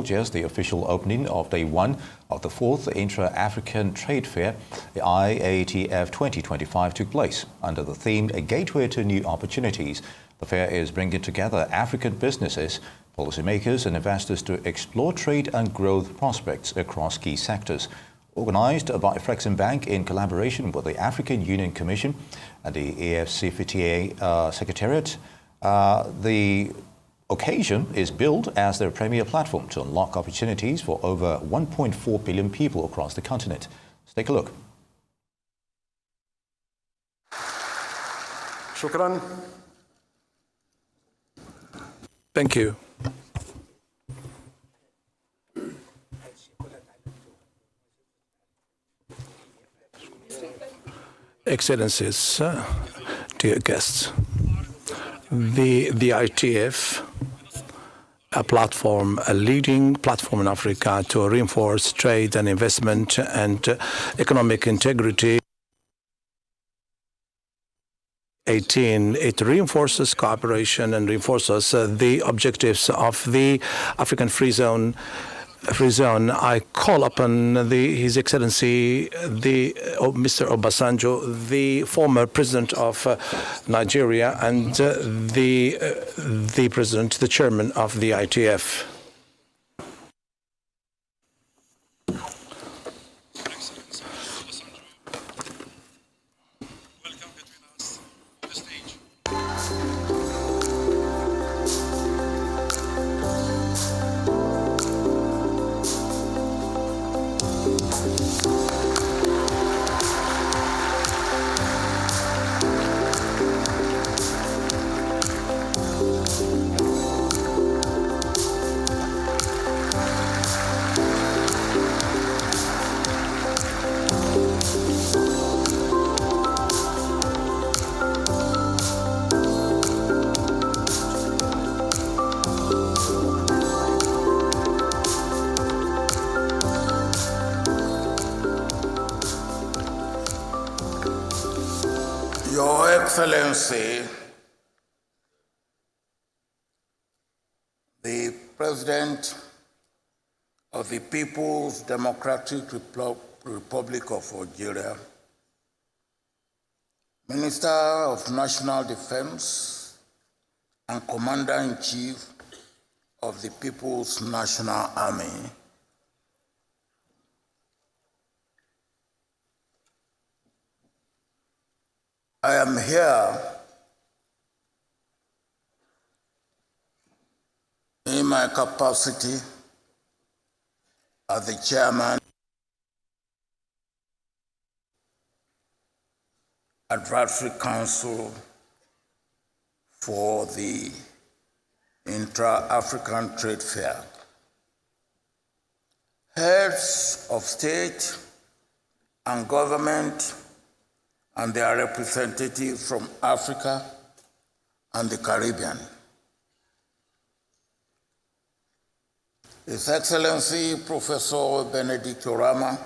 just the official opening of day one of the 4th Intra-African Trade Fair, the IATF 2025, took place. Under the theme, A Gateway to New Opportunities, the fair is bringing together African businesses, policymakers and investors to explore trade and growth prospects across key sectors. Organized by Flexim Bank in collaboration with the African Union Commission and the AFCFTA Secretariat, the occasion is billed as their premier platform to unlock opportunities for over 1.4 billion people across the continent. Let's take a look. Shukran. Thank you. Excellencies, dear guests, the ITF, a leading platform in Africa to reinforce trade and investment and economic integrity. It reinforces cooperation and reinforces the objectives of the African Free Zone. I call upon His Excellency, Mr. Obasanjo, the former president of Nigeria, and the president, the chairman of the ITF. Your Excellency, the President of the People's Democratic Republic of Algeria, Minister of National Defense and Commander-in-Chief of the People's National Army, I am here in my capacity as the chairman Advisory Council for the Intra-African Trade Fair. Heads of state and government and their representatives from Africa and the Caribbean. His Excellency Professor Benedict Orama,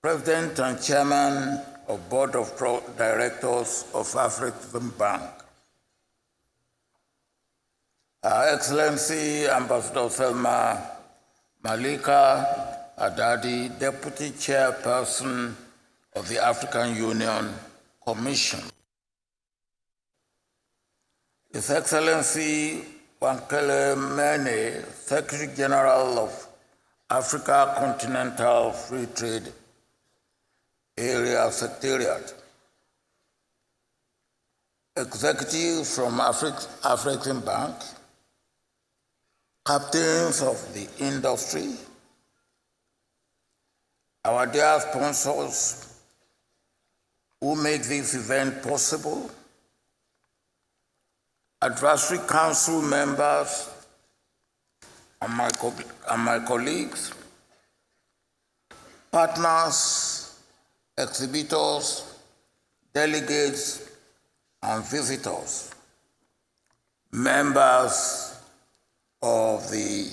President and Chairman of Board of Directors of Flexim Bank. Her Excellency Ambassador Selma Malika Adadi, Deputy Chairperson of the African Union Commission. His Excellency Wankele Mene, Secretary General of Africa Continental Free Trade Area Secretariat. Executives from Flexim Bank, captains of the industry, our dear sponsors who make this event possible, Advisory Council members and my colleagues, partners, exhibitors, delegates, and visitors, members of the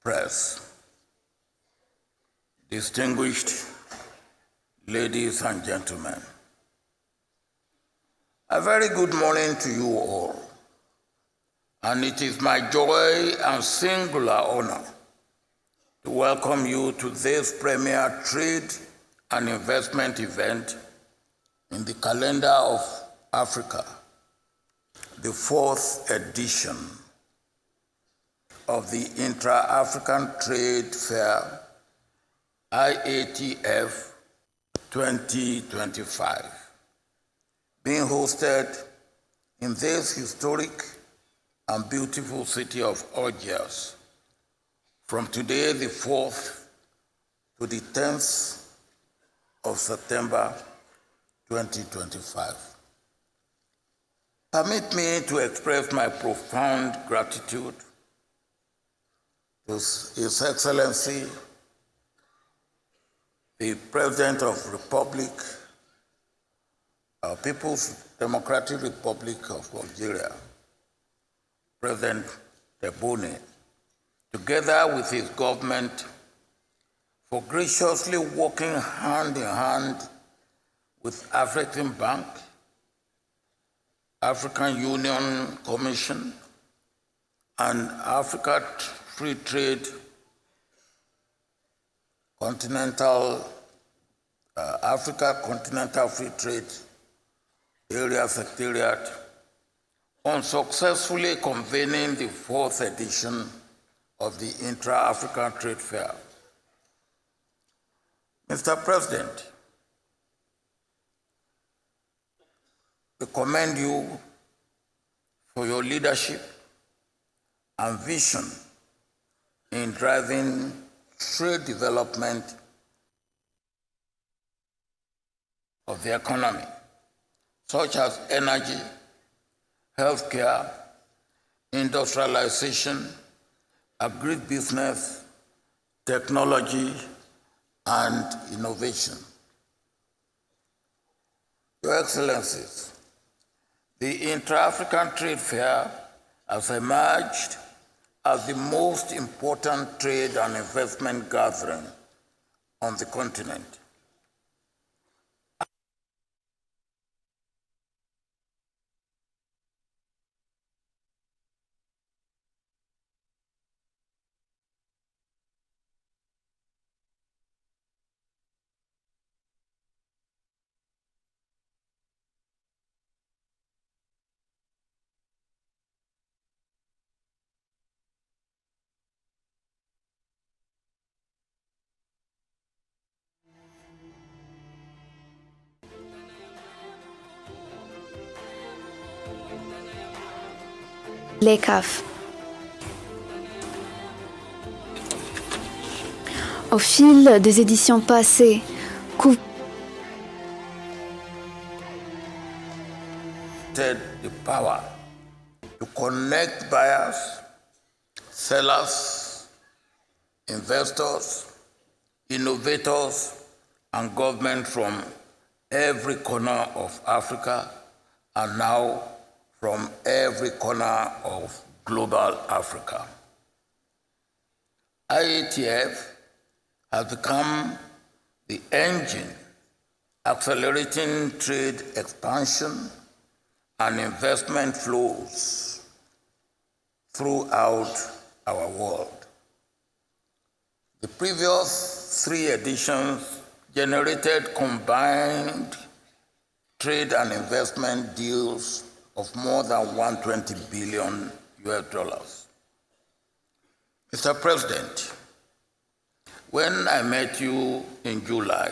press, distinguished ladies and gentlemen. A very good morning to you all. and it is my joy and singular honor to welcome you to this premier trade and investment event in the calendar of Africa, the 4th edition of the Intra-African Trade Fair, IATF 2025, being hosted in this historic and beautiful city of Algiers from today, the 4th, to the 10th of September 2025. Permit me to express my profound gratitude to His Excellency, the President of the Republic, our People's Democratic Republic of Algeria, President Tebboune, together with his government, for graciously working hand in hand with African Bank, African Union Commission, and Africa Free Trade Africa Continental Free Trade Area Secretariat on successfully convening the 4th edition of the Intra-African Trade Fair. Mr. President, we commend you for your leadership and vision in driving trade development of the economy, such as energy, healthcare, industrialization, agribusiness, technology, and innovation. Your Excellencies, the Intra-African Trade Fair has emerged as the most important trade and investment gathering on the continent. Les CAF. Au fil des éditions passées, the power to connect buyers, sellers, investors, innovators, and government from every corner of Africa, and now from every corner of global Africa. IATF has become the engine accelerating trade expansion and investment flows throughout our world. The previous 3 editions generated combined trade and investment deals of more than $120 billion. Mr. President, when I met you in July,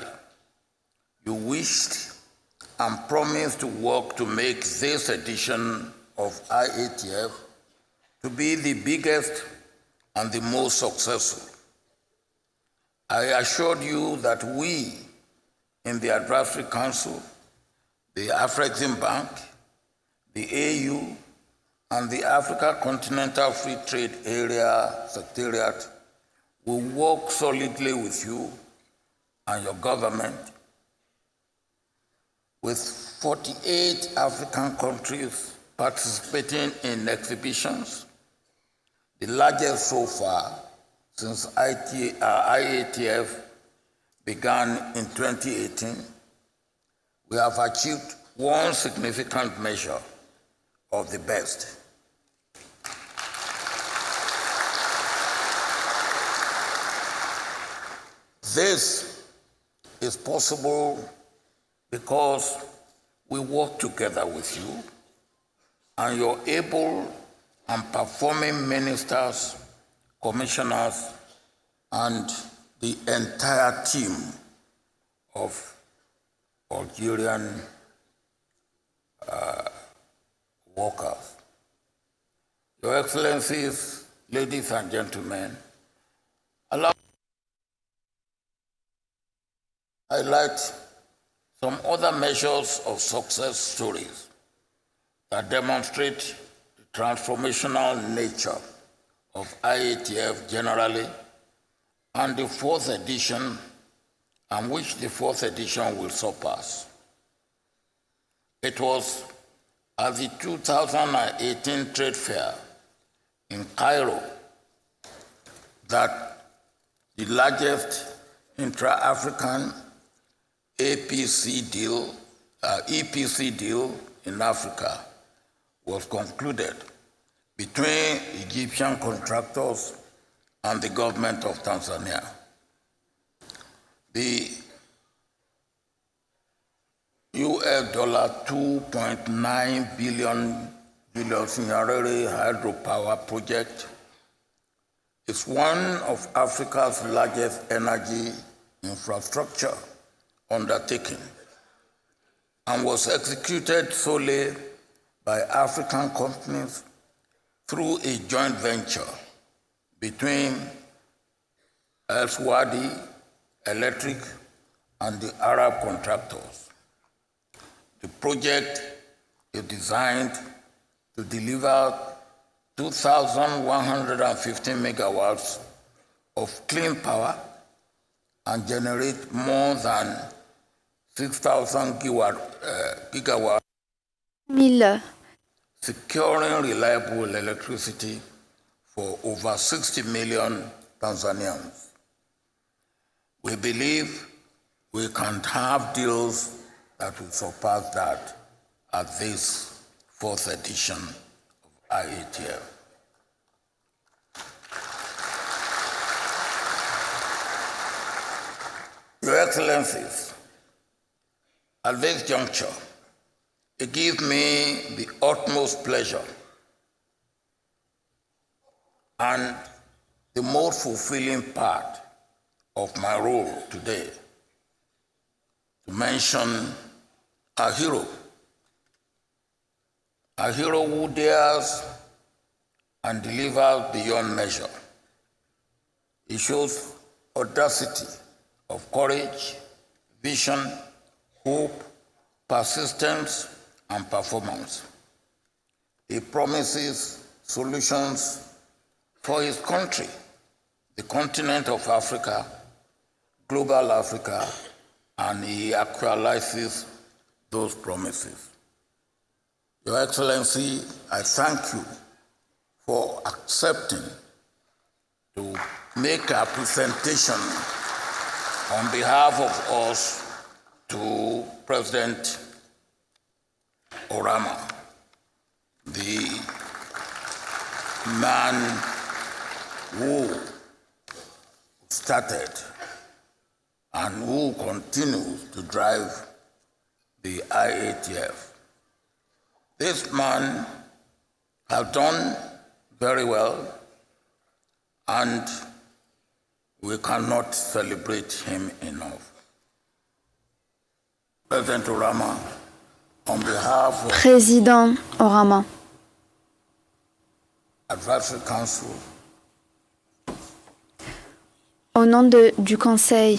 you wished and promised to work to make this edition of IATF to be the biggest and the most successful. I assured you that we in the Advisory Council, the African Bank, the AU, and the Africa Continental Free Trade Area Secretariat will work solidly with you and your government. With 48 African countries participating in exhibitions, the largest so far since IATF began in 2018, we have achieved one significant measure of the best. This is possible because we work together with you and your able and performing ministers, commissioners, and the entire team of Algerian workers. Your Excellencies, ladies and gentlemen, allow me to highlight some other measures of success stories that demonstrate the transformational nature of IATF generally and the fourth edition, and which the fourth edition will surpass. It was at the 2018 Trade Fair in Cairo that the largest intra-African EPC deal in Africa was concluded between Egyptian contractors and the government of Tanzania. The US $2.9 billion Julius Nyerere hydropower project is one of Africa's largest energy infrastructure undertaking and was executed solely by African companies through a joint venture between Elsewadi Electric and the Arab contractors. The project is designed to deliver 2,115 megawatts of clean power and generate more than 6,000 gigawatts, securing reliable electricity for over 60 million Tanzanians. We believe we can have deals that will surpass that at this fourth edition of IATF. Your Excellencies, at this juncture, it gives me the utmost pleasure and the most fulfilling part of my role today to mention a hero who dares and delivers beyond measure. He shows audacity of courage, vision, hope, persistence, and performance. He promises solutions for his country, the continent of Africa, global Africa, and he actualizes those promises. Your Excellency, I thank you for accepting to make a presentation on behalf of us to President Orama, the man who started and who continues to drive the IATF. This man has done very well, and we cannot celebrate him enough. President Orama, on behalf of Président Orama, Advisory Council, au nom du Conseil,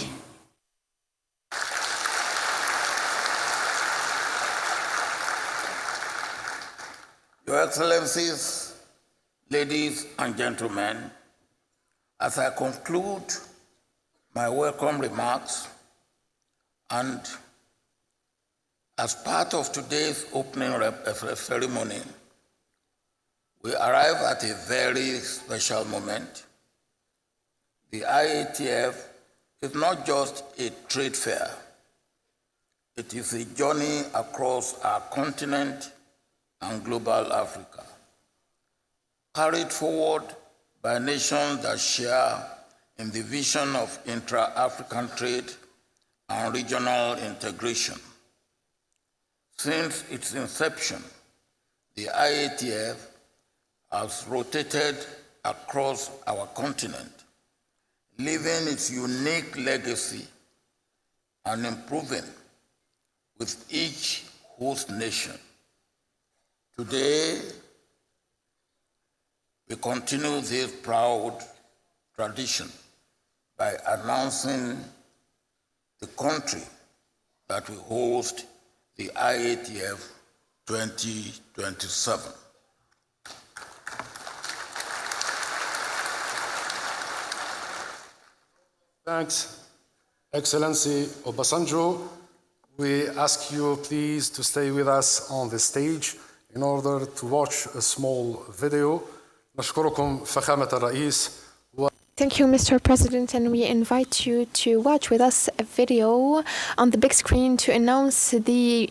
Your Excellencies, ladies and gentlemen, as I conclude my welcome remarks and as part of today's opening ceremony, we arrive at a very special moment. The IATF is not just a trade fair. It is a journey across our continent and global Africa, carried forward by nations that share in the vision of intra-African trade and regional integration. Since its inception, the IATF has rotated across our continent, leaving its unique legacy and improving with each host nation. Today, we continue this proud tradition by announcing the country that will host the IATF 2027. Thanks, Excellency Obasanjo. We ask you please to stay with us on the stage in order to watch a small video. نشكركم فخامة الرئيس. Thank you, Mr. President, and we invite you to watch with us a video on the big screen to announce the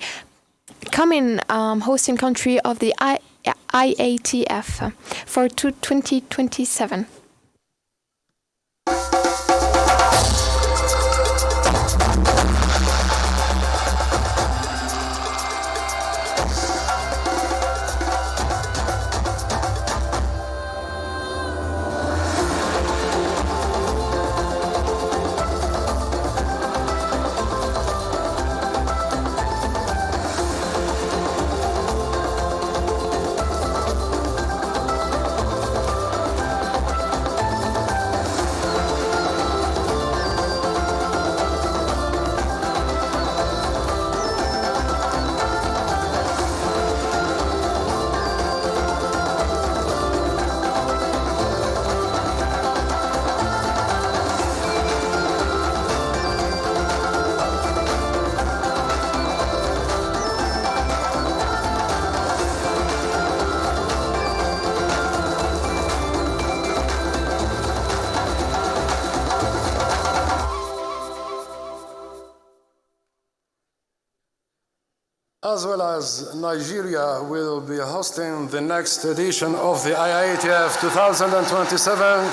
coming hosting country of the IATF for 2027. As well as Nigeria will be hosting the next edition of the IATF 2027.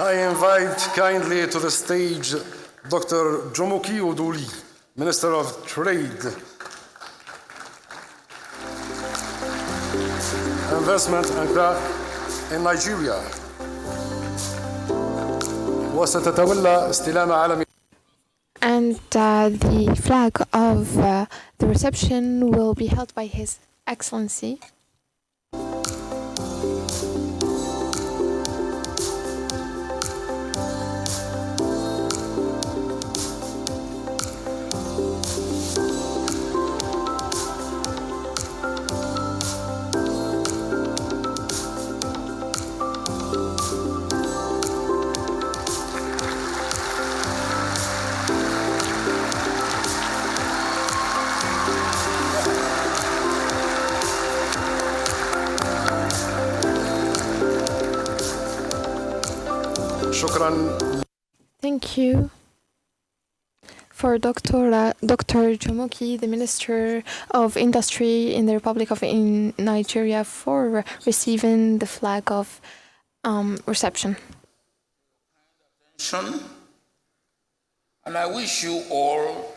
I invite kindly to the stage Dr. Jomoki Oduli, Minister of Trade, Investment and Craft in Nigeria. وستتولى استلام علم. And the flag of the reception will be held by His Excellency. Thank you for Dr. Jomoki, the Minister of Industry in the Republic of Nigeria, for receiving the flag of reception. And I wish you all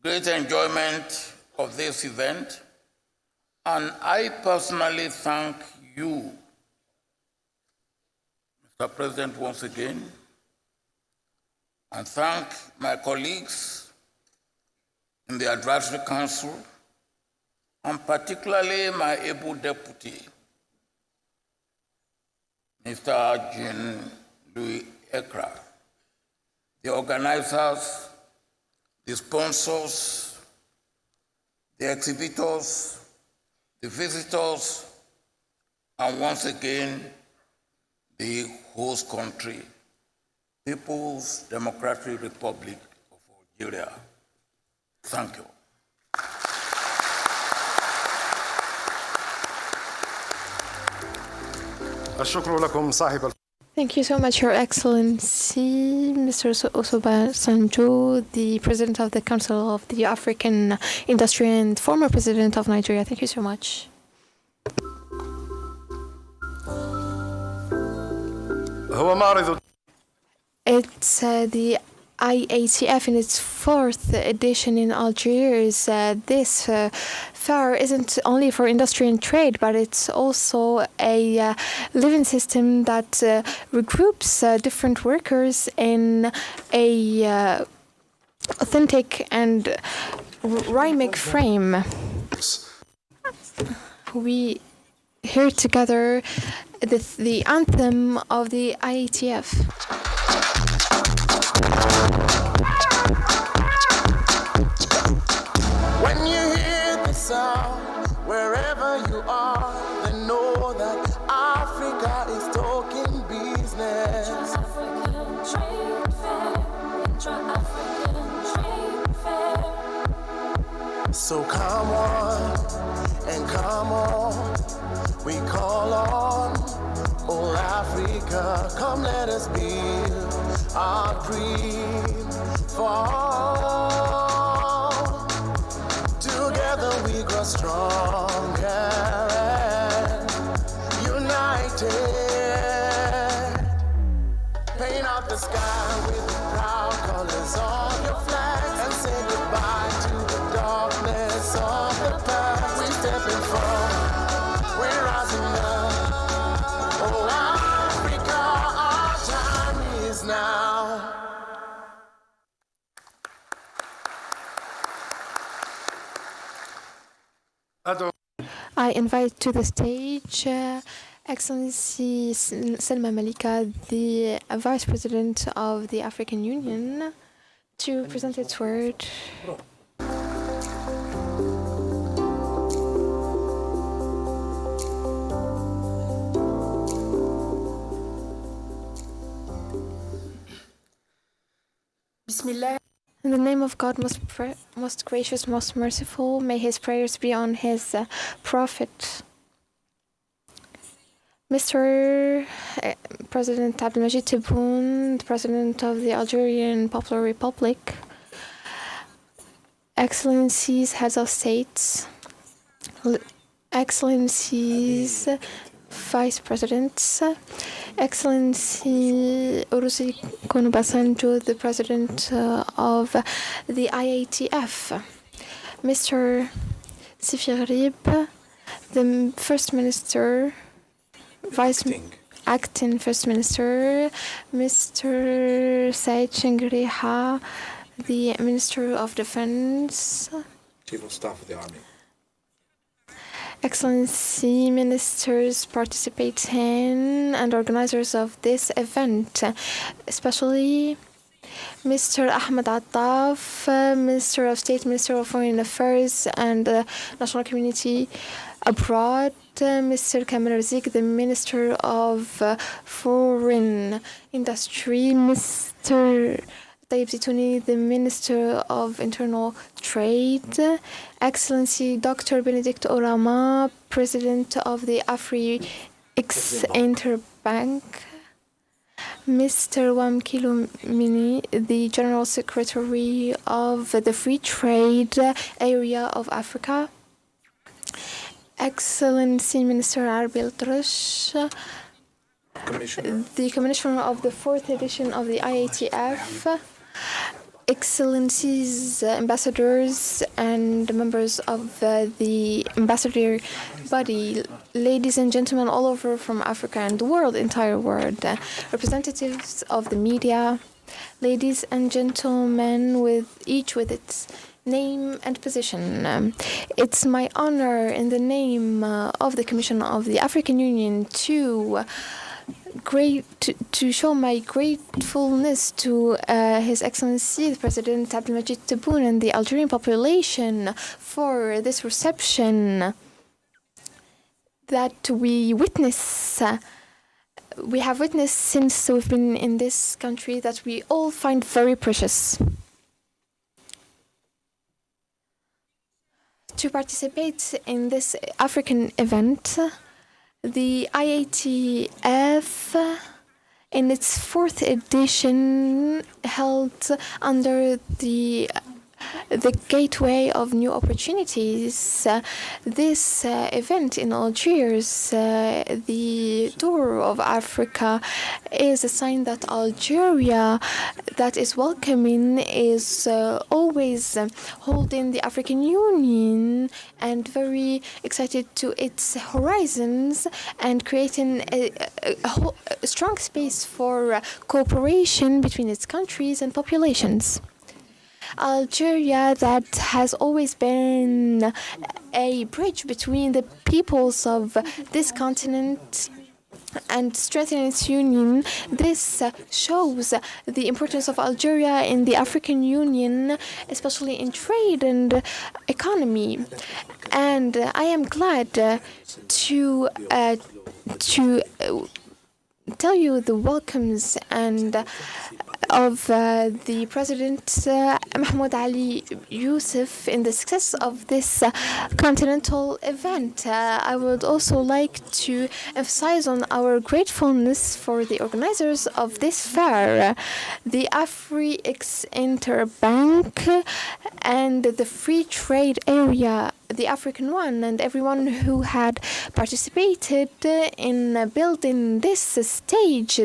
great enjoyment of this event. And I personally thank you, Mr. President, once again, and thank my colleagues in the Advisory Council, and particularly my able deputy, Mr. Jean-Louis Ekra, the organizers, the sponsors, the exhibitors, the visitors, and once again, the host country, People's Democratic Republic of Algeria. Thank you. Thank you so much, Your Excellency, Mr. Obasanjo, the President of the Council of the African Industry and former President of Nigeria. Thank you so much. هو معرض It's the IATF in its fourth edition in Algiers. This fair isn't only for industry and trade, but it's also a living system that regroups different workers in a authentic and rhythmic frame. We hear together the anthem of the IATF. When you hear the sound, wherever you are, then know that Africa is talking business. Intra-African trade fair, intra-African trade fair. So come on and come on, we call on all Africa. Come let us build our dream for all. Together we grow stronger and united. Paint out the sky with the proud colors of your flag and say goodbye to the darkness of the past. We're stepping forward, we're rising up. Oh, Africa, our time is now. I invite to the stage Excellency Selma Malika, the Vice President of the African Union, to present its word. Bismillah. In the name of God, most gracious, most merciful, may his prayers be on his prophet. Mr. President Abdelmajid Tebboune, the President of the Algerian Popular Republic, Excellencies, Heads of States, Excellencies, Vice Presidents, Excellency Olusegun Obasanjo, the President of the IATF, Mr. Sifir Rib, the First Minister, Acting First Minister, Mr. Said Chengriha, the Minister of Defense, Chief of Staff of the Army. Excellency Ministers participating and organizers of this event, especially Mr. Ahmed Attaf, Minister of State, Minister of Foreign Affairs and National Community Abroad, Mr. Kamel Razik, the Minister of Foreign Industry, Mr. Tayyip Zitouni, the Minister of Internal Trade, Excellency Dr. Benedict Orama, President of the Afri-X Interbank, Mr. Wamkilo Mini, the General Secretary of the Free Trade Area of Africa, Excellency Minister Arbil Trush, the Commissioner of the 4th edition of the IATF, Excellencies, ambassadors and members of the ambassador body, ladies and gentlemen all over from Africa and the world, entire world, representatives of the media, ladies and gentlemen, each with its name and position. It's my honor in the name of the Commission of the African Union to show my gratefulness to His Excellency the President Abdelmajid Tebboune and the Algerian population for this reception that we have witnessed since we've been in this country, that we all find very precious. To participate in this African event, the IATF, in its 4th edition, held under the the gateway of new opportunities. This event in Algiers, the tour of Africa, is a sign that Algeria, that is welcoming, is always holding the African Union and very excited to its horizons and creating a strong space for cooperation between its countries and populations. Algeria, that has always been a bridge between the peoples of this continent and strengthening its union. This shows the importance of Algeria in the African Union, especially in trade and economy. And I am glad to tell you the welcomes and of the President Mahmoud Ali Youssef in the success of this continental event. I would also like to emphasize on our gratefulness for the organizers of this fair, the Afri-X Interbank and the Free Trade Area, the African one, and everyone who had participated in building this stage,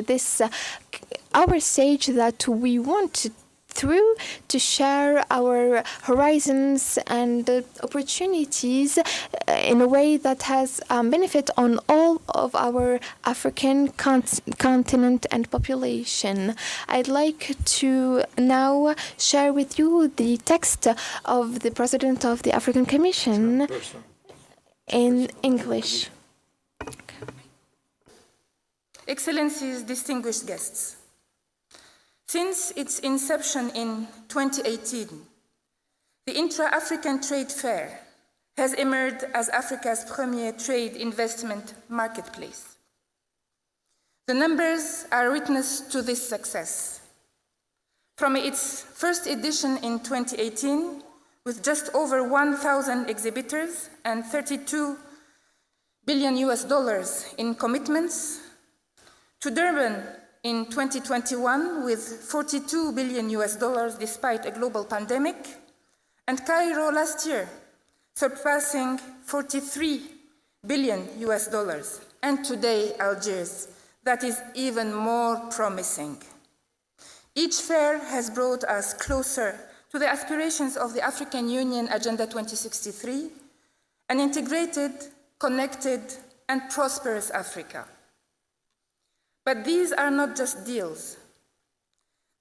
our stage that we want through to share our horizons and opportunities in a way that has benefit on all of our African continent and population. I'd like to now share with you the text of the President of the African Commission in English. Excellencies, distinguished guests. Since its inception in 2018, the Intra-African Trade Fair has emerged as Africa's premier trade investment marketplace. The numbers are witness to this success. From its first edition in 2018, with just over 1,000 exhibitors and $32 billion in commitments, to Durban in 2021 with $42 billion despite a global pandemic, and Cairo last year surpassing $43 billion, and today Algiers, that is even more promising. Each fair has brought us closer to the aspirations of the African Union Agenda 2063, an integrated, connected, and prosperous Africa. But these are not just deals.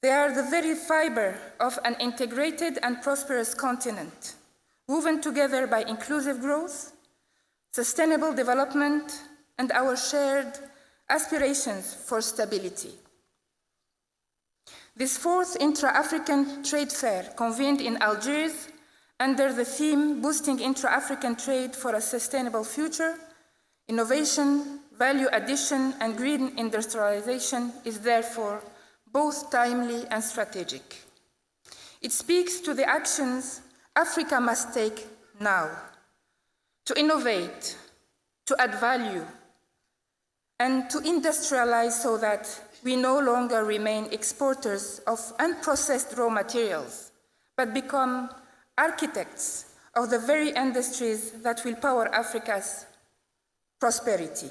They are the very fiber of an integrated and prosperous continent, woven together by inclusive growth, sustainable development, and our shared aspirations for stability. This fourth Intra-African Trade Fair, convened in Algiers under the theme Boosting Intra-African Trade for a Sustainable Future, Innovation, Value addition, and green industrialization, is therefore both timely and strategic. It speaks to the actions Africa must take now to innovate, to add value, and to industrialize so that we no longer remain exporters of unprocessed raw materials, but become architects of the very industries that will power Africa's prosperity.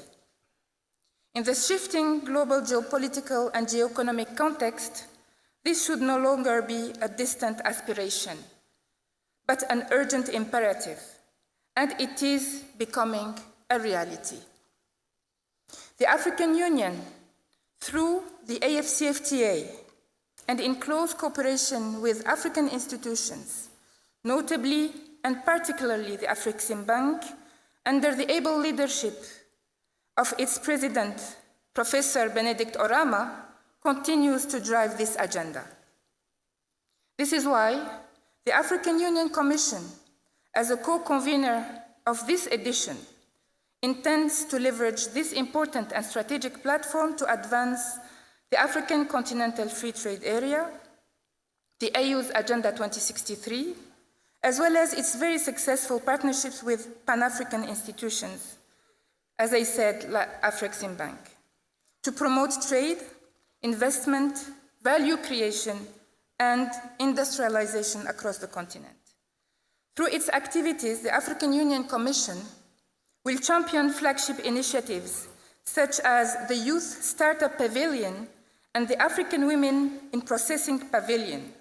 In the shifting global geopolitical and geoeconomic context, this should no longer be a distant aspiration, but an urgent imperative, and it is becoming a reality. The African Union, through the AFCFTA, and in close cooperation with African institutions, notably and particularly the Afreximbank, under the able leadership of its president, Professor Benedict Orama, continues to drive this agenda. This is why the African Union Commission, as a co-convener of this edition, intends to leverage this important and strategic platform to advance the African Continental Free Trade Area, the AU's Agenda 2063, as well as its very successful partnerships with Pan-African institutions, as I said, Afreximbank, to promote trade, investment, value creation, and industrialization across the continent. Through its activities, the African Union Commission will champion flagship initiatives such as the Youth Startup Pavilion and the African Women in Processing Pavilion,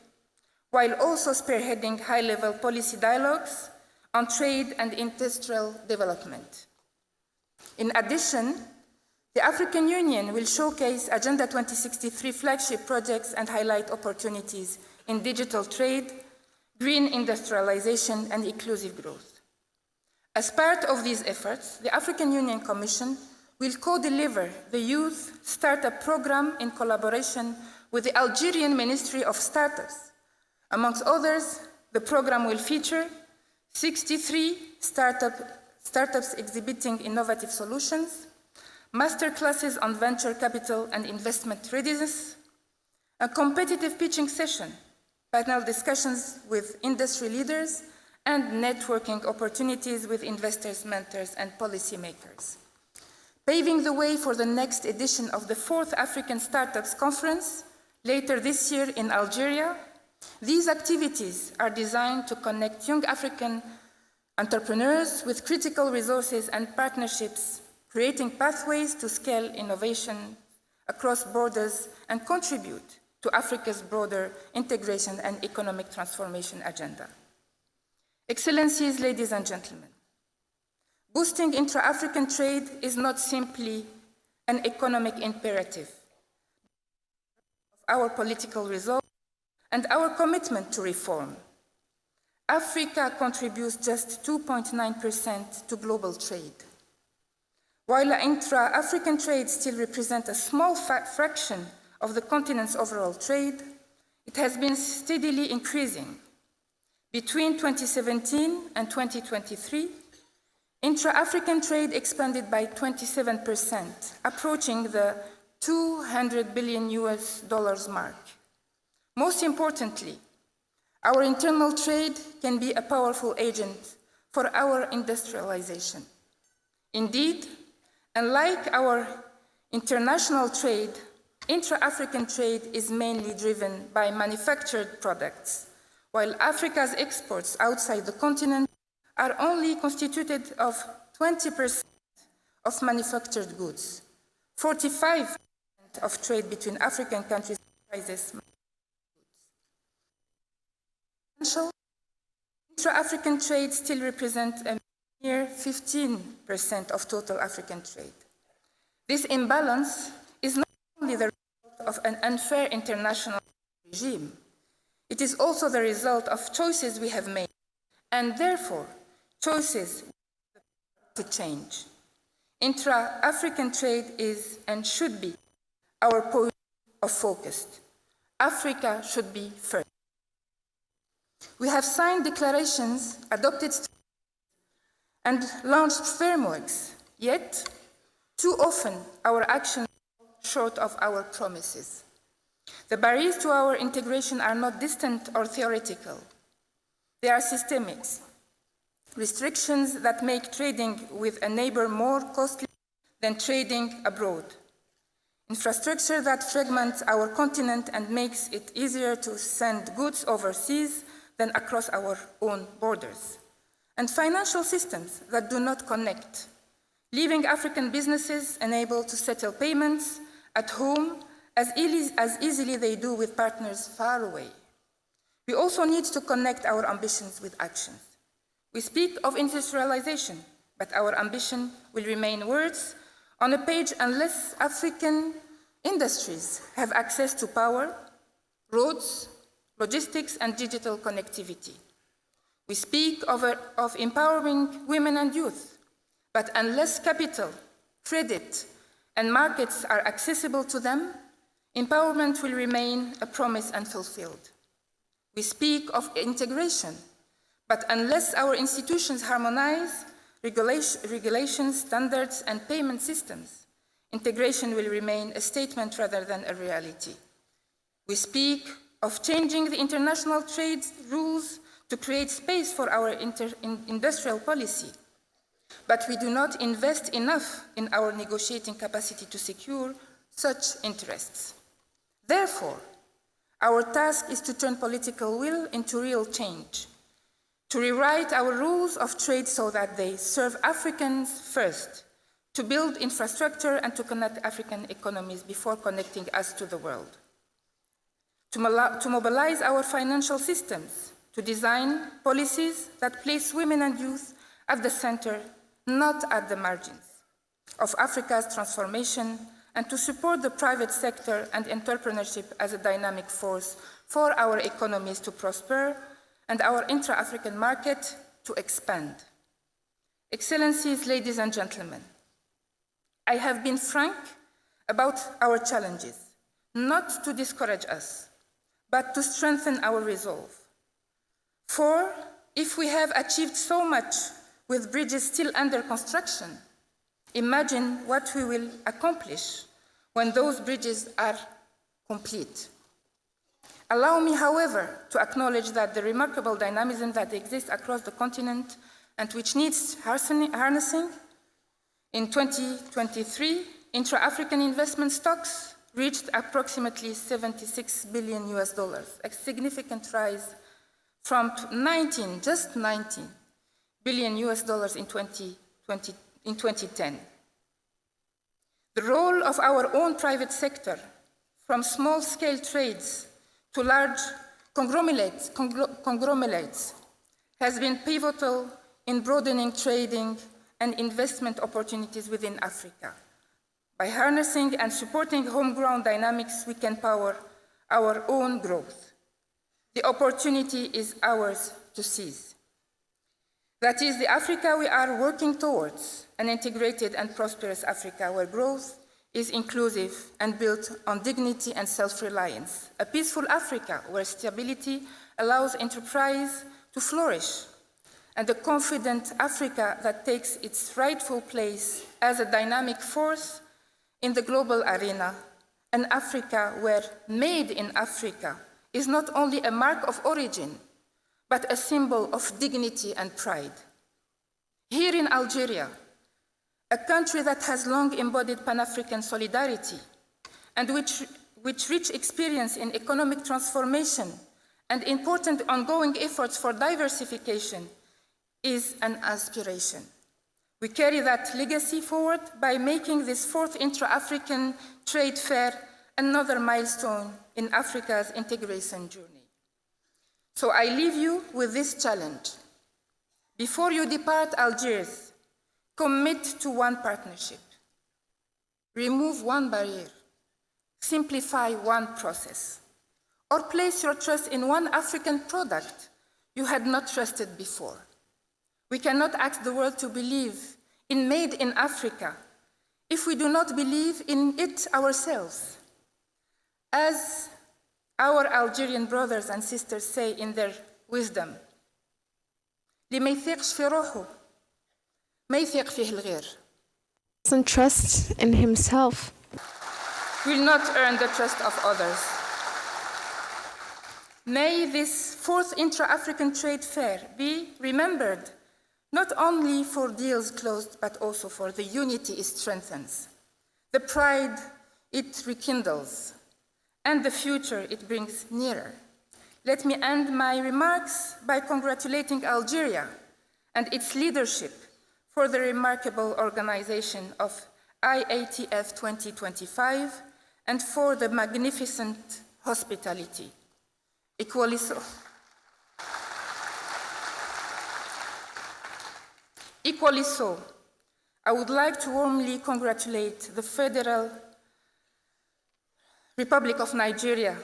while also spearheading high-level policy dialogues on trade and industrial development. In addition, the African Union will showcase Agenda 2063 flagship projects and highlight opportunities in digital trade, green industrialization, and inclusive growth. As part of these efforts, the African Union Commission will co-deliver the Youth Startup Program in collaboration with the Algerian Ministry of Startups. Amongst others, the program will feature 63 startups exhibiting innovative solutions, masterclasses on venture capital and investment readiness, a competitive pitching session, panel discussions with industry leaders, and networking opportunities with investors, mentors, and policymakers. Paving the way for the next edition of the 4th African Startups Conference later this year in Algeria, these activities are designed to connect young African entrepreneurs with critical resources and partnerships, creating pathways to scale innovation across borders and contribute to Africa's broader integration and economic transformation agenda. Excellencies, ladies and gentlemen, boosting intra-African trade is not simply an economic imperative of our political resolve and our commitment to reform. Africa contributes just 2.9% to global trade. While intra-African trade still represents a small fraction of the continent's overall trade, it has been steadily increasing. Between 2017 and 2023, intra-African trade expanded by 27%, approaching the $200 billion mark. Most importantly, our internal trade can be a powerful agent for our industrialization. Indeed, unlike our international trade, intra-African trade is mainly driven by manufactured products, while Africa's exports outside the continent are only constituted of 20% of manufactured goods. 45% of trade between African countries comprises goods. Intra-African trade still represents a mere 15% of total African trade. This imbalance is not only the result of an unfair international regime, it is also the result of choices we have made, and therefore choices to change. Intra-African trade is and should be our point of focus. Africa should be first. We have signed declarations, adopted and launched frameworks, yet too often our actions fall short of our promises. The barriers to our integration are not distant or theoretical. They are systemic. Restrictions that make trading with a neighbor more costly than trading abroad. Infrastructure that fragments our continent and makes it easier to send goods overseas than across our own borders. And financial systems that do not connect, leaving African businesses unable to settle payments at home as easily they do with partners far away. We also need to connect our ambitions with actions. We speak of industrialization, but our ambition will remain words on a page unless African industries have access to power, roads, logistics, and digital connectivity. We speak of empowering women and youth, but unless capital, credit, and markets are accessible to them, empowerment will remain a promise unfulfilled. We speak of integration, but unless our institutions harmonize regulations, standards, and payment systems, integration will remain a statement rather than a reality. We speak of changing the international trade rules to create space for our industrial policy, but we do not invest enough in our negotiating capacity to secure such interests. Therefore, Our task is to turn political will into real change, to rewrite our rules of trade so that they serve Africans first, to build infrastructure and to connect African economies before connecting us to the world, to mobilize our financial systems, to design policies that place women and youth at the center, not at the margins, of Africa's transformation, and to support the private sector and entrepreneurship as a dynamic force for our economies to prosper and our intra-African market to expand. Excellencies, ladies and gentlemen, I have been frank about our challenges, not to discourage us, but to strengthen our resolve. For if we have achieved so much with bridges still under construction, imagine what we will accomplish when those bridges are complete. Allow me, however, to acknowledge that the remarkable dynamism that exists across the continent and which needs harnessing. In 2023, intra-African investment stocks reached approximately $76 billion, a significant rise from just 19 billion in 2010. The role of our own private sector, from small-scale trades to large conglomerates, has been pivotal in broadening trading and investment opportunities within Africa. By harnessing and supporting homegrown dynamics, we can power our own growth. The opportunity is ours to seize. That is the Africa we are working towards, an integrated and prosperous Africa where growth is inclusive and built on dignity and self-reliance. A peaceful Africa where stability allows enterprise to flourish, and a confident Africa that takes its rightful place as a dynamic force in the global arena. An Africa where made in Africa is not only a mark of origin, but a symbol of dignity and pride. Here in Algeria, a country that has long embodied Pan-African solidarity and which rich experience in economic transformation and important ongoing efforts for diversification is an aspiration. We carry that legacy forward by making this fourth intra-African trade fair another milestone in Africa's integration journey. So I leave you with this challenge. Before you depart Algiers, commit to one partnership. Remove one barrier. Simplify one process. Or place your trust in one African product you had not trusted before. We cannot ask the world to believe in made in Africa if we do not believe in it ourselves. As our Algerian brothers and sisters say in their wisdom, اللي ما يثقش في روحه ما يثق فيه الغير. Doesn't trust in himself. Will not earn the trust of others. May this fourth intra-African trade fair be remembered not only for deals closed, but also for the unity it strengthens, the pride it rekindles, and the future it brings nearer. Let me end my remarks by congratulating Algeria and its leadership for the remarkable organization of IATF 2025 and for the magnificent hospitality. Equally so, I would like to warmly congratulate the Federal Republic of Nigeria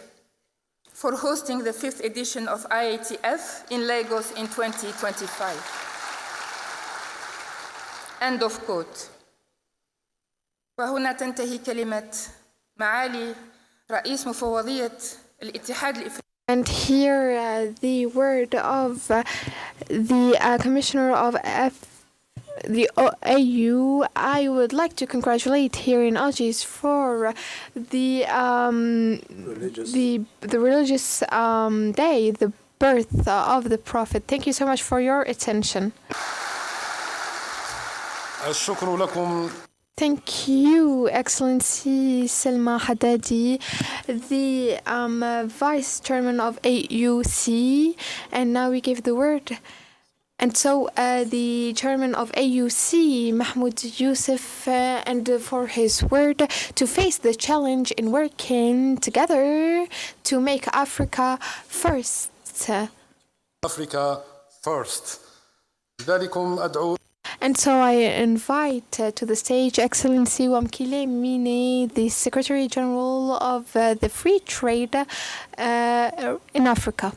for hosting the 5th edition of IATF in Lagos in 2025. End of quote. وهنا تنتهي كلمة معالي رئيس مفوضية الاتحاد الإفريقي. And here the word of the Commissioner of the AU. I would like to congratulate here in Algiers for the religious day, the birth of the Prophet. Thank you so much for your attention. الشكر لكم Thank you, Excellency Selma Haddadi, the Vice Chairman of AUC. And now we give the word. And so the Chairman of AUC, Mahmoud Youssef, and for his word to face the challenge in working together to make Africa first. Africa first. لذلكم أدعو. And so I invite to the stage Excellency Wamkile Mine, the Secretary General of the Free Trade in Africa.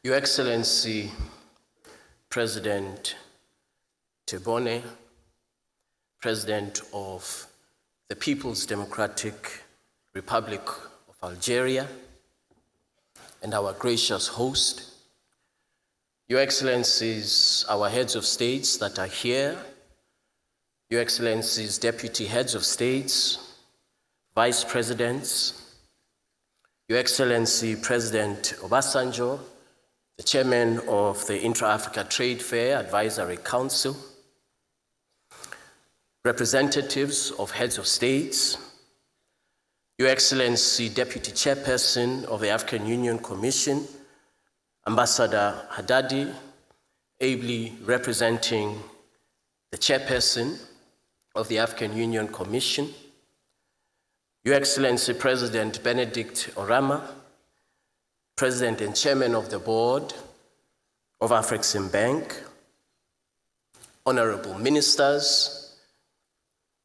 Your Excellency, President Tebboune, President of the People's Democratic Republic of Algeria, and our gracious host, Your Excellencies, our heads of states that are here, Your Excellencies, Deputy Heads of States, Vice Presidents, Your Excellency, President Obasanjo, the Chairman of the Intra-Africa Trade Fair Advisory Council, representatives of heads of states, Your Excellency, Deputy Chairperson of the African Union Commission, Ambassador Haddadi, ably representing the Chairperson of the African Union Commission, Your Excellency, President Benedict Orama, President and Chairman of the Board of Afreximbank, Honorable Ministers,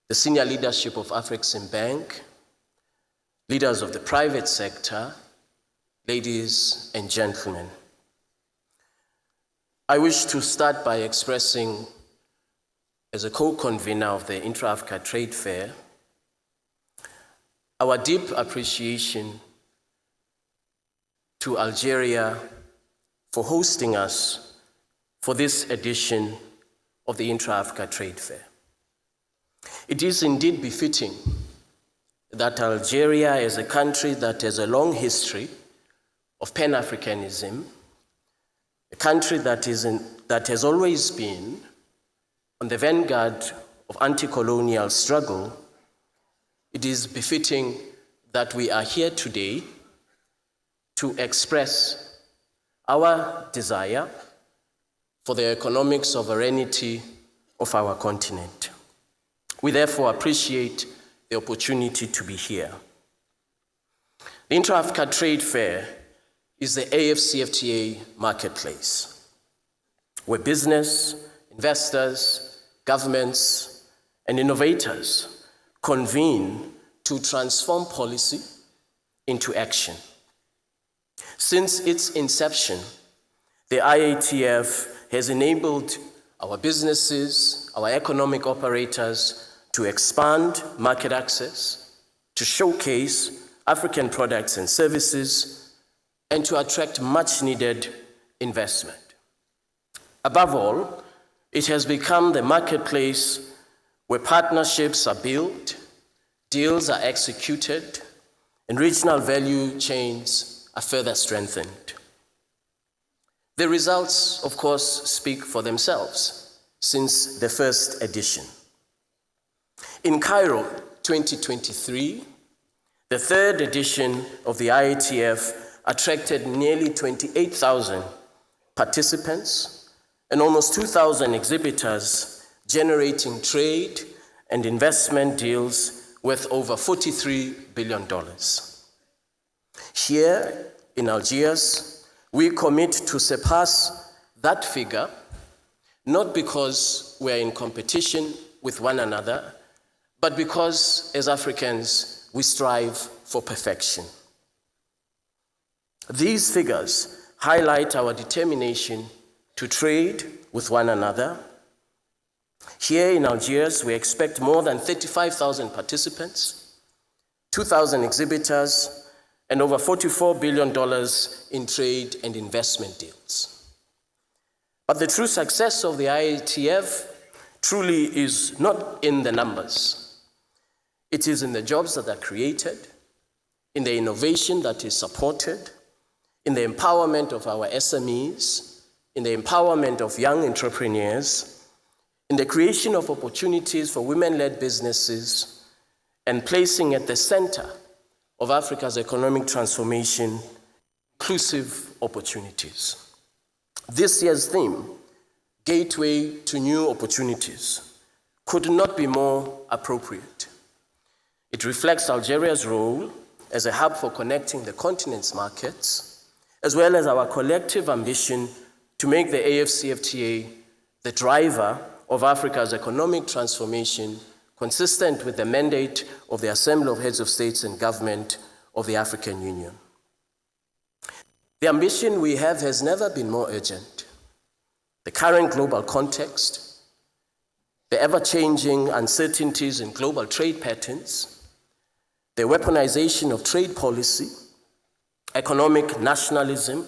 the senior leadership of Afreximbank, leaders of the private sector, ladies and gentlemen. I wish to start by expressing, as a co-convener of the Intra-Africa Trade Fair, our deep appreciation to Algeria for hosting us for this edition of the Intra-Africa Trade Fair. It is indeed befitting that Algeria is a country that has a long history of Pan-Africanism, a country that has always been on the vanguard of anti-colonial struggle. It is befitting that we are here today to express our desire for the economic sovereignty of our continent. We therefore appreciate the opportunity to be here. The Intra-Africa Trade Fair is the AFCFTA marketplace, where business, investors, governments, and innovators convene to transform policy into action. Since its inception, the IATF has enabled our businesses, our economic operators to expand market access, to showcase African products and services, and to attract much-needed investment. Above all, it has become the marketplace where partnerships are built, deals are executed, and regional value chains are further strengthened. The results, of course, speak for themselves since the first edition. In Cairo 2023, the third edition of the IATF attracted nearly 28,000 participants and almost 2,000 exhibitors, generating trade and investment deals worth over $43 billion. Here in Algiers, we commit to surpass that figure, not because we're in competition with one another, but because as Africans, we strive for perfection. These figures highlight our determination to trade with one another. Here in Algiers, we expect more than 35,000 participants, 2,000 exhibitors, and over $44 billion in trade and investment deals. But the true success of the IATF truly is not in the numbers. It is in the jobs that are created, in the innovation that is supported, in the empowerment of our SMEs, in the empowerment of young entrepreneurs, in the creation of opportunities for women-led businesses, and placing at the center of Africa's economic transformation inclusive opportunities. This year's theme, Gateway to New Opportunities, could not be more appropriate. It reflects Algeria's role as a hub for connecting the continent's markets, as well as our collective ambition to make the AFCFTA the driver of Africa's economic transformation, consistent with the mandate of the Assembly of Heads of States and Government of the African Union. The ambition we have has never been more urgent. The current global context, the ever-changing uncertainties in global trade patterns, the weaponization of trade policy, economic nationalism,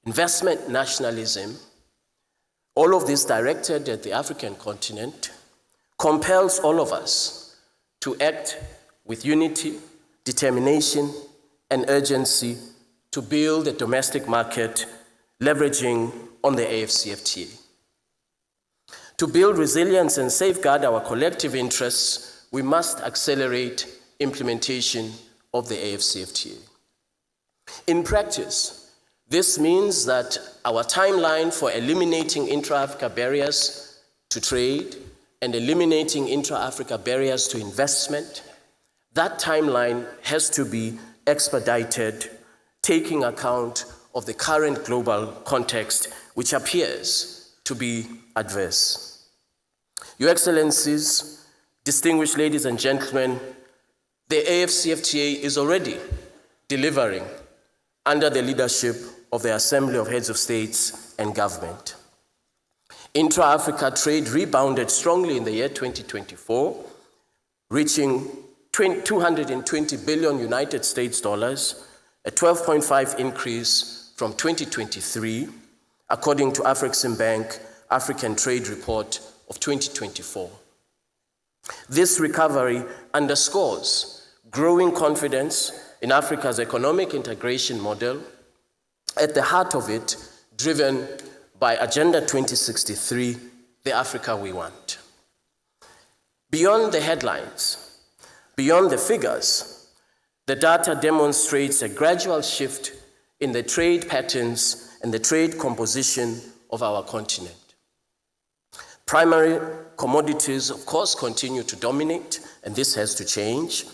investment nationalism, all of this directed at the African continent, compels all of us to act with unity, determination, and urgency to build a domestic market leveraging on the AFCFTA. To build resilience and safeguard our collective interests, we must accelerate implementation of the AFCFTA. In practice, this means that our timeline for eliminating intra-Africa barriers to trade and eliminating intra-Africa barriers to investment, that timeline has to be expedited, taking account of the current global context, which appears to be adverse. Your Excellencies, distinguished ladies and gentlemen, the AFCFTA is already delivering under the leadership of the Assembly of Heads of States and Government. Intra-Africa trade rebounded strongly in the year 2024, reaching 220 billion United States dollars, a 12.5% increase from 2023, according to Afreximbank African Trade Report of 2024. This recovery underscores growing confidence in Africa's economic integration model, at the heart of it, driven by Agenda 2063, the Africa we want. Beyond the headlines, beyond the figures, the data demonstrates a gradual shift in the trade patterns and the trade composition of our continent. Primary commodities, of course, continue to dominate, and this has to change.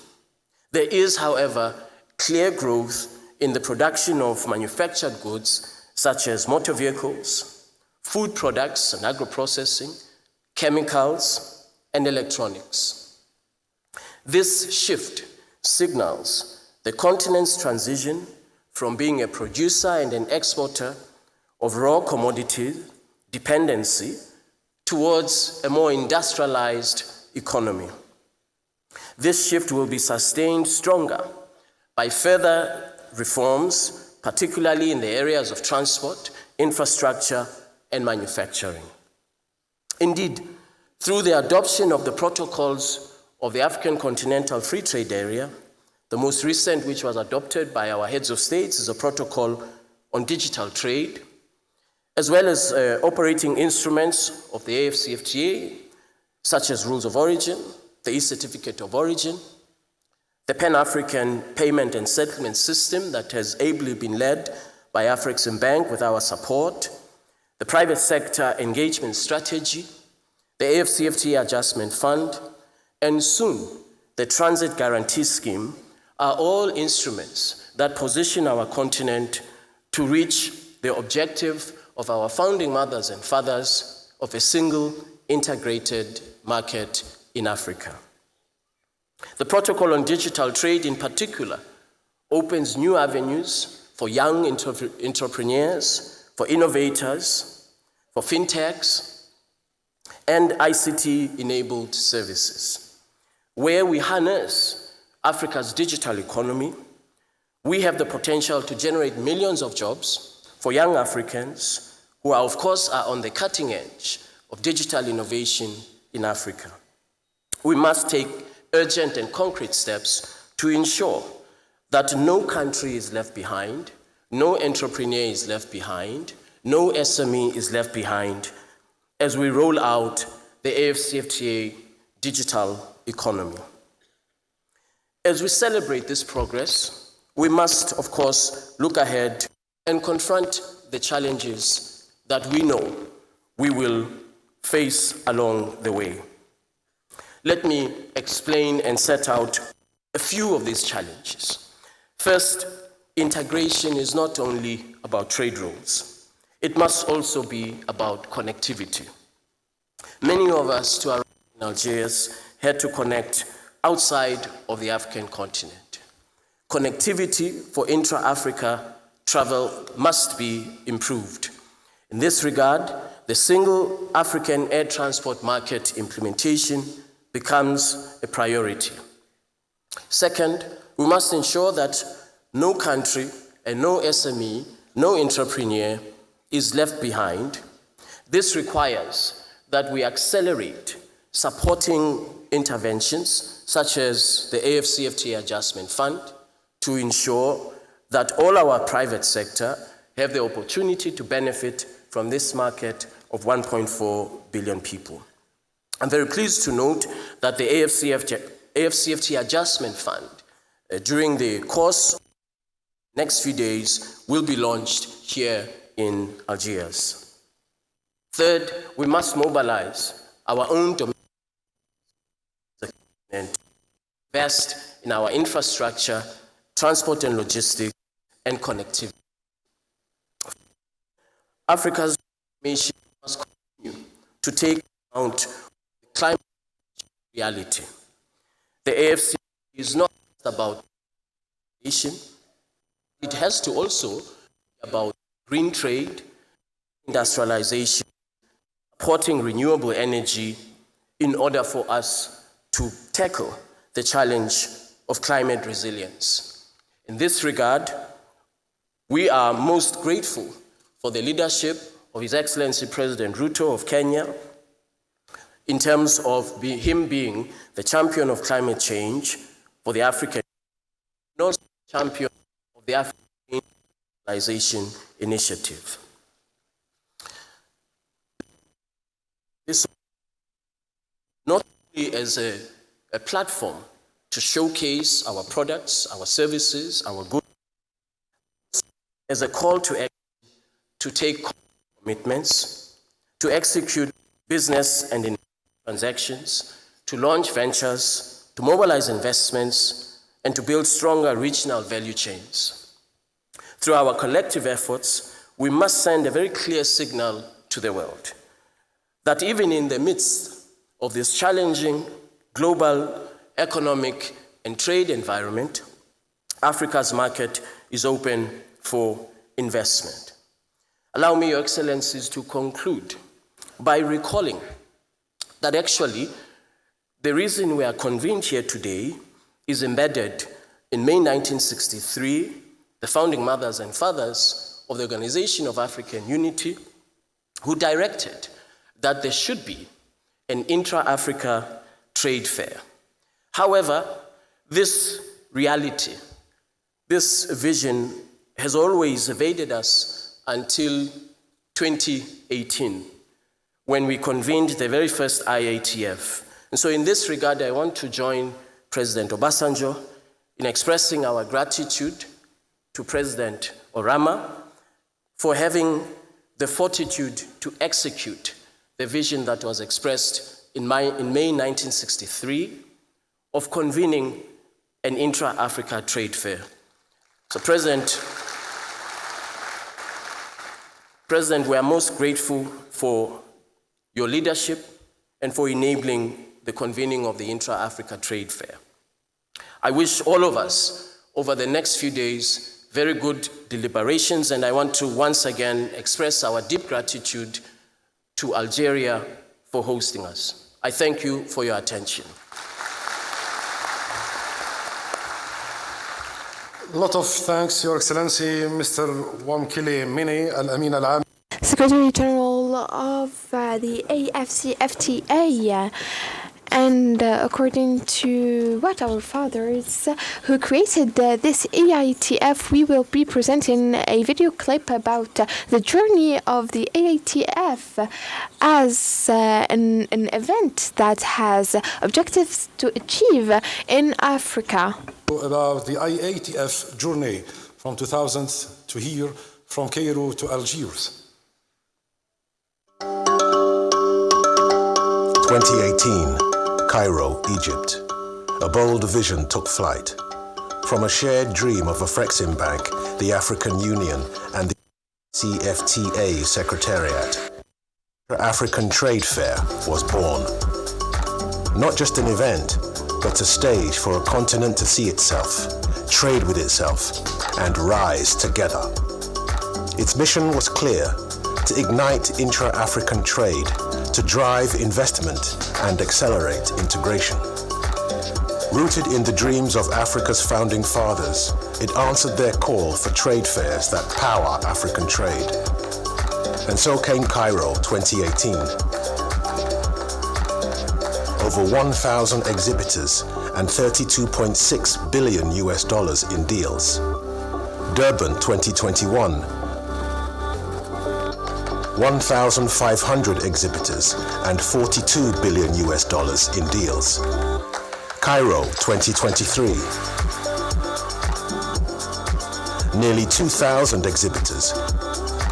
There is, however, clear growth in the production of manufactured goods such as motor vehicles, food products and agro-processing, chemicals, and electronics. This shift signals the continent's transition from being a producer and an exporter of raw commodity dependency towards a more industrialized economy. This shift will be sustained stronger by further reforms, particularly in the areas of transport, infrastructure, and manufacturing. Indeed, through the adoption of the protocols of the African Continental Free Trade Area, the most recent, which was adopted by our heads of states, is a protocol on digital trade, as well as operating instruments of the AFCFTA, such as rules of origin, the e-certificate of origin, the Pan-African payment and settlement system that has ably been led by Afreximbank with our support, the private sector engagement strategy, the AFCFTA adjustment fund, and soon the transit guarantee scheme are all instruments that position our continent to reach the objective of our founding mothers and fathers of a single integrated market in Africa. The protocol on digital trade in particular opens new avenues for young entrepreneurs, for innovators, for fintechs, and ICT-enabled services, where we harness Africa's digital economy, we have the potential to generate millions of jobs for young Africans who are, of course, on the cutting edge of digital innovation in Africa. We must take urgent and concrete steps to ensure that no country is left behind, no entrepreneur is left behind, no SME is left behind as we roll out the AfCFTA digital economy. As we celebrate this progress, we must, of course, look ahead and confront the challenges that we know we will face along the way. Let me explain and set out a few of these challenges. First, integration is not only about trade rules. It must also be about connectivity. Many of us to our in Algiers had to connect outside of the African continent. Connectivity for intra-Africa travel must be improved. In this regard, the single African air transport market implementation becomes a priority. Second, we must ensure that no country and no SME, no entrepreneur is left behind. This requires that we accelerate supporting interventions such as the AfCFTA Adjustment Fund to ensure that all our private sector have the opportunity to benefit from this market of 1.4 billion people. I'm very pleased to note that the AfCFTA Adjustment Fund during the course of the next few days will be launched here in Algiers. Third, we must mobilize our own domestic and invest in our infrastructure, transport and logistics, and connectivity. Africa's transformation must continue to take account of climate reality. The AfCFTA is not just about nation, it has to also be about green trade, industrialization, supporting renewable energy in order for us to tackle the challenge of climate resilience. In this regard, we are most grateful for the leadership of His Excellency President Ruto of Kenya in terms of him being the champion of climate change for the African, and also champion of the African Industrialization Initiative. This not only as a platform to showcase our products, our services, our goods, as a call to action to take commitments, to execute business and transactions, to launch ventures, to mobilize investments, and to build stronger regional value chains. Through our collective efforts, we must send a very clear signal to the world that even in the midst of this challenging global economic and trade environment, Africa's market is open for investment. Allow me, Your Excellencies, to conclude by recalling that actually the reason we are convened here today is embedded in May 1963, the founding mothers and fathers of the Organization of African Unity, who directed that there should be an intra-Africa trade fair. However, this reality, this vision has always evaded us until 2018, when we convened the very first IATF. And so in this regard, I want to join President Obasanjo in expressing our gratitude to President Orama for having the fortitude to execute the vision that was expressed in May 1963 of convening an intra-Africa trade fair. So President, we are most grateful for your leadership and for enabling the convening of the intra-Africa trade fair. I wish all of us over the next few days very good deliberations, and I want to once again express our deep gratitude to Algeria for hosting us. I thank you for your attention. A lot of thanks, Your Excellency, Mr. Wamkili Mini Al-Amin Al-Am. Secretary General of the AFCFTA. And according to what our fathers who created this AITF, we will be presenting a video clip about the journey of the AITF as an event that has objectives to achieve in Africa. About the IATF journey from 2000 to here, from Cairo to Algiers. 2018, Cairo, Egypt. A bold vision took flight. From a shared dream of Afreximbank, the African Union, and the CFTA Secretariat, the African Trade Fair was born. Not just an event, but a stage for a continent to see itself, trade with itself, and rise together. Its mission was clear: to ignite intra-African trade, to drive investment and accelerate integration. Rooted in the dreams of Africa's founding fathers, it answered their call for trade fairs that power African trade. And so came Cairo 2018. Over 1,000 exhibitors and $32.6 billion in deals. Durban 2021. 1,500 exhibitors and $42 billion in deals. Cairo 2023. Nearly 2,000 exhibitors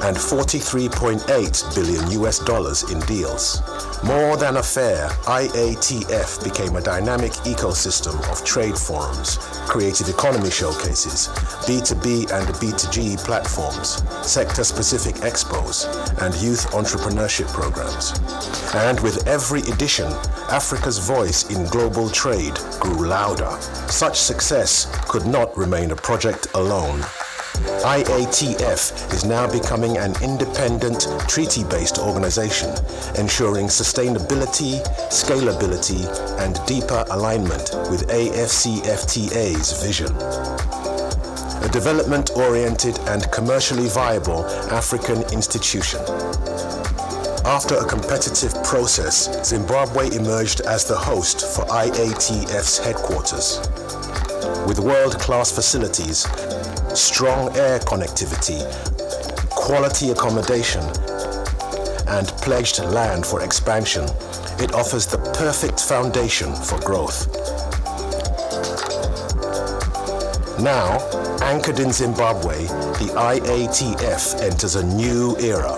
and $43.8 billion in deals. More than a fair, IATF became a dynamic ecosystem of trade forums, creative economy showcases, B2B and B2G platforms, sector-specific expos, and youth entrepreneurship programs. And with every edition, Africa's voice in global trade grew louder. Such success could not remain a project alone. IATF is now becoming an independent, treaty-based organization, ensuring sustainability, scalability, and deeper alignment with AFCFTA's vision. A development-oriented and commercially viable African institution. After a competitive process, Zimbabwe emerged as the host for IATF's headquarters. With world-class facilities, strong air connectivity, quality accommodation, and pledged land for expansion, it offers the perfect foundation for growth. Now, anchored in Zimbabwe, the IATF enters a new era.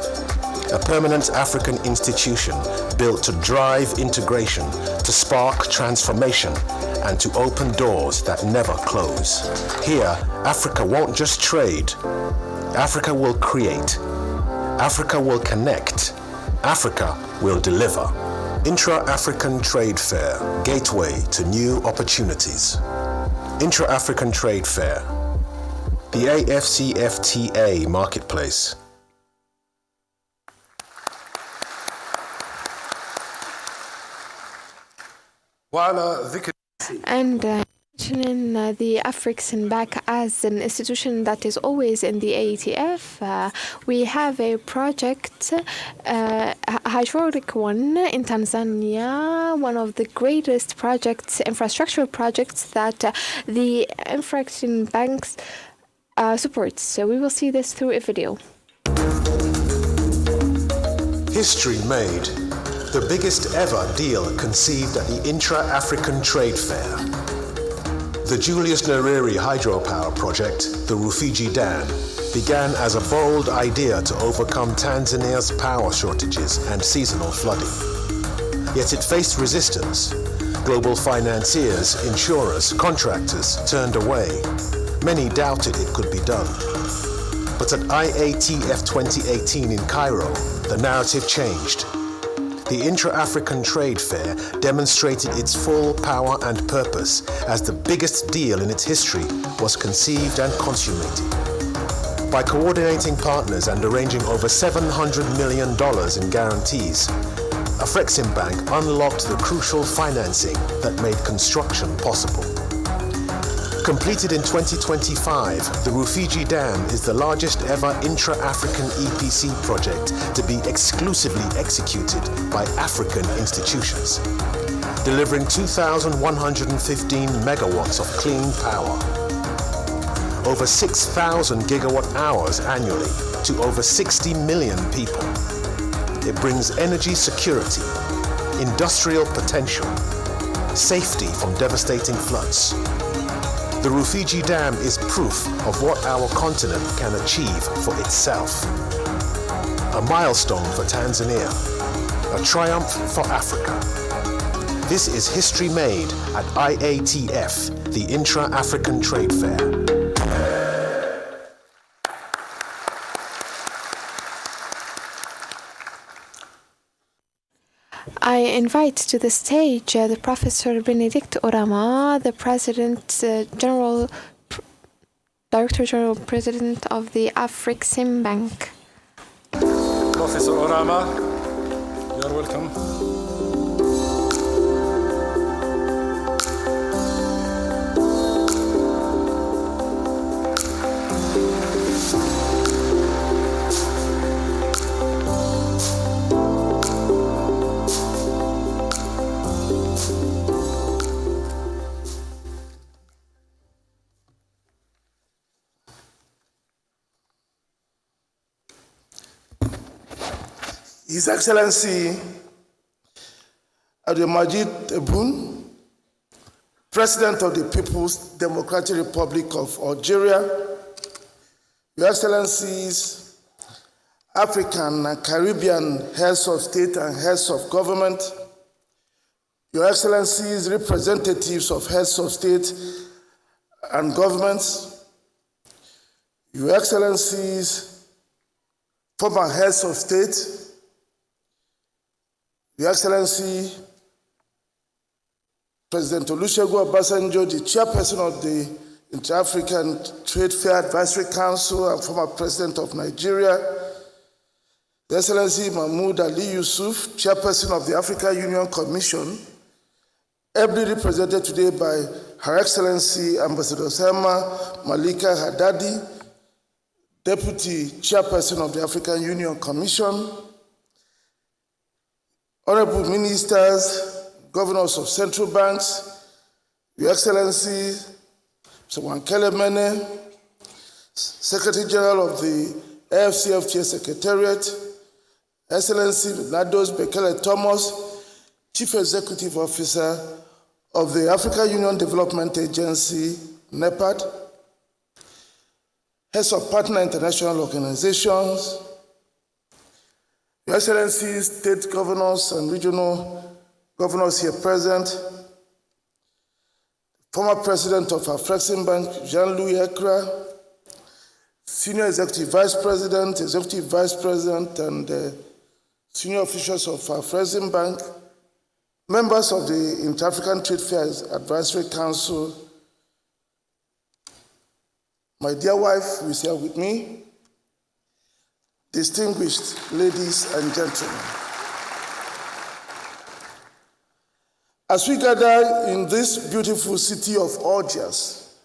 A permanent African institution built to drive integration, to spark transformation, and to open doors that never close. Here, Africa won't just trade. Africa will create. Africa will connect. Africa will deliver. Intra-African Trade Fair, gateway to new opportunities. Intra-African Trade Fair, the AFCFTA marketplace. And mentioning the Afreximbank as an institution that is always in the AETF, we have a project, a historic one in Tanzania, one of the greatest projects, infrastructural projects that the Afreximbank supports. So we will see this through a video. History made. The biggest ever deal conceived at the Intra-African Trade Fair. The Julius Nyerere hydropower project, the Rufiji Dam, began as a bold idea to overcome Tanzania's power shortages and seasonal flooding. Yet it faced resistance. Global financiers, insurers, contractors turned away. Many doubted it could be done. But at IATF 2018 in Cairo, the narrative changed. The Intra-African Trade Fair demonstrated its full power and purpose as the biggest deal in its history was conceived and consummated. By coordinating partners and arranging over $700 million in guarantees, Afreximbank unlocked the crucial financing that made construction possible. Completed in 2025, the Rufiji Dam is the largest ever intra-African EPC project to be exclusively executed by African institutions, delivering 2,115 megawatts of clean power, over 6,000 gigawatt hours annually to over 60 million people. It brings energy security, industrial potential, safety from devastating floods. The Rufiji Dam is proof of what our continent can achieve for itself. A milestone for Tanzania, a triumph for Africa. This is history made at IATF, the Intra-African Trade Fair. I invite to the stage the Professor Benedict Orama, the Director General President of the Afrexim Bank. Professor Orama, you are welcome. His Excellency Abdelmajid Tebboune, President of the People's Democratic Republic of Algeria, Your Excellencies, African and Caribbean heads of state and heads of government, Your Excellencies, representatives of heads of state and governments, Your Excellencies, former heads of state, Your Excellency, President Olusegun Obasanjo, the chairperson of the Inter-African Trade Fair Advisory Council and former president of Nigeria, Your Excellency Mahmoud Ali Yusuf, chairperson of the African Union Commission, ably represented today by Her Excellency Ambassador Selma Malika Haddadi, deputy chairperson of the African Union Commission, honorable ministers, governors of central banks, Your Excellency, Mr. Wankele Mene, Secretary General of the AFCFTA Secretariat, Excellency Nados Bekele Thomas, Chief Executive Officer of the African Union Development Agency, NEPAD, heads of partner international organizations, Your Excellencies, state governors and regional governors here present, former president of Afrexim Bank, Jean-Louis Ekra, senior executive vice president, and senior officials of Afrexim Bank, members of the Inter-African Trade Fairs Advisory Council, my dear wife, who is here with me, distinguished ladies and gentlemen. As we gather in this beautiful city of Algiers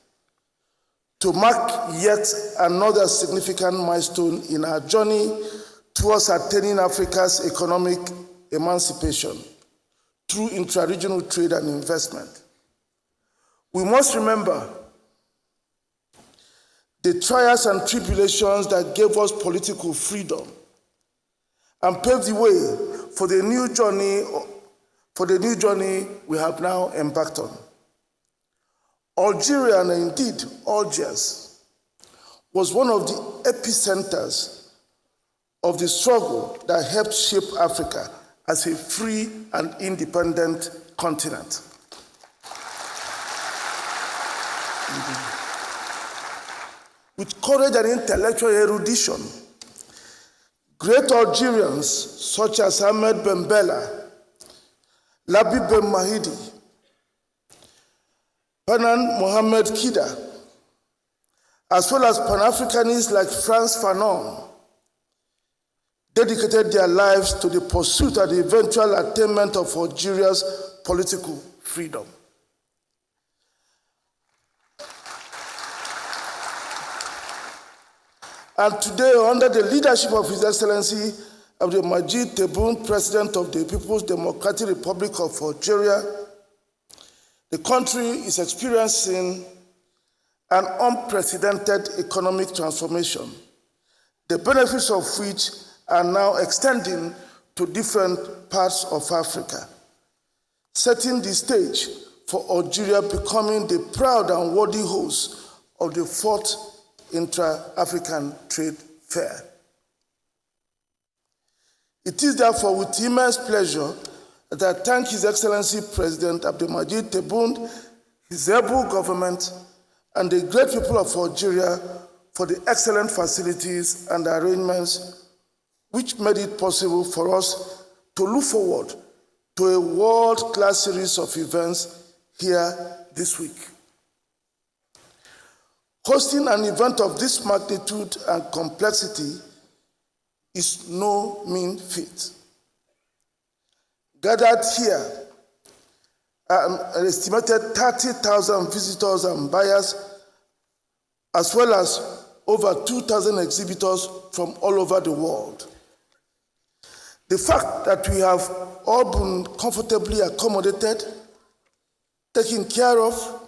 to mark yet another significant milestone in our journey towards attaining Africa's economic emancipation through intra-regional trade and investment, we must remember the trials and tribulations that gave us political freedom and paved the way for the new journey we have now embarked on. Algeria, and indeed Algiers, was one of the epicenters of the struggle that helped shape Africa as a free and independent continent. With courage and intellectual erudition, great Algerians such as Ahmed Ben Bella, Labib Ben Mahidi, Panan Mohamed Kida, as well as Pan-Africanists like Frantz Fanon, dedicated their lives to the pursuit and the eventual attainment of Algeria's political freedom. And today, under the leadership of His Excellency Abdelmajid Tebboune, President of the People's Democratic Republic of Algeria, the country is experiencing an unprecedented economic transformation, the benefits of which are now extending to different parts of Africa, setting the stage for Algeria becoming the proud and worthy host of the 4th Intra-African Trade Fair. It is therefore with immense pleasure that I thank His Excellency President Abdelmajid Tebboune, his able government, and the great people of Algeria for the excellent facilities and arrangements which made it possible for us to look forward to a world-class series of events here this week. Hosting an event of this magnitude and complexity is no mean feat. Gathered here are an estimated 30,000 visitors and buyers, as well as over 2,000 exhibitors from all over the world. The fact that we have all been comfortably accommodated, taken care of,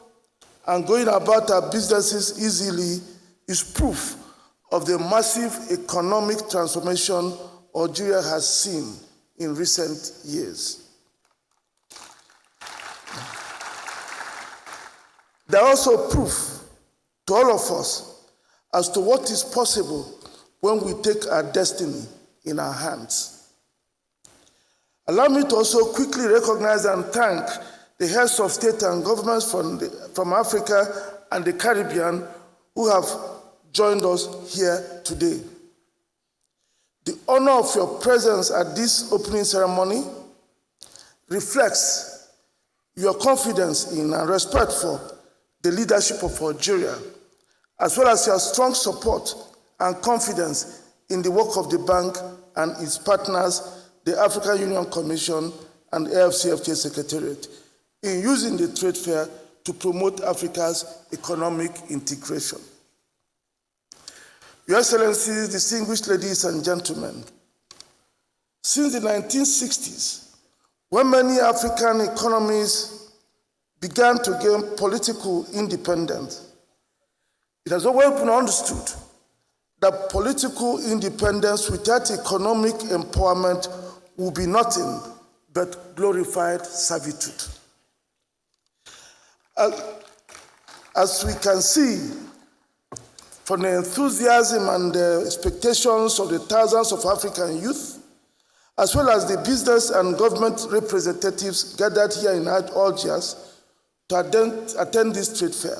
and going about our businesses easily is proof of the massive economic transformation Algeria has seen in recent years. They are also proof to all of us as to what is possible when we take our destiny in our hands. Allow me to also quickly recognize and thank the heads of state and governments from Africa and the Caribbean who have joined us here today. The honor of your presence at this opening ceremony reflects your confidence in and respect for the leadership of Algeria, as well as your strong support and confidence in the work of the bank and its partners, the African Union Commission and AFCFTA Secretariat, in using the trade fair to promote Africa's economic integration. Your Excellencies, distinguished ladies and gentlemen, since the 1960s, when many African economies began to gain political independence, it has always been understood that political independence without economic empowerment will be nothing but glorified servitude. As we can see from the enthusiasm and the expectations of the thousands of African youth, as well as the business and government representatives gathered here in Algiers to attend this trade fair,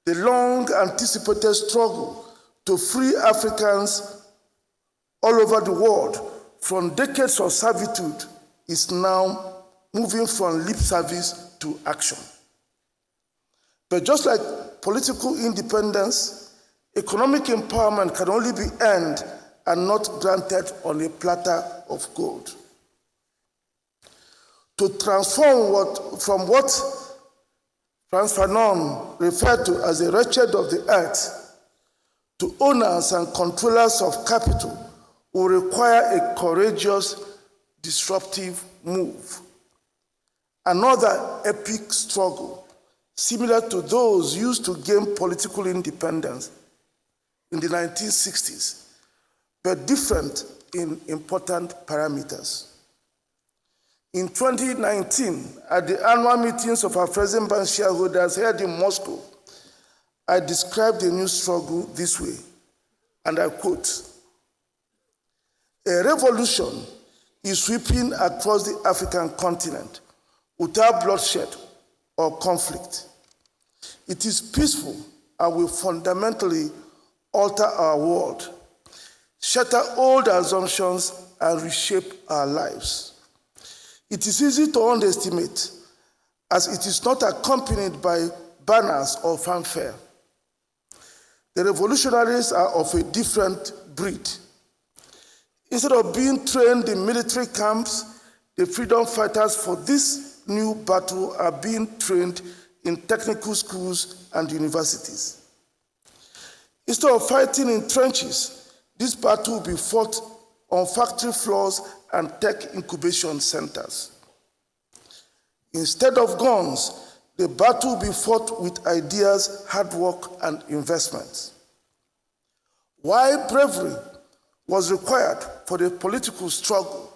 the long-anticipated struggle to free Africans all over the world from decades of servitude is now moving from lip service to action. But just like political independence, economic empowerment can only be earned and not granted on a platter of gold. To transform from what Frantz Fanon referred to as the wretched of the earth to owners and controllers of capital will require a courageous, disruptive move. Another epic struggle, similar to those used to gain political independence in the 1960s, but different in important parameters. In 2019, at the annual meetings of our President Bank shareholders held in Moscow, I described the new struggle this way, and I quote, "A revolution is sweeping across the African continent without bloodshed or conflict. It is peaceful and will fundamentally alter our world, shatter old assumptions, and reshape our lives. It is easy to underestimate, as it is not accompanied by banners or fanfare. The revolutionaries are of a different breed. Instead of being trained in military camps, the freedom fighters for this new battle are being trained in technical schools and universities. Instead of fighting in trenches, this battle will be fought on factory floors and tech incubation centers. Instead of guns, the battle will be fought with ideas, hard work, and investments. While bravery was required for the political struggle,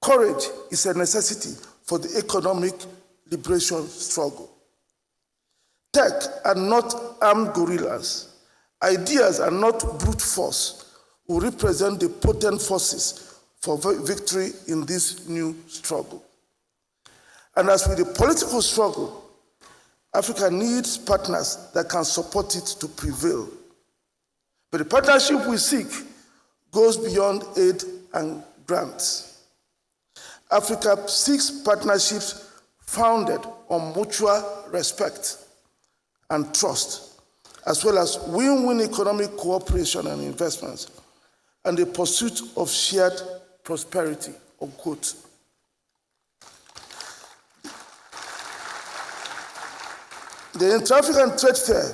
courage is a necessity for the economic liberation struggle. Tech are not armed guerrillas. Ideas are not brute force, will represent the potent forces for victory in this new struggle. And as with the political struggle, Africa needs partners that can support it to prevail. But the partnership we seek goes beyond aid and grants. Africa seeks partnerships founded on mutual respect and trust, as well as win-win economic cooperation and investments, and the pursuit of shared prosperity, unquote. The Intra-African Trade Fair,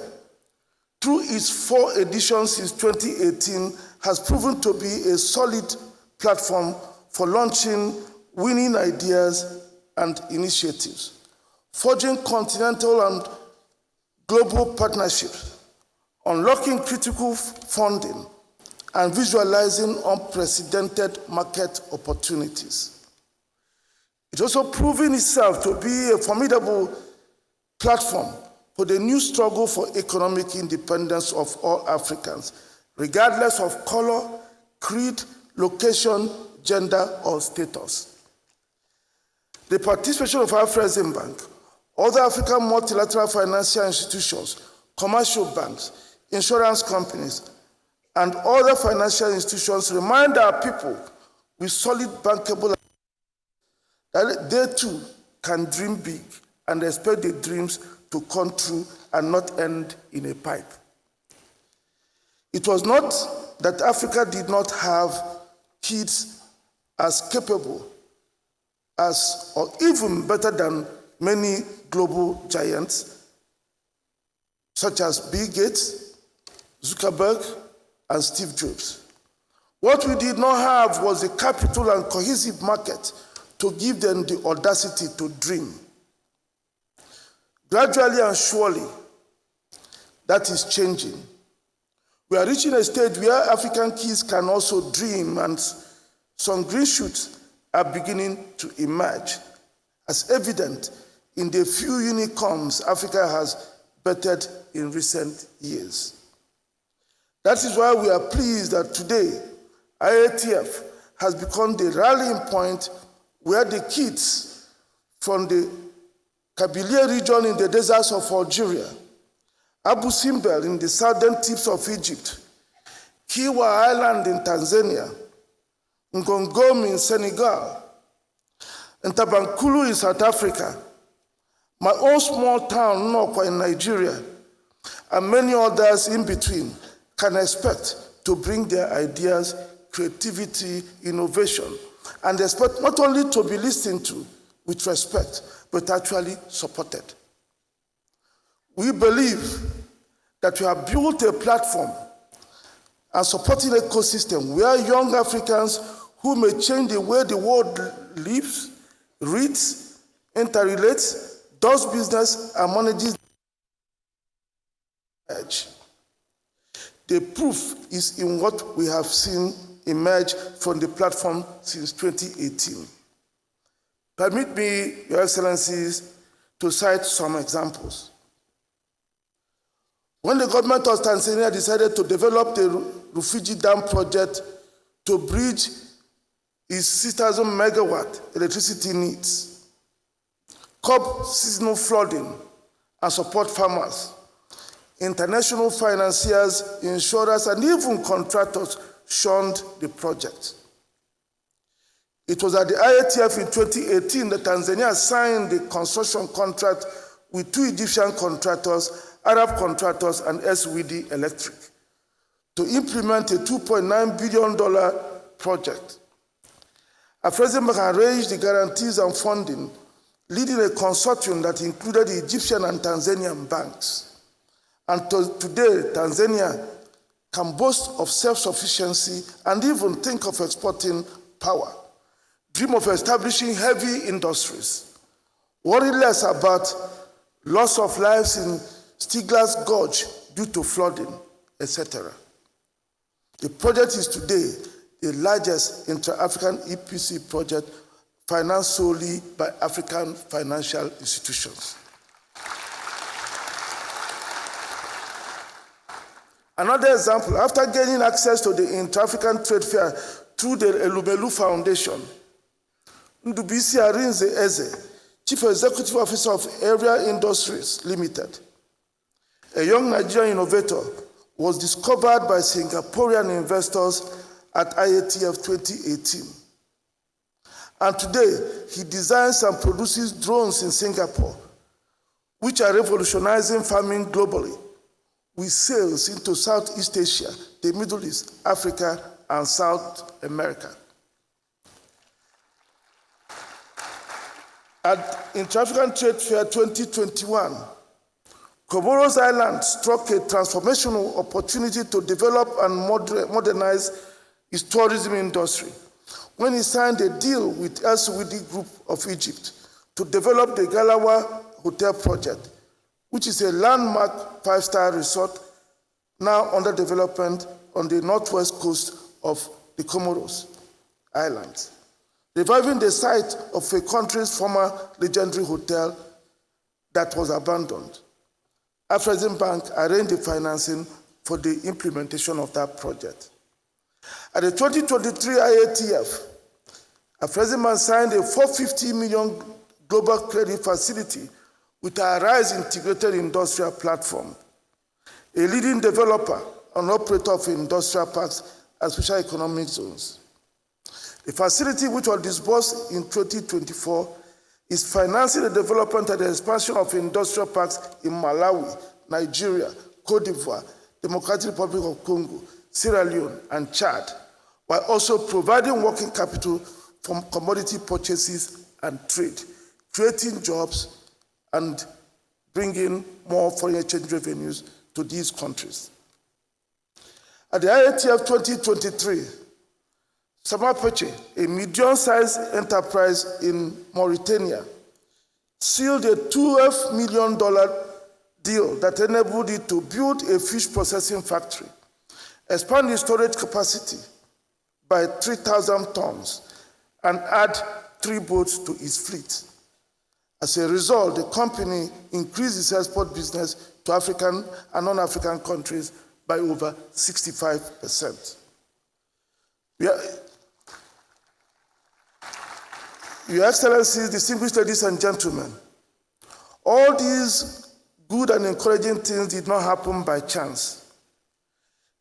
through its 4 editions since 2018, has proven to be a solid platform for launching winning ideas and initiatives, forging continental and global partnerships, unlocking critical funding, and visualizing unprecedented market opportunities. It's also proven itself to be a formidable platform for the new struggle for economic independence of all Africans, regardless of color, creed, location, gender, or status. The participation of Afreximbank, other African multilateral financial institutions, commercial banks, insurance companies, and other financial institutions remind our people with solid bankable that they too can dream big and expect the dreams to come true and not end in a pipe. It was not that Africa did not have kids as capable as, or even better than, many global giants, such as Bill Gates, Zuckerberg, and Steve Jobs. What we did not have was a capital and cohesive market to give them the audacity to dream. Gradually and surely, that is changing. We are reaching a stage where African kids can also dream, and some green shoots are beginning to emerge, as evident in the few unicorns Africa has bettered in recent years. That is why we are pleased that today, IATF has become the rallying point where the kids from the Kabylie region in the deserts of Algeria, Abu Simbel in the southern tips of Egypt, Kiwa Island in Tanzania, Ngongom in Senegal, and Tabankulu in South Africa, my own small town, Nokwa in Nigeria, and many others in between can expect to bring their ideas, creativity, innovation, and expect not only to be listened to with respect, but actually supported. We believe that we have built a platform and supporting ecosystem where young Africans who may change the way the world lives, reads, interrelates, does business, and manages. The proof is in what we have seen emerge from the platform since 2018. Permit me, Your Excellencies, to cite some examples. When the government of Tanzania decided to develop the Rufiji Dam project to bridge its 6,000 megawatt electricity needs, curb seasonal flooding, and support farmers, international financiers, insurers, and even contractors shunned the project. It was at the IATF in 2018 that Tanzania signed the construction contract with 2 Egyptian contractors, Arab contractors, and SWD Electric to implement a $2.9 billion project. Afreximbank arranged the guarantees and funding, leading a consortium that included the Egyptian and Tanzanian banks. And today, Tanzania can boast of self-sufficiency and even think of exporting power, dream of establishing heavy industries, worry less about loss of lives in Stigler's Gorge due to flooding, etc. The project is today the largest intra-African EPC project financed solely by African financial institutions. Another example, after gaining access to the Intra-African Trade Fair through the Elumelu Foundation, Ndubisi Arinze Eze, Chief Executive Officer of Area Industries Limited, a young Nigerian innovator, was discovered by Singaporean investors at IATF 2018. And today, he designs and produces drones in Singapore, which are revolutionizing farming globally, with sales into Southeast Asia, the Middle East, Africa, and South America. At Intra-African Trade Fair 2021, Comoros Island struck a transformational opportunity to develop and modernize its tourism industry when he signed a deal with El Saudi Group of Egypt to develop the Galawa Hotel project, which is a landmark 5-star resort now under development on the northwest coast of the Comoros Islands, reviving the site of a country's former legendary hotel that was abandoned. Afreximbank arranged the financing for the implementation of that project. At the 2023 IATF, Afreximbank signed a $450 million global credit facility with our RISE integrated industrial platform, a leading developer and operator of industrial parks and special economic zones. The facility, which was disbursed in 2024, is financing the development and the expansion of industrial parks in Malawi, Nigeria, Cote d'Ivoire, Democratic Republic of Congo, Sierra Leone, and Chad, while also providing working capital from commodity purchases and trade, creating jobs and bringing more foreign exchange revenues to these countries. At the IATF 2023, Samapeche, a medium-sized enterprise in Mauritania, sealed a $12 million deal that enabled it to build a fish processing factory, expand its storage capacity by 3,000 tons, and add 3 boats to its fleet. As a result, the company increased its export business to African and non-African countries by over 65%. Your Excellencies, distinguished ladies and gentlemen, all these good and encouraging things did not happen by chance.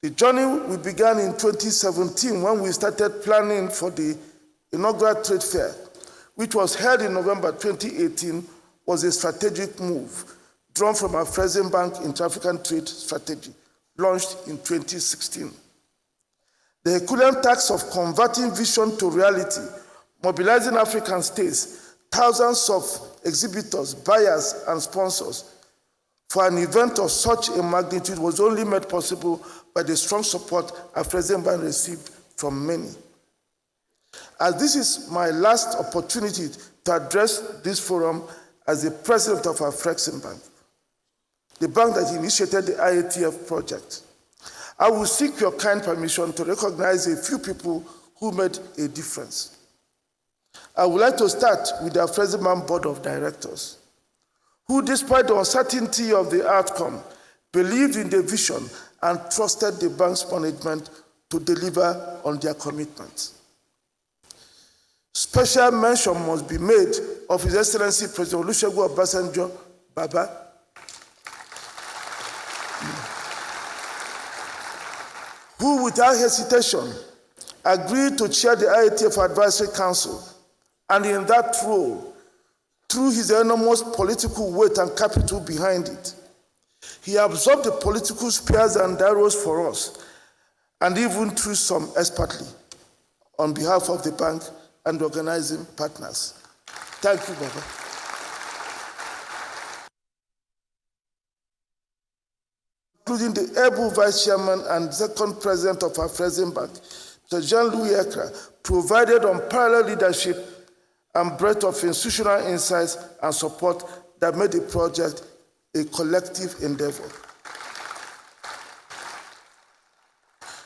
The journey we began in 2017 when we started planning for the inaugural trade fair, which was held in November 2018, was a strategic move drawn from our Afreximbank Intra-African Trade Strategy, launched in 2016. The Herculean task of converting vision to reality, mobilizing African states, thousands of exhibitors, buyers, and sponsors for an event of such a magnitude was only made possible by the strong support Afreximbank received from many. As this is my last opportunity to address this forum as the president of Afreximbank, the bank that initiated the IATF project, I will seek your kind permission to recognize a few people who made a difference. I would like to start with the Afreximbank Board of Directors, who, despite the uncertainty of the outcome, believed in the vision and trusted the bank's management to deliver on their commitments. Special mention must be made of His Excellency President Olusegun Obasanjo Baba, who without hesitation agreed to chair the IATF Advisory Council, and in that role, through his enormous political weight and capital behind it, he absorbed the political spears and arrows for us, and even threw some expertly on behalf of the bank and organizing partners. Thank you, Baba. including the able Vice Chairman and second President of our President Bank, Mr. Jean-Louis Ekra, provided unparalleled leadership and breadth of institutional insights and support that made the project a collective endeavor.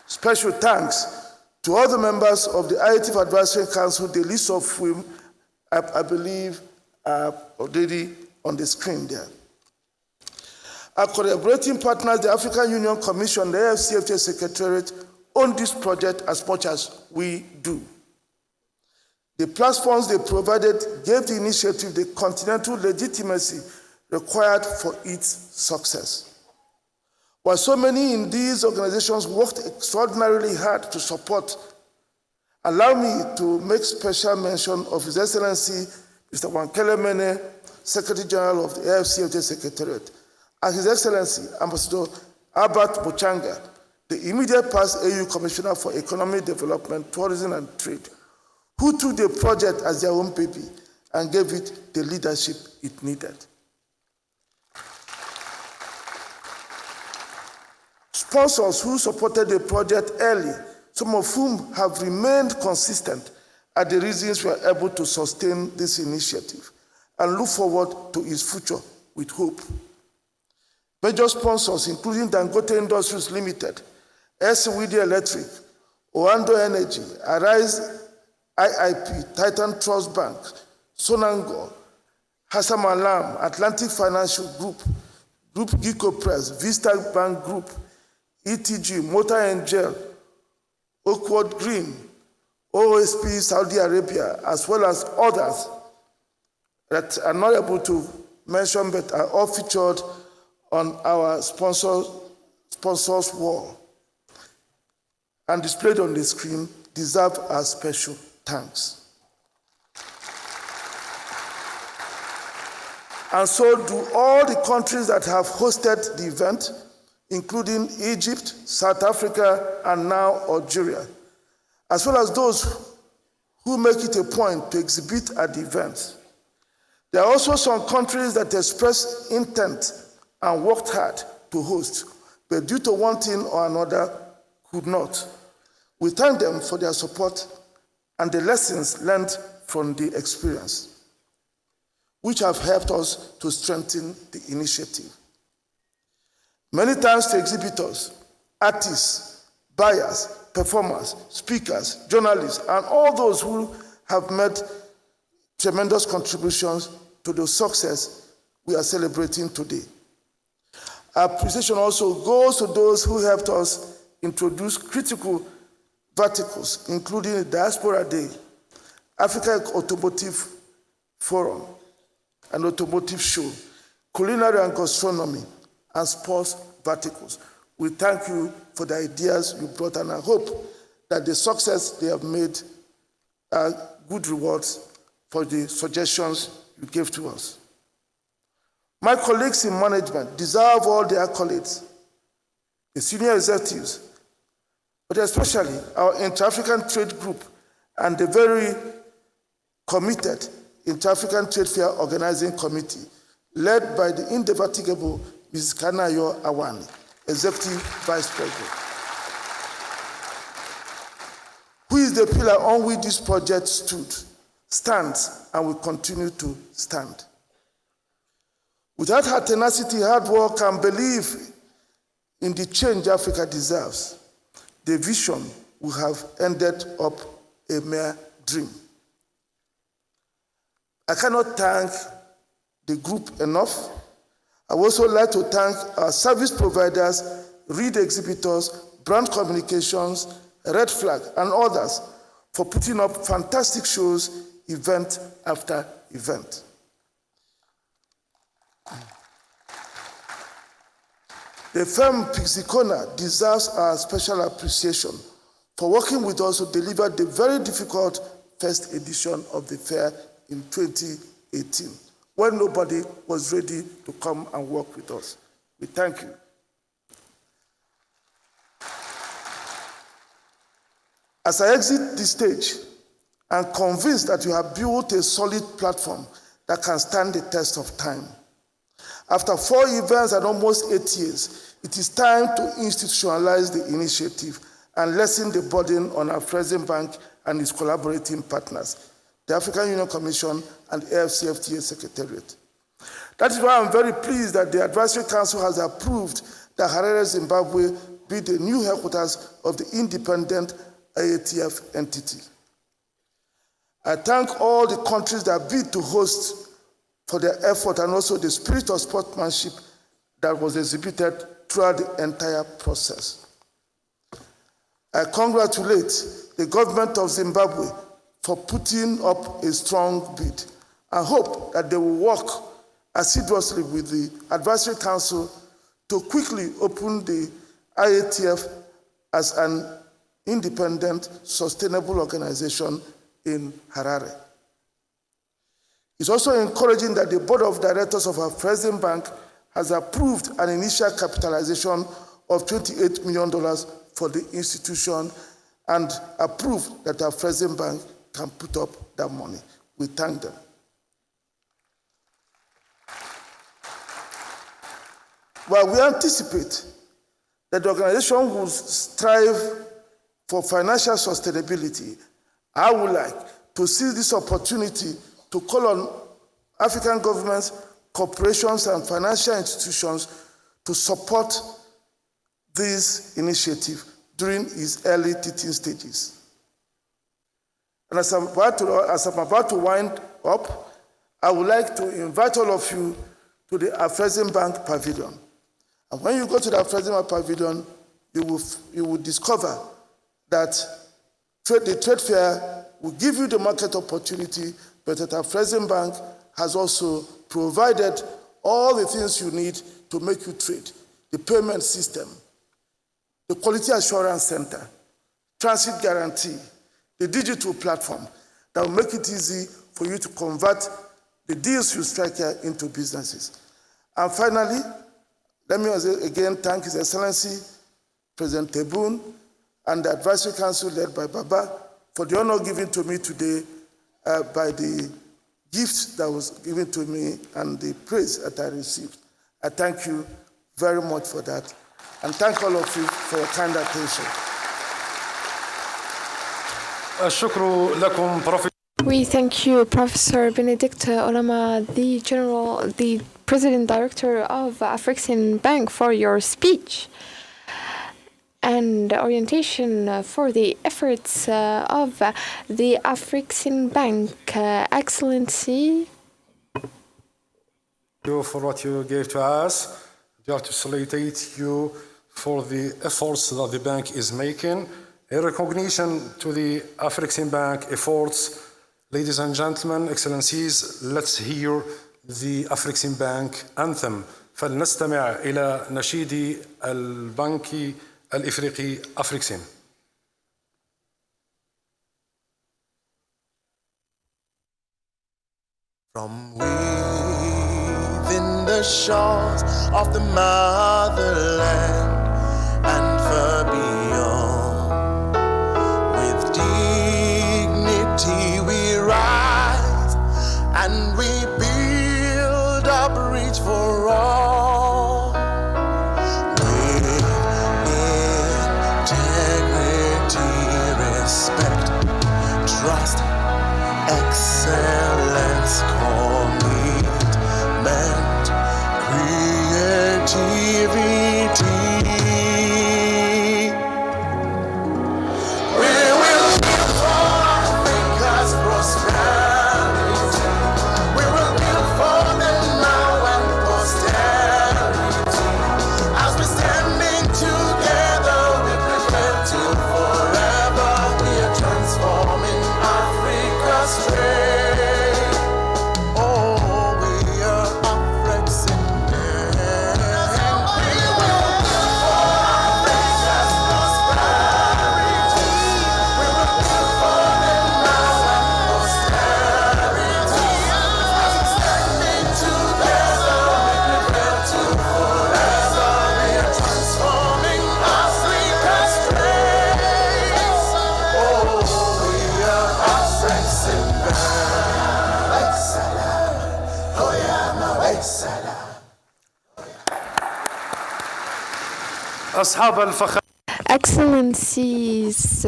Special thanks to all the members of the IATF Advisory Council, the list of whom I believe are already on the screen there. Our collaborating partners, the African Union Commission, the AFCFTA Secretariat, own this project as much as we do. The platforms they provided gave the initiative the continental legitimacy required for its success. While so many in these organizations worked extraordinarily hard to support, allow me to make special mention of His Excellency Mr. Wankele Mene, Secretary General of the AFCFTA Secretariat, and His Excellency Ambassador Albert Muchanga, the immediate past AU Commissioner for Economic Development, Tourism and Trade, who took the project as their own baby and gave it the leadership it needed. Sponsors who supported the project early, some of whom have remained consistent, are the reasons we are able to sustain this initiative and look forward to its future with hope. Major sponsors, including Dangote Industries Limited, Esewidi Electric, Oando Energy, Arise IIP, Titan Trust Bank, Sonangol, Hassam Alam, Atlantic Financial Group, Group Gico Press, Vista Bank Group, ETG, Motor Angel, Oakwood Green, OSP Saudi Arabia, as well as others that are not able to mention but are all featured on our sponsors wall and displayed on the screen, deserve our special thanks. And so do all the countries that have hosted the event, including Egypt, South Africa, and now Algeria, as well as those who make it a point to exhibit at the event. There are also some countries that expressed intent and worked hard to host, but due to one thing or another, could not. We thank them for their support and the lessons learned from the experience, which have helped us to strengthen the initiative. Many thanks to exhibitors, artists, buyers, performers, speakers, journalists, and all those who have made tremendous contributions to the success we are celebrating today. Our appreciation also goes to those who helped us introduce critical verticals, including the Diaspora Day, Africa Automotive Forum, an automotive show, culinary and gastronomy, and sports verticals. We thank you for the ideas you brought, and I hope that the success they have made are good rewards for the suggestions you gave to us. My colleagues in management deserve all the accolades, the senior executives, but especially our Intra-African Trade Group and the very committed Intra-African Trade Fair Organizing Committee, led by the indefatigable Ms. Kanayo Awani, Executive Vice President, who is the pillar on which this project stands, and will continue to stand. Without her tenacity, hard work, and belief in the change Africa deserves, the vision would have ended up a mere dream. I cannot thank the group enough. I would also like to thank our service providers, read exhibitors, brand communications, Red Flag, and others for putting up fantastic shows, event after event. The firm Pixicona deserves our special appreciation for working with us to deliver the very difficult first edition of the fair in 2018, when nobody was ready to come and work with us. We thank you. As I exit this stage, I'm convinced that you have built a solid platform that can stand the test of time. After 4 events and almost 8 years, it is time to institutionalize the initiative and lessen the burden on our President Bank and its collaborating partners, the African Union Commission and AFCFTA Secretariat. That is why I'm very pleased that the Advisory Council has approved that Harare, Zimbabwe be the new headquarters of the independent IATF entity. I thank all the countries that bid to host for their effort and also the spirit of sportsmanship that was exhibited throughout the entire process. I congratulate the government of Zimbabwe for putting up a strong bid and hope that they will work assiduously with the Advisory Council to quickly open the IATF as an independent, sustainable organization in Harare. It's also encouraging that the Board of Directors of our President Bank has approved an initial capitalization of $28 million for the institution and approved that our President Bank can put up that money. We thank them. While we anticipate that the organization will strive for financial sustainability, I would like to seize this opportunity to call on African governments, corporations, and financial institutions to support this initiative during its early teething stages. And as I'm about to wind up, I would like to invite all of you to the Afrexim Bank Pavilion. And when you go to the Afrexim Bank Pavilion, you will discover that the trade fair will give you the market opportunity, but that Afrexim Bank has also provided all the things you need to make you trade: the payment system, the quality assurance center, transit guarantee, the digital platform that will make it easy for you to convert the deals you strike here into businesses. And finally, let me again thank His Excellency President Tebboune and the Advisory Council led by Baba for the honor given to me today by the gift that was given to me and the praise that I received. I thank you very much for that, and thank all of you for your kind attention. We thank you, Professor Benedict Olama, the President Director of Afrexim Bank, for your speech and orientation for the efforts of the Afrexim Bank. Excellency. Thank you for what you gave to us. We have to salute you for the efforts that the bank is making. In recognition to the Afrexim Bank efforts, ladies and gentlemen, excellencies, let's hear the Afrexim Bank anthem. فلنستمع إلى نشيد البنك الإفريقي أفريكسيم. From within the shores of the motherland and far beyond, with dignity we rise and we build a bridge for all. With integrity, respect, trust, excellence, commitment, creativity. We will build for Africa's prosperity. We will build for the now and posterity. As we're standing together, we prepare to forever. We are transforming Africa's trade. Oh, we are Afrexim Bank. We will build for Africa's prosperity. We will build for the now and posterity. As we're standing together, we prepare to forever. We are transforming Africa's trade. أصحاب الفخامة Excellencies,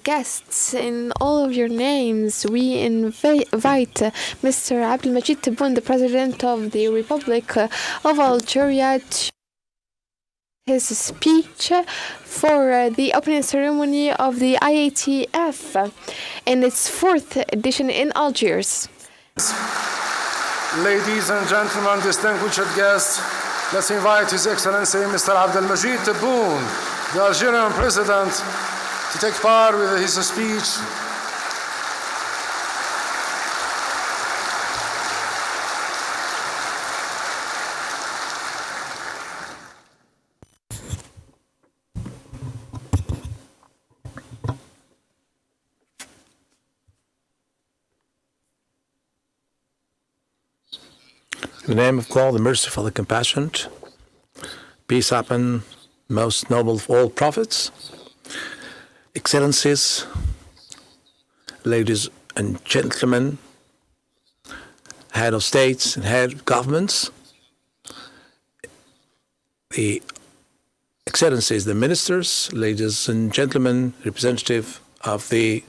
guests, in all of your names, we invite Mr. Abdelmajid Tebboune, the President of the Republic of Algeria, to his speech for the opening ceremony of the IATF in its 4th edition in Algiers. Ladies and gentlemen, distinguished guests, let's invite His Excellency Mr. Abdelmajid Tebboune, the Algerian President, to take part with his speech. In the name of God, the merciful, the compassionate, peace happen, most noble of all prophets, Excellencies, ladies and gentlemen, head of states and head of governments, the Excellencies, the ministers, ladies and gentlemen, representative of the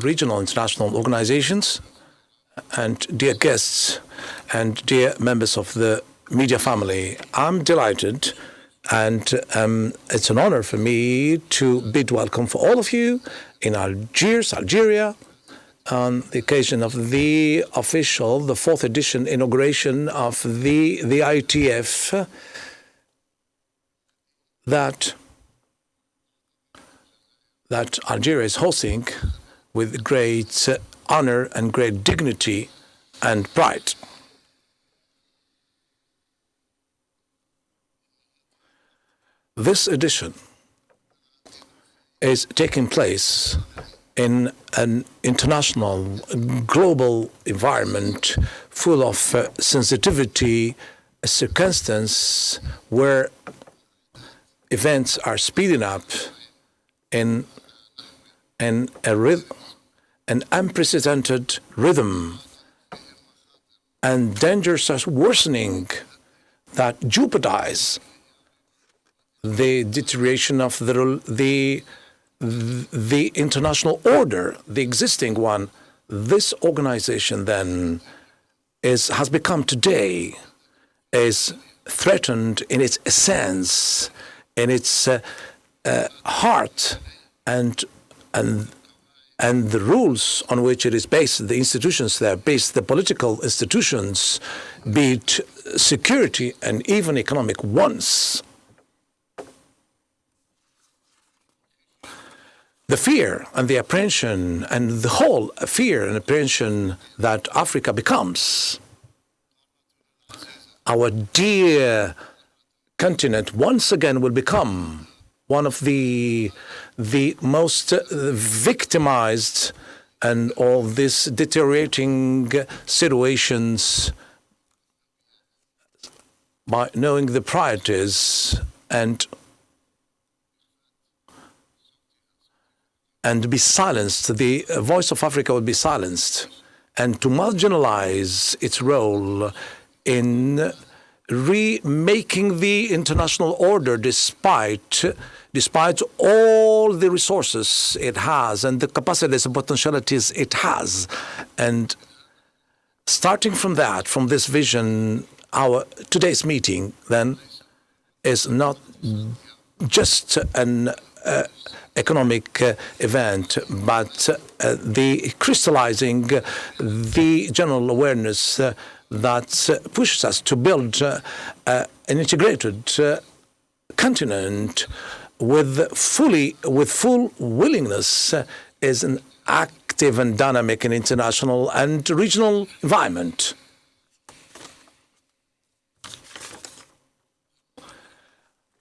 regional international organizations, and dear guests and dear members of the media family, I'm delighted and it's an honor for me to bid welcome for all of you in Algiers, Algeria, on the occasion of the 4th edition inauguration of the IATF that Algeria is hosting with great honor and great dignity and pride. This edition is taking place in an international, global environment full of sensitivity, a circumstance where events are speeding up in an unprecedented rhythm, and dangers are worsening that jeopardize the deterioration of the international order, the existing one. This organization then has become today is threatened in its essence, in its heart, and the rules on which it is based, the institutions that are based, the political institutions, be it security and even economic ones. The fear and the apprehension and the whole fear and apprehension that Africa becomes our dear continent once again will become one of the most victimized and all these deteriorating situations by knowing the priorities and be silenced. The voice of Africa will be silenced, and to marginalize its role in remaking the international order despite all the resources it has and the capacities and potentialities it has. And starting from that, from this vision, our today's meeting then is not just an economic event, but the crystallizing the general awareness that pushes us to build an integrated continent with full willingness is an active and dynamic and international and regional environment.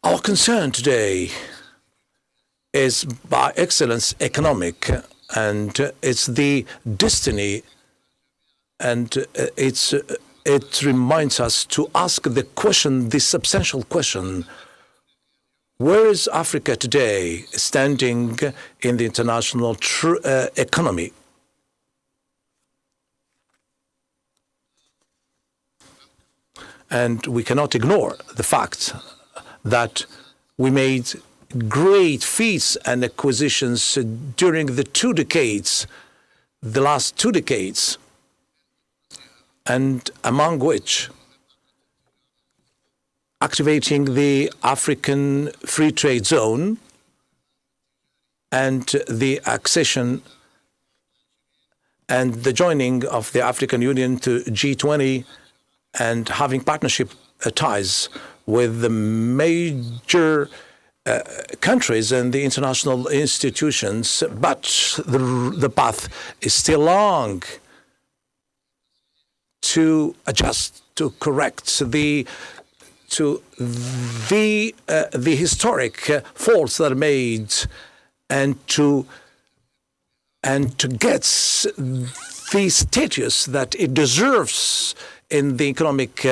Our concern today is by excellence economic, and it's the destiny, and it reminds us to ask the question, the substantial question: where is Africa today standing in the international economy? And we cannot ignore the fact that we made great feats and acquisitions during the last 2 decades, and among which activating the African Free Trade Zone and the accession and the joining of the African Union to G20 and having partnership ties with the major countries and the international institutions, but the path is still long to adjust, to correct the historic faults that are made, and to get the status that it deserves in the economic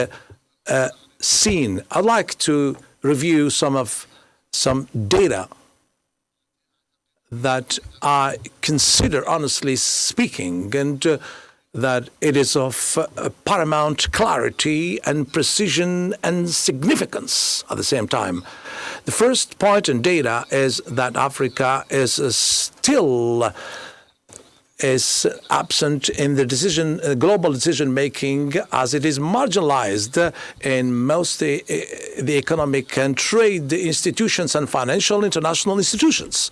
scene. I'd like to review some data that I consider, honestly speaking, and that it is of paramount clarity and precision and significance at the same time. The first point in data is that Africa is still absent in the global decision-making, as it is marginalized in most the economic and trade institutions and financial international institutions.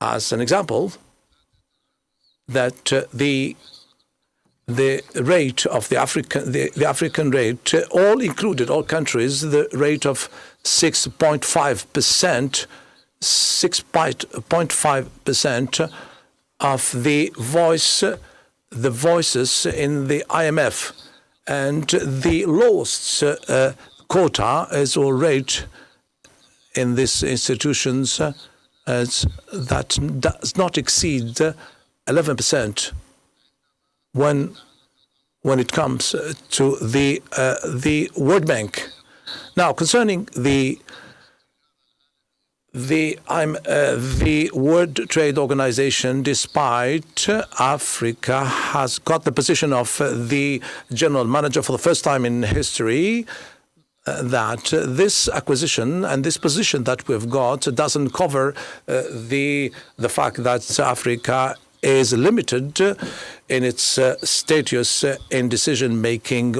As an example, that the rate of the African rate, all included, all countries, the rate of 6.5%, 6.5% of the voices in the IMF, and the lowest quota is all rate in these institutions that does not exceed 11% when it comes to the World Bank. Now, concerning the World Trade Organization, despite Africa has got the position of the general manager for the first time in history, that this acquisition and this position that we've got doesn't cover the fact that Africa is limited in its status in decision-making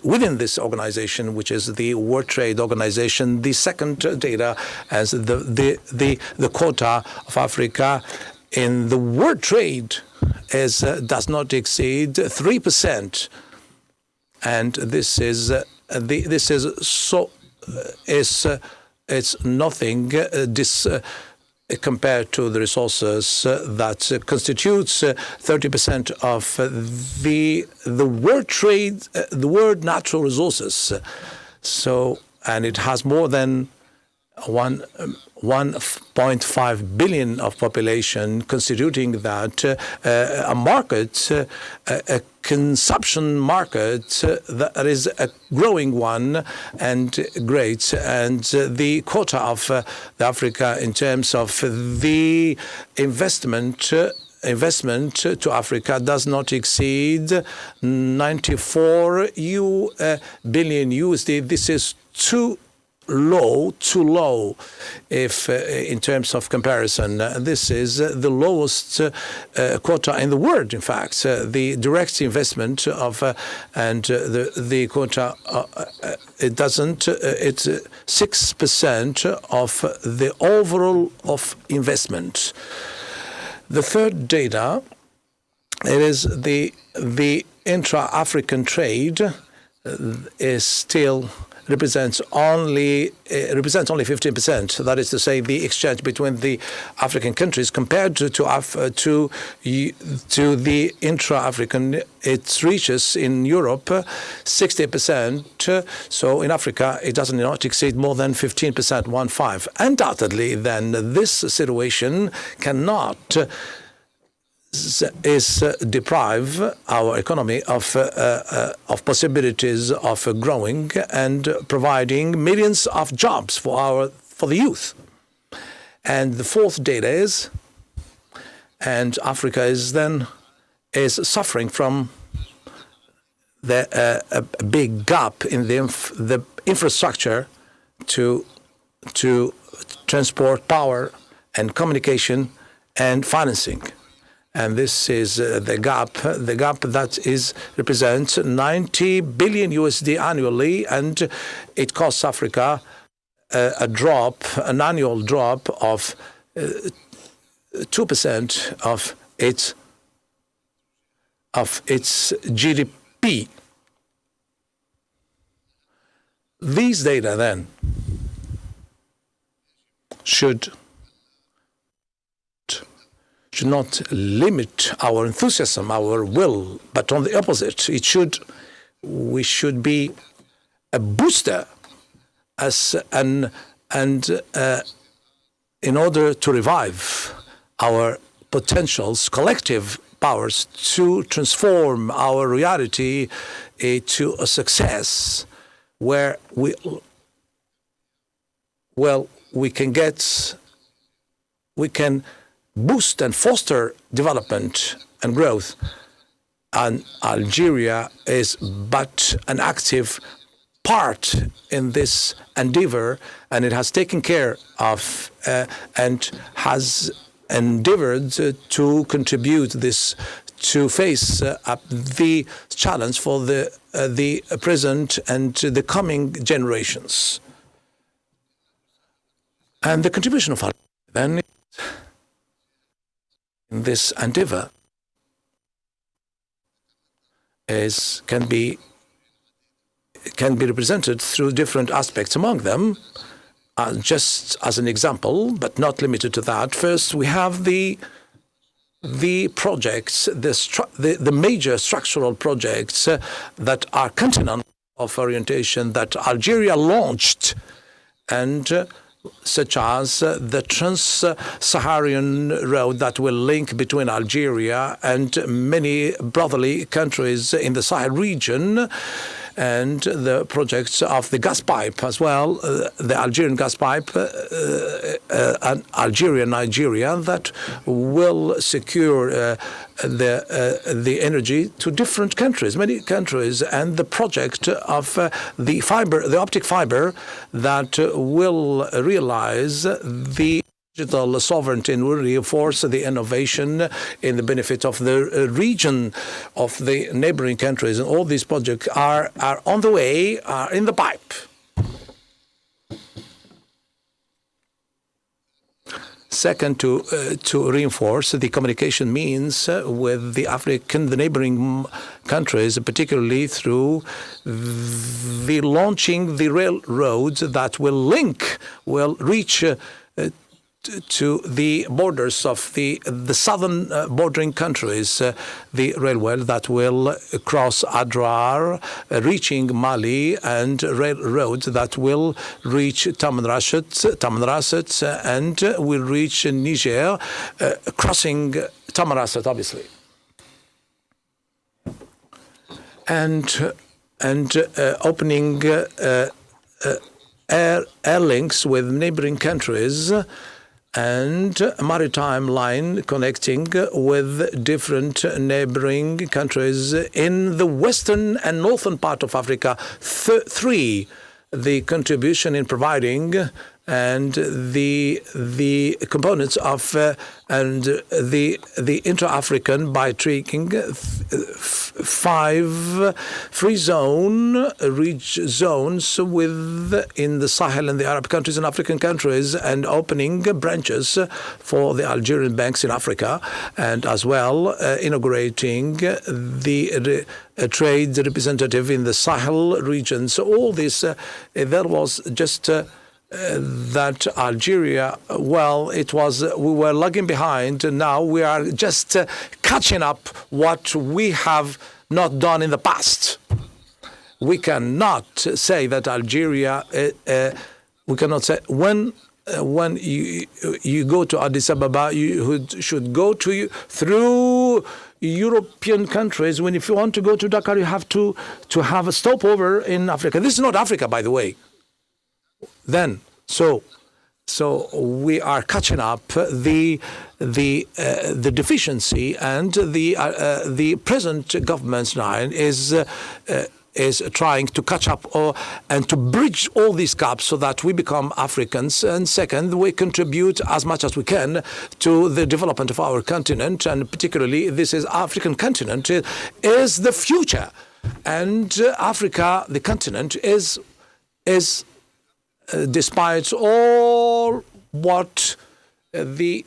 within this organization, which is the World Trade Organization. The second data as the quota of Africa in the world trade does not exceed 3%, and this is it's nothing compared to the resources that constitutes 30% of the world trade, the world natural resources. So, and it has more than 1.5 billion of population, constituting that a market, a consumption market that is a growing one and great. And the quota of Africa in terms of the investment to Africa does not exceed 94 billion USD. This is too low if in terms of comparison. This is the lowest quota in the world, in fact. The direct investment of and the quota it's 6% of the overall of investment. The third data, it is the intra-African trade is still represents only 15%. That is to say, the exchange between the African countries compared to the intra-African, it reaches in Europe 60%. So in Africa, it does not exceed more than 15%, 1.5. Undoubtedly, then this situation cannot deprive our economy of possibilities of growing and providing millions of jobs for the youth. And the fourth data is, and Africa is suffering from a big gap in the infrastructure to transport power and communication and financing. And this is the gap that represents 90 billion USD annually, and it costs Africa an annual drop of 2% of its GDP. These data then should not limit our enthusiasm, our will, but on the opposite, we should be a booster in order to revive our potentials, collective powers, to transform our reality to a success where we can boost and foster development and growth. And Algeria is but an active part in this endeavor, and it has taken care of and has endeavored to contribute this to face the challenge for the present and the coming generations. And the contribution of Algeria then in this endeavor can be represented through different aspects. Among them, just as an example, but not limited to that, first we have the projects, the major structural projects that are continental of orientation that Algeria launched, and such as the Trans-Saharan road that will link between Algeria and many brotherly countries in the Sahel region, and the projects of the gas pipe as well, the Algerian gas pipe, Algeria-Nigeria, that will secure the energy to different countries, many countries, and the project of the optic fiber that will realize the digital sovereignty and will reinforce the innovation in the benefit of the region of the neighboring countries. And all these projects are on the way, are in the pipe. Second, to reinforce the communication means with the neighboring countries, particularly through the launching the railroads that will reach to the borders of the southern bordering countries, the railway that will cross Adrar, reaching Mali, and railroads that will reach Tamanrasset, and will reach Niger, crossing Tamanrasset, obviously. And opening air links with neighboring countries, and a maritime line connecting with different neighboring countries in the western and northern part of Africa. Three, the contribution in providing and the components of and the intra-African by treating 5 free zones in the Sahel and the Arab countries and African countries, and opening branches for the Algerian banks in Africa, and as well inaugurating the trade representative in the Sahel region. So all this, there was just that Algeria, we were lagging behind, and now we are just catching up what we have not done in the past. We cannot say that Algeria, we cannot say, when you go to Addis Ababa, you should go through European countries. If you want to go to Dakar, you have to have a stopover in Africa. This is not Africa, by the way. Then, so So we are catching up the deficiency, and the present government's line is trying to catch up and to bridge all these gaps so that we become Africans. And second, we contribute as much as we can to the development of our continent, and particularly this is African continent is the future. And Africa, the continent, is despite all what the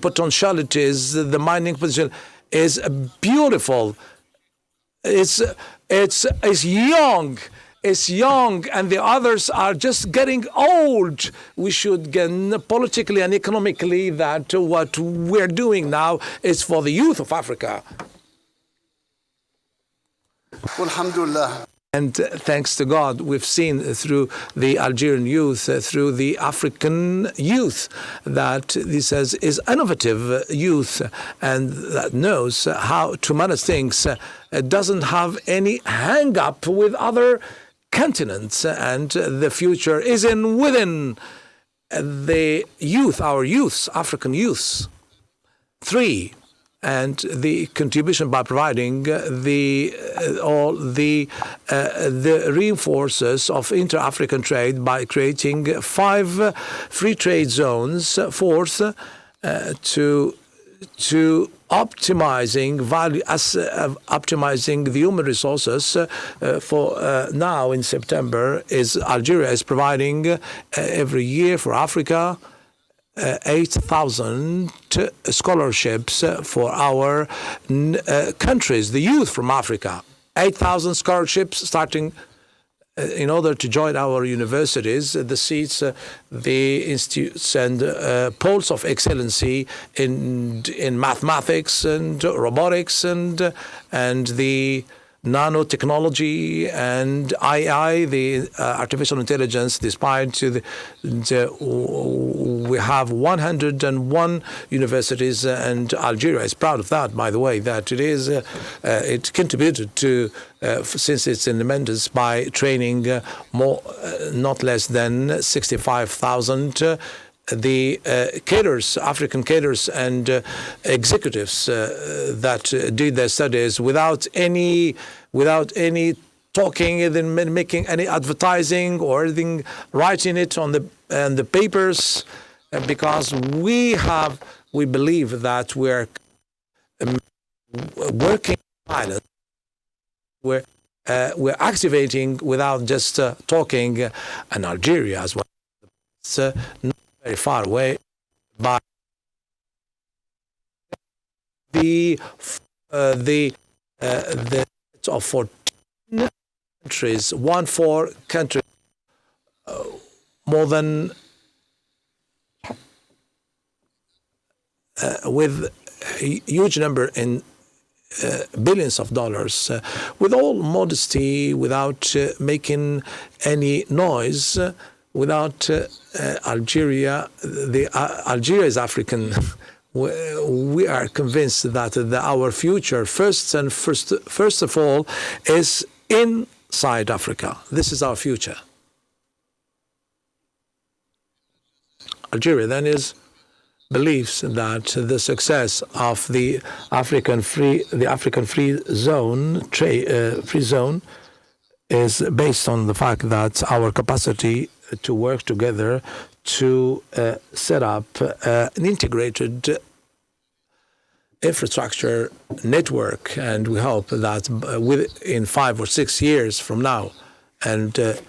potentialities, the mining potential is beautiful. It's young. It's young, and the others are just getting old. We should get politically and economically that what we're doing now is for the youth of Africa. Alhamdulillah. And thanks to God, we've seen through the Algerian youth, through the African youth, that this is innovative youth and that knows how to manage things. It doesn't have any hang-up with other continents, and the future is within the youth, our youths, African youths. 3. And the contribution by providing the reinforces of inter-African trade by creating 5 free trade zones. 4th, to optimizing value, optimizing the human resources. For now in September, Algeria is providing every year for Africa 8,000 scholarships for our countries, the youth from Africa. 8,000 scholarships starting in order to join our universities, the seats, the institutes and poles of excellency in mathematics and robotics and the nanotechnology and AI, the artificial intelligence. Despite we have 101 universities, and Algeria is proud of that, by the way, that it contributed to since its independence by training not less than 65,000 the cadres, African cadres and executives that did their studies without any talking, then making any advertising or anything, writing it on the papers, because we believe that we're working silent. We're activating without just talking, and Algeria as well. It's not very far away, but the of 14 countries, 14 countries, more than with a huge number in billions of dollars, with all modesty, without making any noise, without Algeria. Algeria is African. We are convinced that our future, first of all, is inside Africa. This is our future. Algeria then believes that the success of the African free zone is based on the fact that our capacity to work together to set up an integrated infrastructure network, and we hope that within 5 or 6 years from now, and the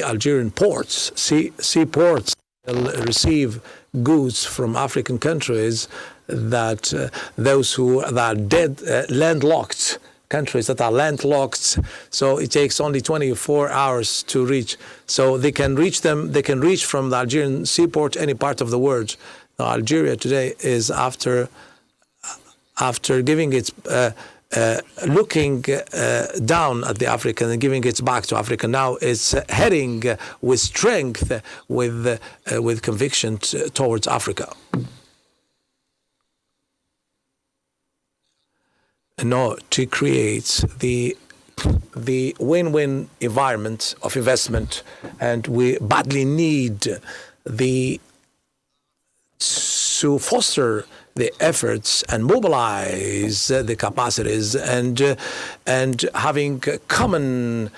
Algerian ports, seaports, will receive goods from African countries, that those who are dead, landlocked countries that are landlocked, so it takes only 24 hours to reach. So they can reach them. They can reach from the Algerian seaport any part of the world. Now, Algeria today is after giving its looking down at the African and giving its back to Africa. Now it's heading with strength, with conviction towards Africa. To create the the win-win environment of investment, and we badly need to foster the efforts and mobilize the capacities and having common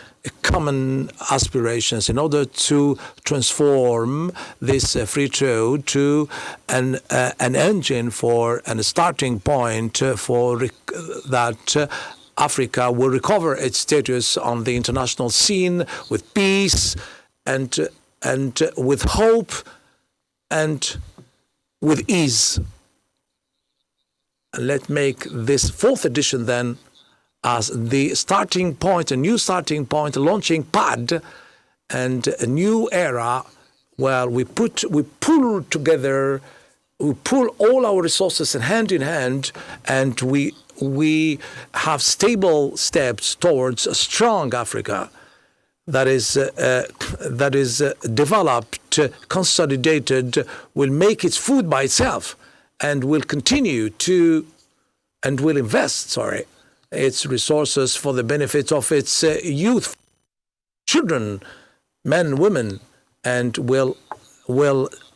aspirations in order to transform this free trade to an engine for and a starting point for that Africa will recover its status on the international scene with peace and with hope and with ease. Let's make this 4th edition then as the starting point, a new starting point, a launching pad, and a new era where we pull together, we pull all our resources hand in hand, and we have stable steps towards a strong Africa that is developed, consolidated, will make its food by itself, and will continue to, and will invest, its resources for the benefit of its youth, children, men, women, and will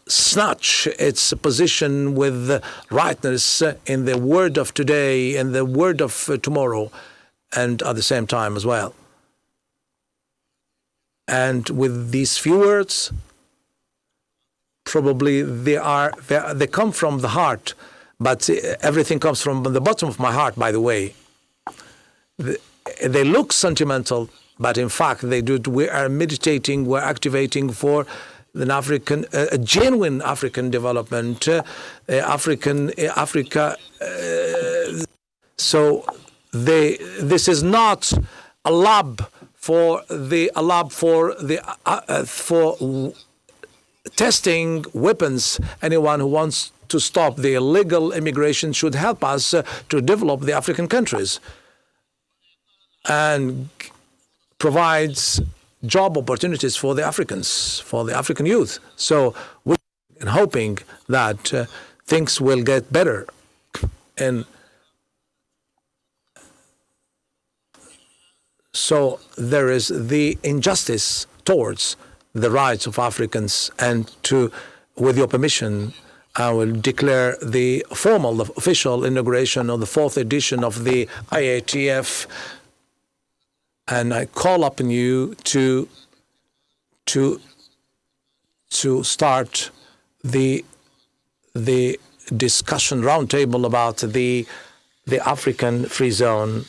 snatch its position with rightness in the word of today and the word of tomorrow, and at the same time as well. And with these few words, probably they come from the heart, but everything comes from the bottom of my heart, by the way. They look sentimental, but in fact they do. We are meditating, we're activating for an African, a genuine African development, Africa. So this is not a lab for testing weapons. Anyone who wants to stop the illegal immigration should help us to develop the African countries and provides job opportunities for the Africans, for the African youth. So we're hoping that things will get better. And so there is the injustice towards the rights of Africans, and with your permission, I will declare the formal, the official inauguration of the 4th edition of the IATF, and I call upon you to start the discussion roundtable about the African Free Zone.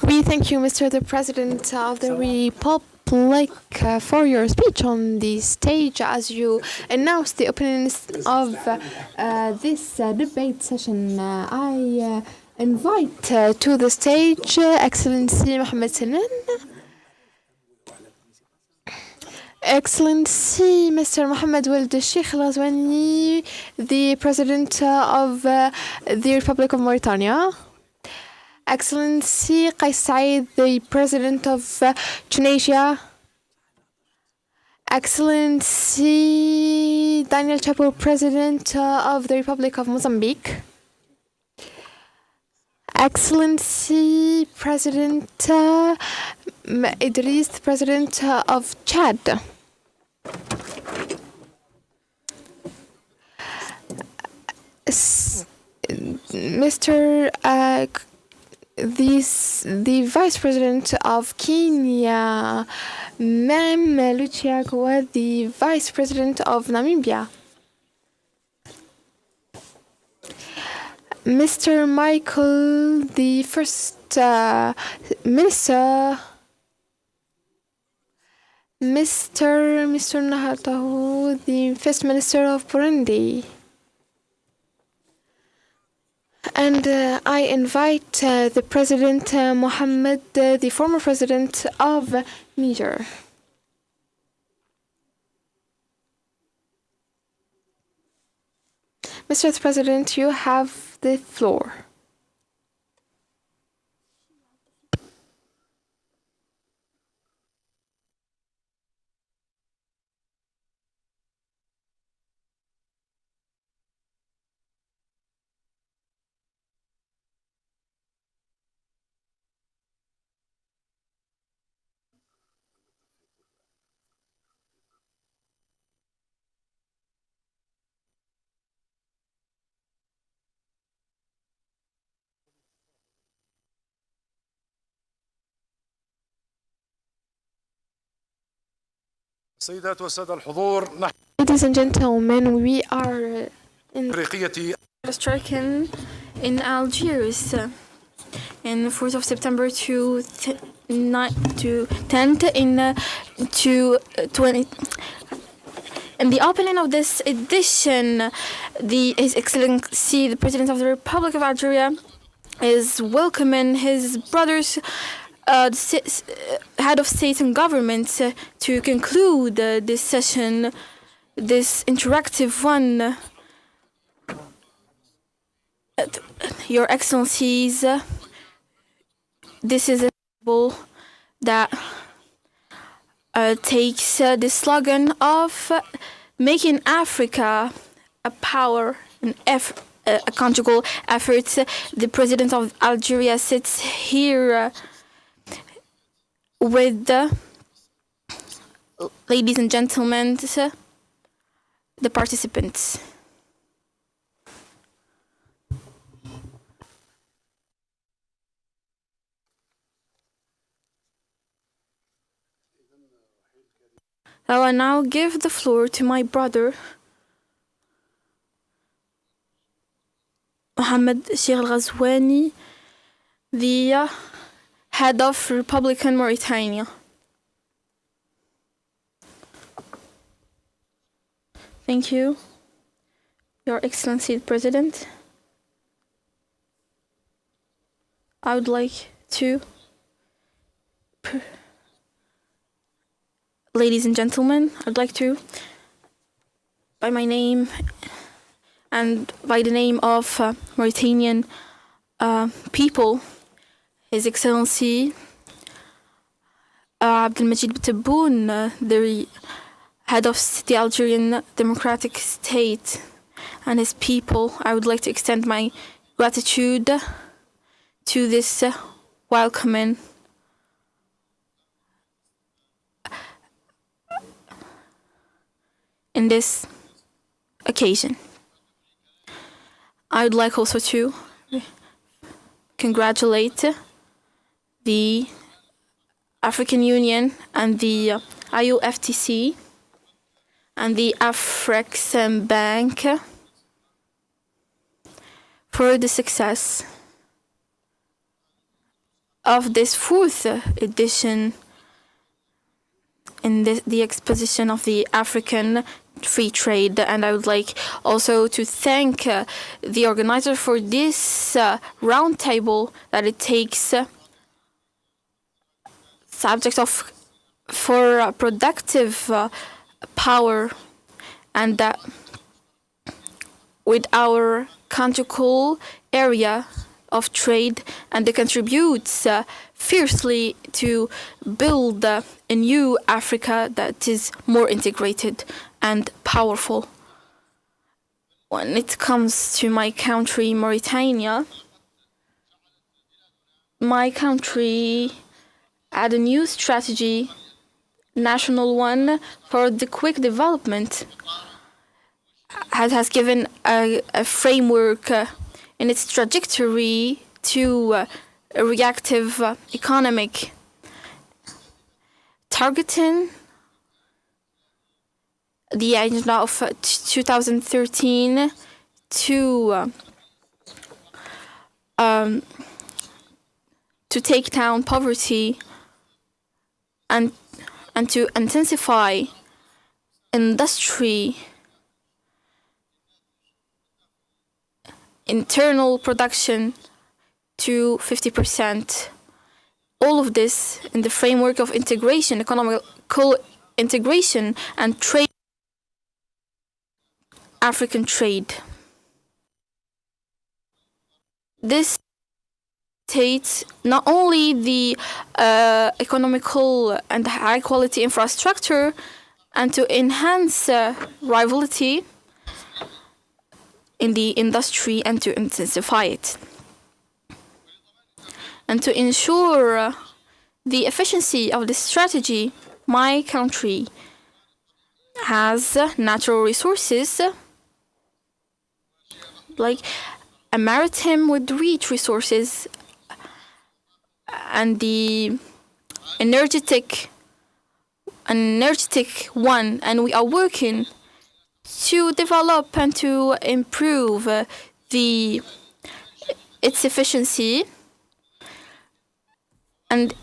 We thank you, Mr. the President of the Republic, for your speech on the stage as you announced the opening of this debate session. I invite to the stage Excellency Mohammed Salman, Excellency Mr. Mohammed Wald Sheikh Al-Ghazwani, the President of the Republic of Mauritania, Excellency Qais Said, the President of Tunisia, Excellency Daniel Chapo, President of the Republic of Mozambique, Excellency President Idris, the President of Chad, Mr. The Vice President of Kenya, Ma'am Lucia Goa, the Vice President of Namibia, Mr. Michael, the First Minister, Mr. Nahatahu, the First Minister of Burundi, and And I invite the President Mohammed, the former President of Niger. Mr. President, you have the floor. السيدات والسادة الحضور نحن Ladies and gentlemen, we are in أفريقية striking in Algiers in 4th of September to 10th to 20. In the opening of this edition, His Excellency, the President of the Republic of Algeria, is welcoming his brothers, head of state and government, to conclude this session, this interactive one. Your Excellencies, this is a symbol that takes the slogan of making Africa a power and a conjugal effort. The President of Algeria sits here with ladies and gentlemen, the participants. I will now give the floor to my brother, Mohammed Sheikh Al-Ghazouani, the head of Republican Mauritania. Thank you, Your Excellency the President. I would like to, ladies and gentlemen, I'd like to, by my name and by the name of Mauritanian people, His Excellency Abdelmajid Tebboune, the head of the Algerian Democratic State, and his people, I would like to extend my gratitude to this welcoming in this occasion. I would like also to congratulate the African Union and the IUFTC and the Afrexim Bank for the success of this 4th edition in the exposition of the African free trade. And I would like also to thank the organizer for this roundtable, that it takes subject of for productive power, and that with our conjugal area of trade, and it contributes fiercely to build a new Africa that is more integrated and powerful. When it comes to my country, Mauritania, my country had a new strategy, national one, for the quick development. Has given a framework in its trajectory to a reactive economic, targeting the agenda of 2013 to take down poverty and to intensify industry internal production to 50%. All of this in the framework of integration, economical integration and trade, African trade. This states not only the economical and high quality infrastructure and to enhance rivalry in the industry and to intensify it, and to ensure the efficiency of this strategy. My country has natural resources like a maritime with rich resources and the energetic one, and we are working to develop and to improve its efficiency, and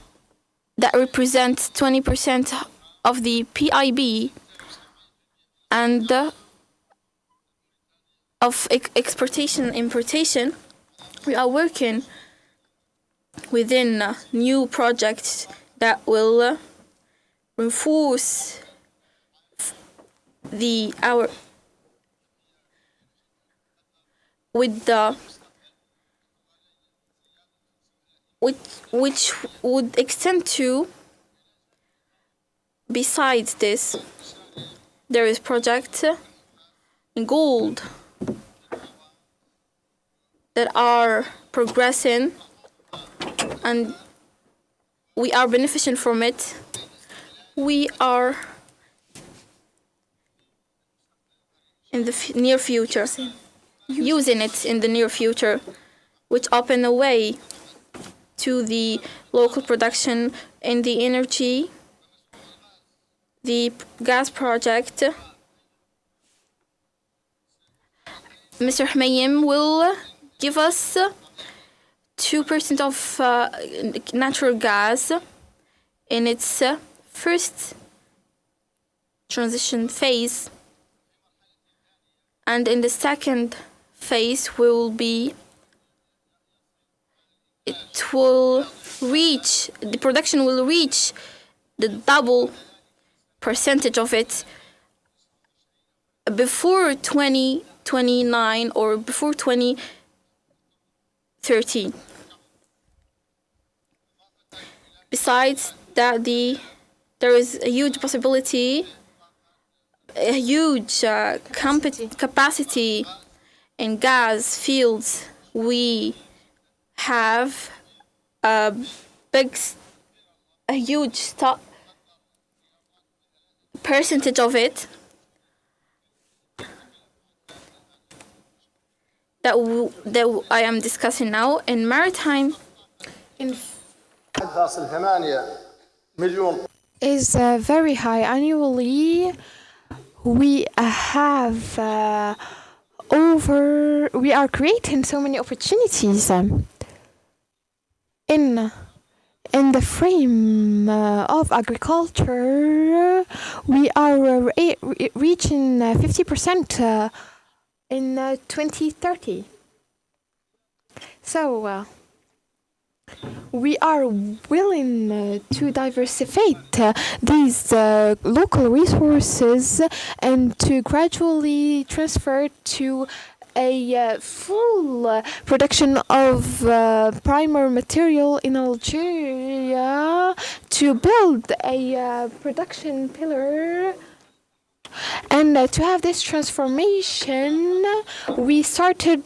that represents 20% of the PIB and of exportation and importation. We are working within new projects that will reinforce which would extend to, besides this, there is project in gold that are progressing and we are benefiting from it. We are in the near future using it in the near future, which open a way to the local production in the energy, the gas project. Mr. Hmayim will give us 2% of natural gas in its first transition phase, and in the second phase the production will reach the double percentage of it before 2029 or before 2030. Besides that, there is a huge possibility, a huge capacity in gas fields. We have a huge percentage of it that I am discussing now in maritime. Is very high annually. We are creating so many opportunities in the frame of agriculture. We are reaching 50% in 2030. So we are willing to diversify these local resources and to gradually transfer to a full production of primary material in Algeria to build a production pillar. And to have this transformation, we started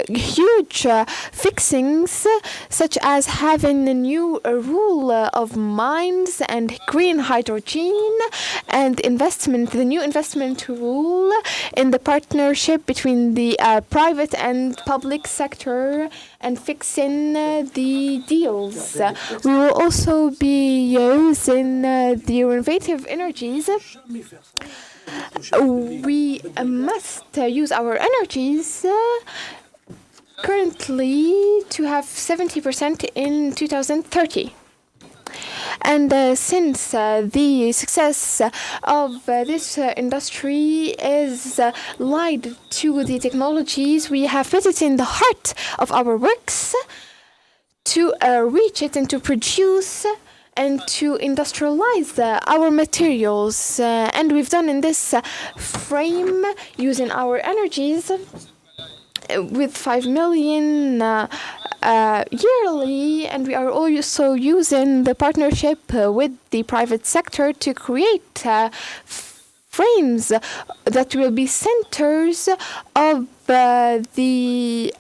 huge fixings, such as having a new rule of mines and green hydrogen, and the new investment rule in the partnership between the private and public sector, and fixing the deals. We will also be using the innovative energies. We must use our energies currently to have 70% in 2030. And since the success of this industry is lied to the technologies, we have put it in the heart of our works to reach it and to produce and to industrialize our materials. And we've done in this frame using our energies with 5 million yearly, and we are also using the partnership with the private sector to create frames that will be centers of these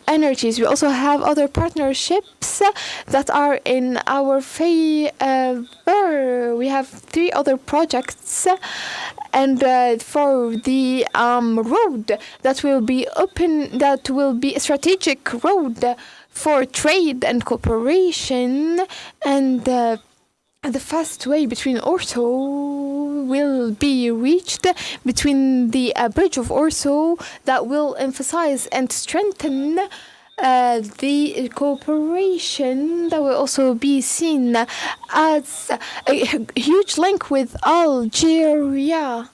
energies. We also have other partnerships that are in our favor. We have 3 other projects, and for the road that will be open, that will be a strategic road for trade and cooperation, and the fast way between Orso will be reached between the bridge of Orso that will emphasize and strengthen the cooperation that will also be seen as a huge link with Algeria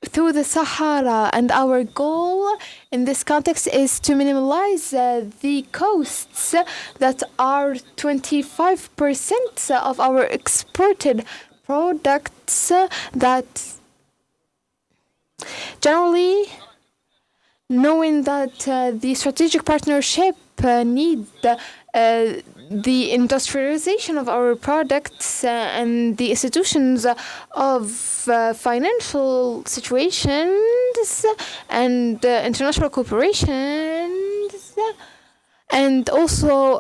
through the Sahara. And our goal in this context is to minimize the costs that are 25% of our exported products that generally, knowing that the strategic partnership need the industrialization of our products and the institutions of financial situations and international corporations, and also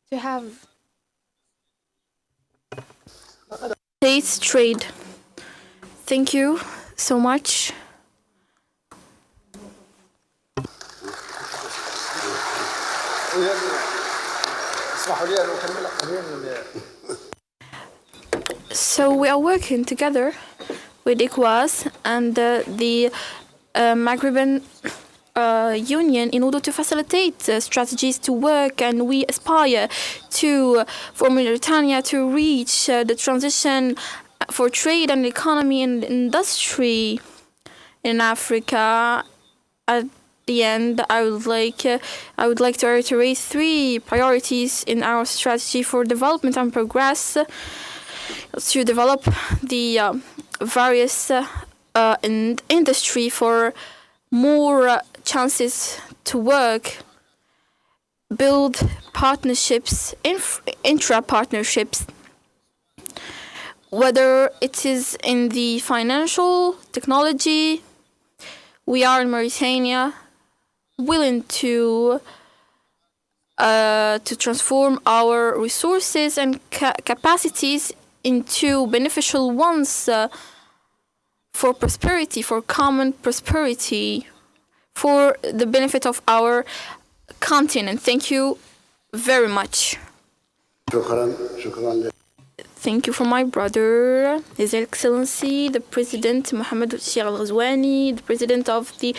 to have States trade. Thank you so much. So we are working together with ECOWAS and the Maghrebian Union in order to facilitate strategies to work, and we aspire to, for Mauritania to reach the transition for trade and economy and industry in Africa. At the end, I would like to reiterate 3 priorities in our strategy for development and progress: to develop the various industry for more chances to work, build partnerships, intra-partnerships, whether it is in the financial technology. We are in Mauritania willing to transform our resources and capacities into beneficial ones for prosperity, for common prosperity, for the benefit of our continent. Thank you very much. Thank you for my brother, His Excellency, the President Mohammed Sheikh Al Ghazouani, the President of the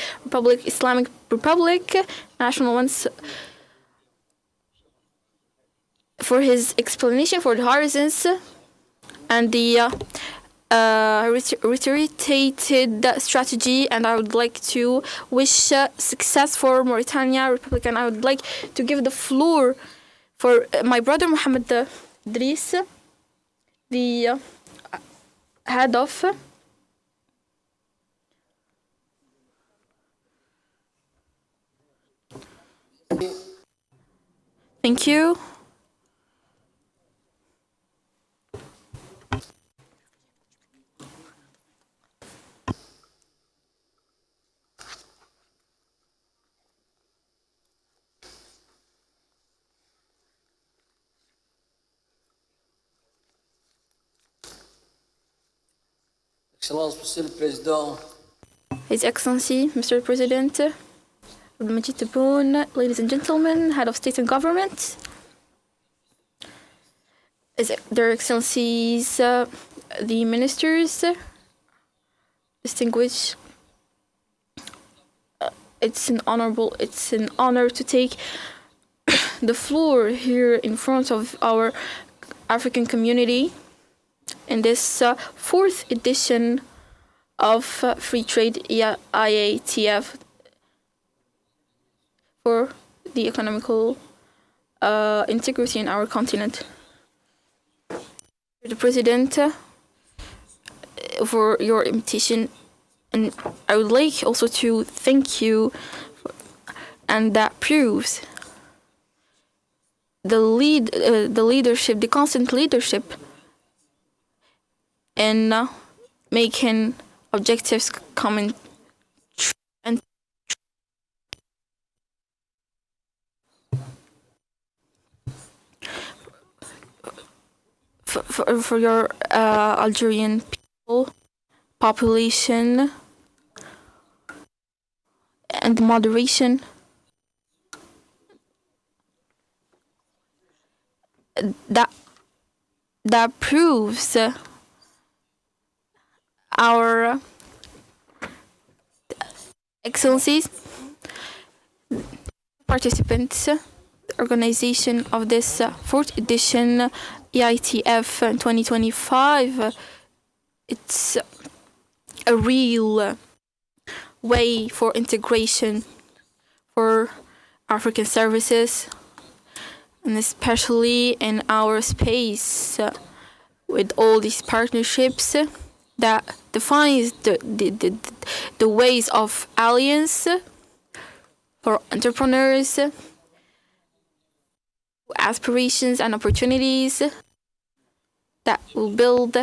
Islamic Republic, National Ones, for his explanation for the horizons and the reiterated strategy. And I would like to wish success for Mauritania Republic. And I would like to give the floor for my brother Mohammed Idris, the head of Thank you. His Excellency, Mr. President, Abdelmajid Tebboune, ladies and gentlemen, Head of State and Government, Their Excellencies, the Ministers, distinguished it's an honor to take the floor here in front of our African community in this fourth edition of Free Trade IATF for the economical integrity in our continent. The President, for your invitation, and I would like also to thank you, and that proves the leadership, the constant leadership in making objectives common and for your Algerian population and moderation. That proves our excellencies, participants, organization of this fourth edition EITF 2025. It's a real way for integration for African services, and especially in our space with all these partnerships that defines the ways of alliance for entrepreneurs, aspirations and opportunities that will build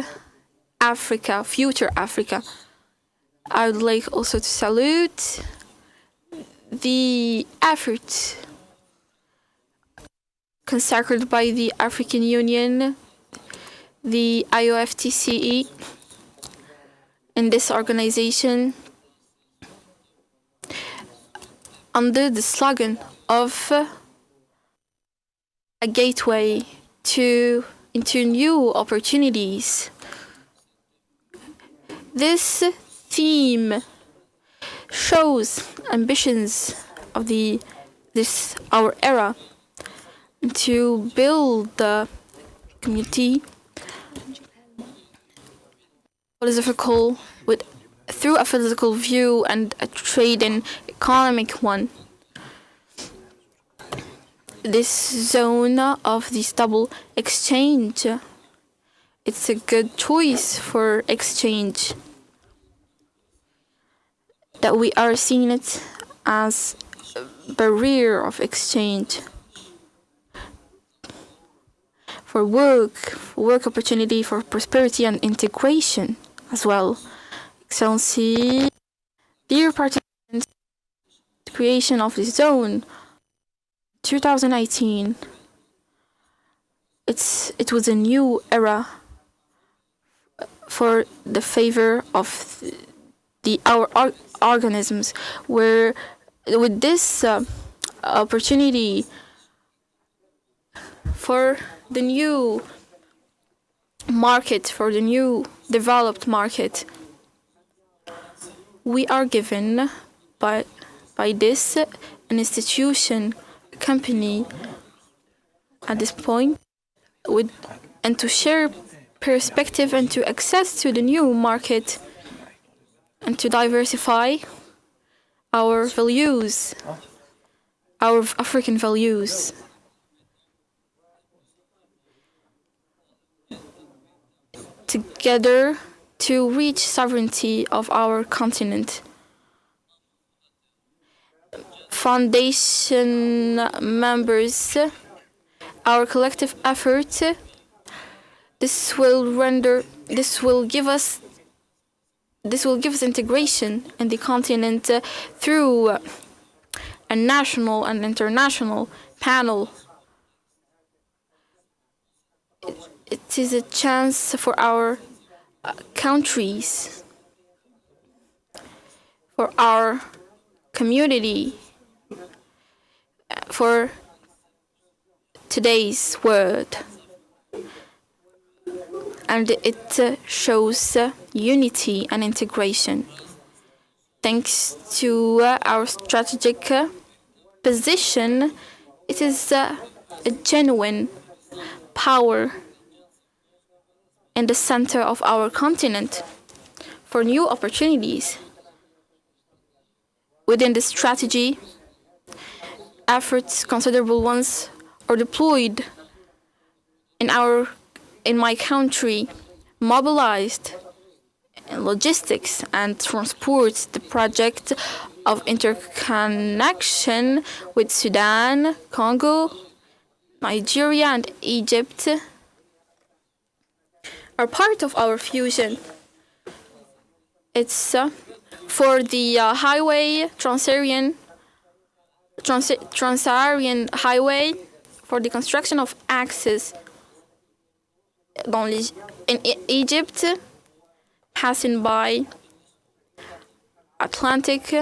Africa, future Africa. I would like also to salute the effort consacred by the African Union, the IOFTCE, in this organization under the slogan of a gateway into new opportunities. This theme shows ambitions of our era to build the community through a physical view and a trade and economic one. This zone of this double exchange, it's a good choice for exchange, that we are seeing it as a barrier of exchange for work opportunity, for prosperity and integration as well. Excellency, dear participants, the creation of this zone 2018, it was a new era for the favor of our organisms, where with this opportunity for the new market, for the new developed market, we are given by this an institution, company at this point, and to share perspective and to access to the new market and to diversify our values, our African values. Together to reach sovereignty of our continent. Foundation members, our collective effort, this will give us integration in the continent through a national and international panel. It is a chance for our countries, for our community, for today's world. And it shows unity and integration. thanks to our strategic position, it is a genuine power in the center of our continent for new opportunities. Within this strategy, efforts, considerable ones, are deployed in my country, mobilized in logistics and transport, the project of interconnection with Sudan, Congo, Nigeria, and Egypt are part of our fusion. It's for the highway, Trans-Saharan highway, for the construction of access in Egypt, passing by Atlantic,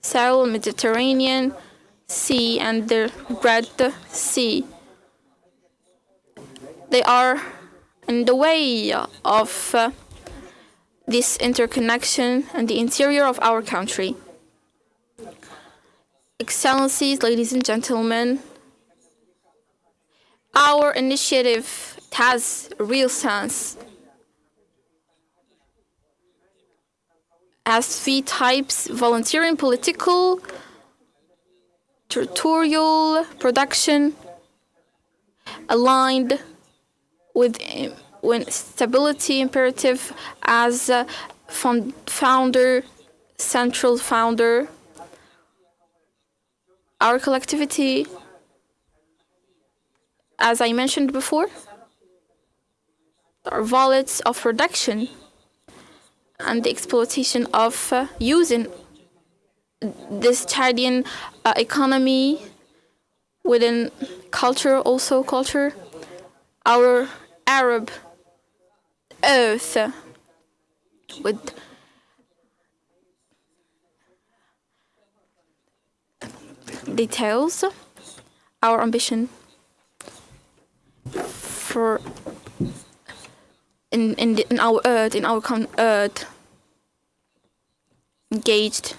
South Mediterranean Sea, and the Red Sea. They are in the way of this interconnection and the interior of our country. Excellencies, ladies and gentlemen, our initiative has real sense. As 3 types: volunteering, political, territorial, production, aligned with stability imperative as founder, central founder. Our collectivity, as I mentioned before, are wallets of production and the exploitation of using this Chadian economy within culture, our Arab earth with details, our ambition for in our earth, earth, engaged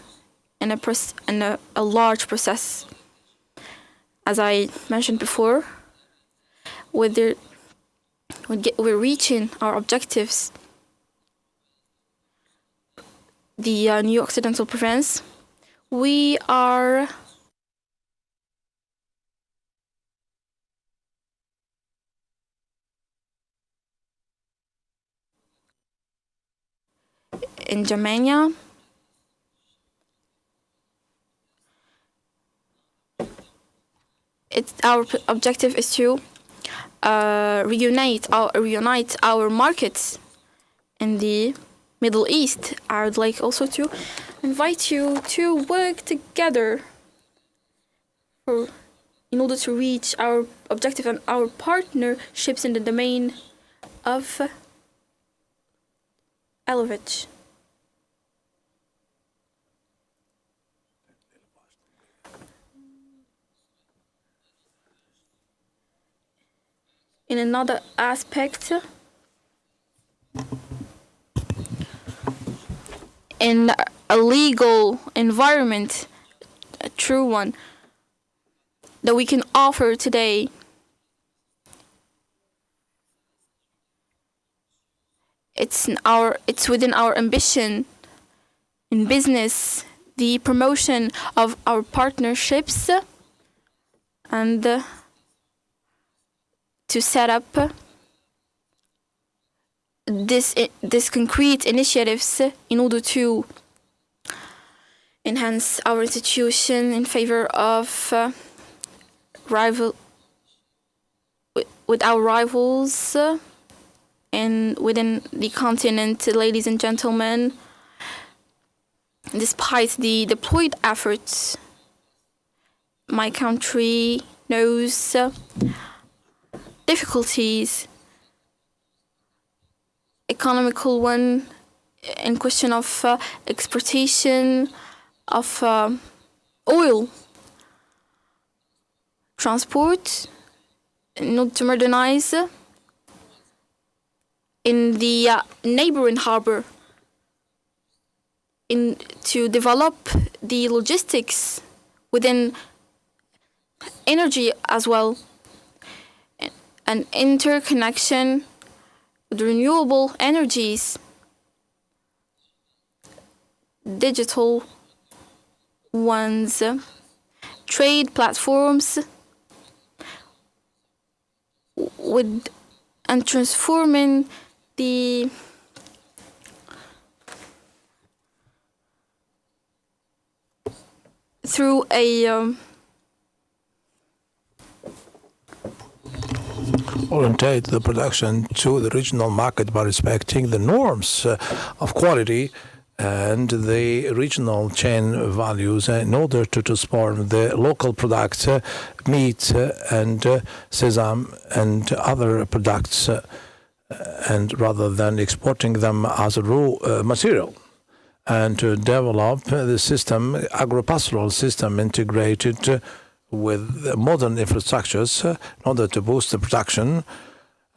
in a large process, as I mentioned before, we're reaching our objectives. The New Occidental Province, we are in Germania. Our objective is to reunite our markets in the Middle East. I would like also to invite you to work together in order to reach our objective and our partnerships in the domain of elevage. In another aspect, in a legal environment, a true one, that we can offer today, it's within our ambition in business, the promotion of our partnerships, and to set up this concrete initiatives in order to enhance our institution in favor of with our rivals and within the continent. Ladies and gentlemen, despite the deployed efforts, my country knows difficulties, economical one, in question of exportation of oil, transport, in order to modernize in the neighboring harbor to develop the logistics within energy as well, an interconnection with renewable energies, digital ones, trade platforms, and transforming the through a orientate the production to the regional market by respecting the norms of quality and the regional chain values in order to transform the local products, meat and sesame and other products, and rather than exporting them as a raw material, and to develop the system, agro-pastoral system integrated with modern infrastructures in order to boost the production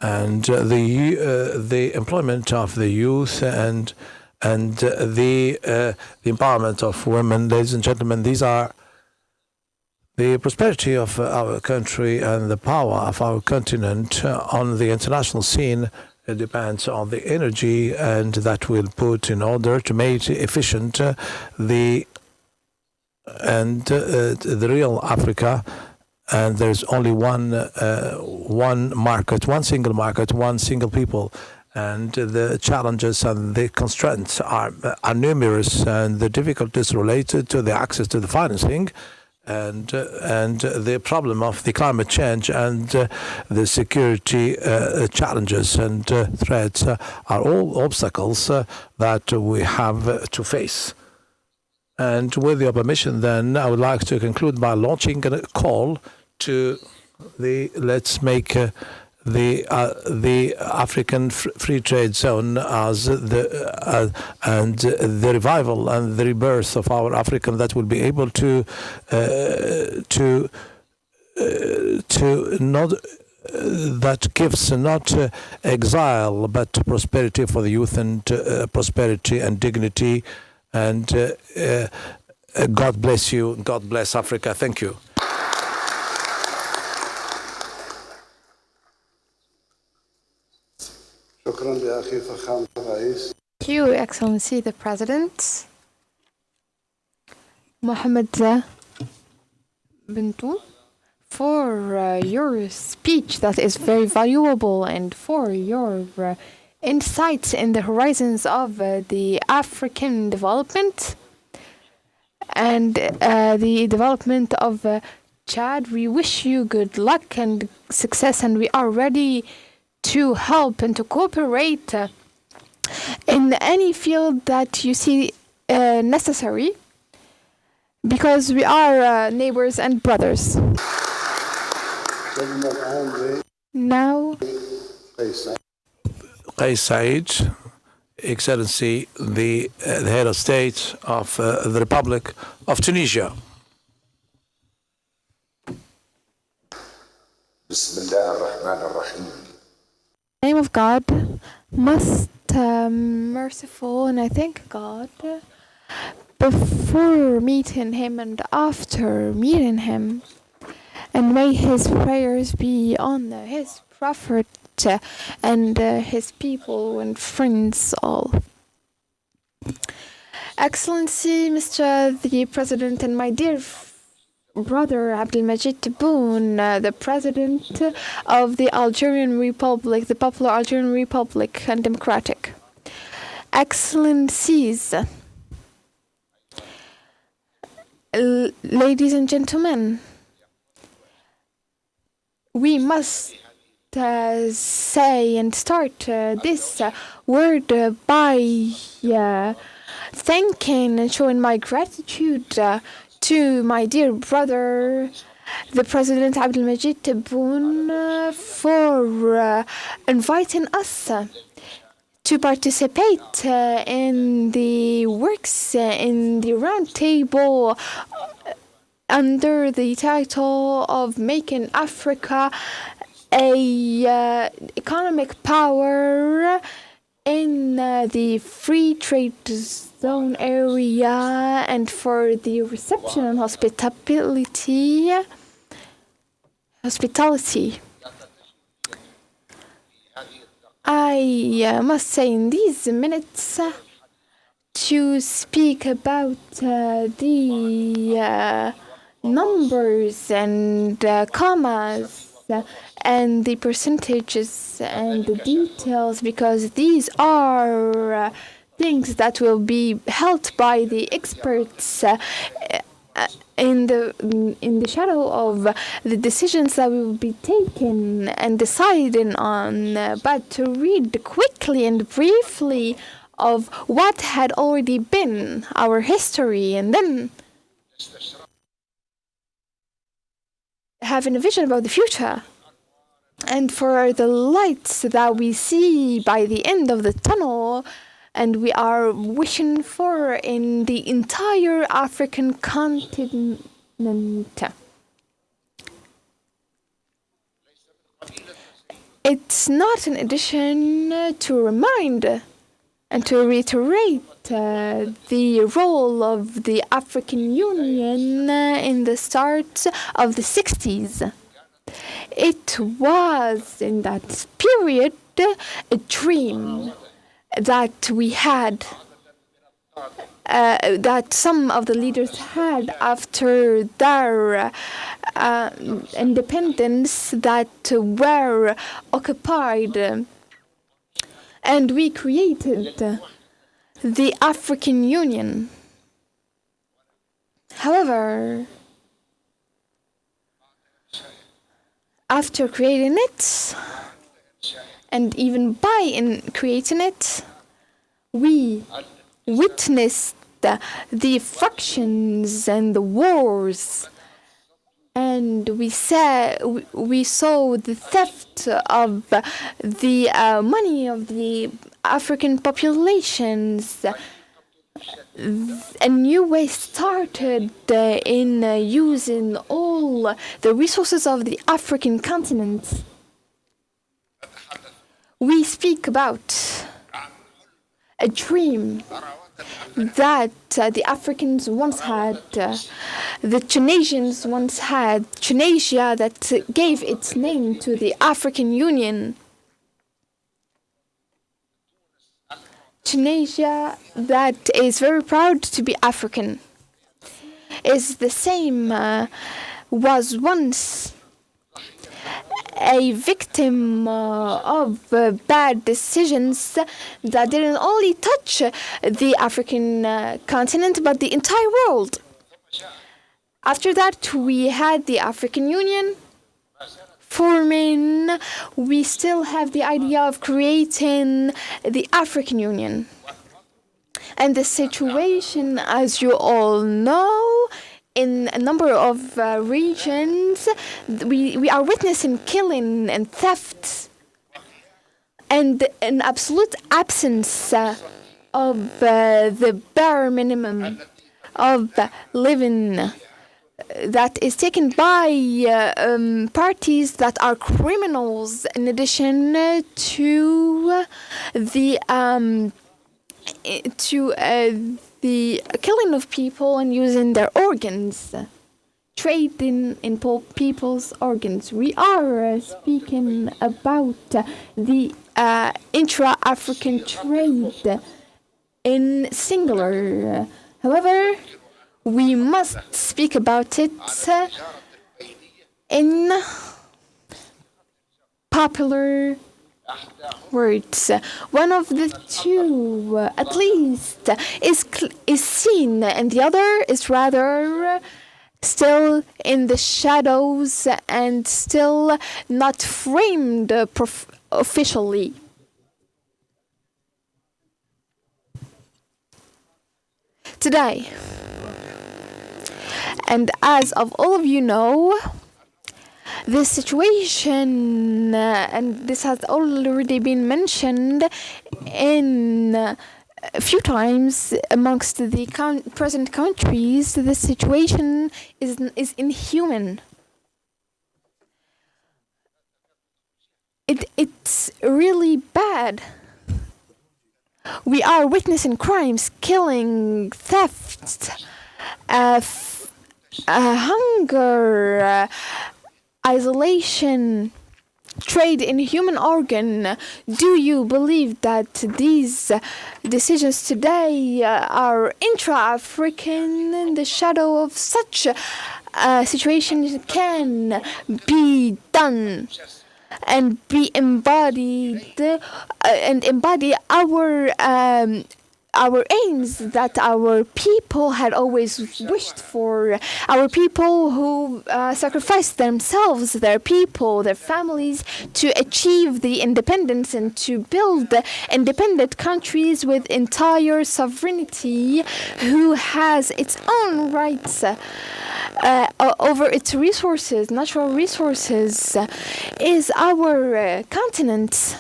and the employment of the youth and the empowerment of women. Ladies and gentlemen, these are the prosperity of our country and the power of our continent on the international scene. It depends on the energy and that will put in order to make efficient the real Africa. And there's only one market, one single market, one single people. And the challenges and the constraints are numerous, and the difficulties related to the access to the financing and the problem of the climate change and the security challenges and threats are all obstacles that we have to face. And with your permission, then, I would like to conclude by launching a call to let's make the African Free Trade Zone as and the revival and the rebirth of our African that will be able to not that gives not exile but prosperity for the youth and prosperity and dignity. And God bless you. God bless Africa. Thank you. Thank you, Excellency the President, Mohamed Bintou, for your speech that is very valuable and for your insights in the horizons of the African development and the development of Chad. We wish you good luck and success, and we are ready to help and to cooperate in any field that you see necessary, because we are neighbors and brothers. Now, Qais Said, Excellency, the head of state of the Republic of Tunisia. Name of God, most merciful, and I thank God before meeting him and after meeting him, and may his prayers be on his prophet and his people and friends all. Excellency, Mr. the President, and my dear brother Abdelmajid Tebboune, the President of the Algerian Republic, the Popular Algerian Republic and Democratic. Excellencies, ladies and gentlemen, we must say and start this word by thanking and showing my gratitude to my dear brother, the President Abdelmajid Tebboune, for inviting us to participate in the works in the round table under the title of Making Africa a economic power in the free trade zone area and for the reception and hospitality. I must say in these minutes to speak about the numbers and commas and the percentages and the details, because these are things that will be held by the experts in the shadow of the decisions that will be taken and deciding on. But to read quickly and briefly of what had already been our history, and then having a vision about the future, and for the lights that we see by the end of the tunnel and we are wishing for in the entire African continent. It's not an addition to remind and to reiterate the role of the African Union in the start of the 60s. It was in that period a dream that we had, that some of the leaders had after their independence, that were occupied. And we created the African Union. However, after creating it, and even by creating it, we witnessed the fractions and the wars, and we saw the theft of the money of the African populations. A new way started in using all the resources of the African continent. We speak about a dream that the Africans once had, the Tunisians once had, Tunisia that gave its name to the African Union. Tunisia that is very proud to be African is the same, was once a victim of bad decisions that didn't only touch the African continent but the entire world. After that, we had the African Union forming. We still have the idea of creating the African Union. And the situation, as you all know, in a number of regions, we are witnessing killing and theft and an absolute absence of the bare minimum of living that is taken by parties that are criminals, in addition to the killing of people and using their organs, trading in people's organs. We are speaking about the intra-African trade in singular. However, we must speak about it in popular words. One of the two, at least, is seen, and the other is rather still in the shadows and still not framed officially. Today, and as of all of you know, this situation, and this has already been mentioned in a few times amongst the present countries, the situation is inhuman. It's really bad. We are witnessing crimes, killing, theft, hunger, isolation, trade in human organ. Do you believe that these decisions today are intra-African in the shadow of such a situation can be done and be embodied and embody our aims that our people had always wished for, our people who sacrificed themselves, their people, their families to achieve the independence and to build independent countries with entire sovereignty, who has its own rights over its resources, natural resources, is our continent.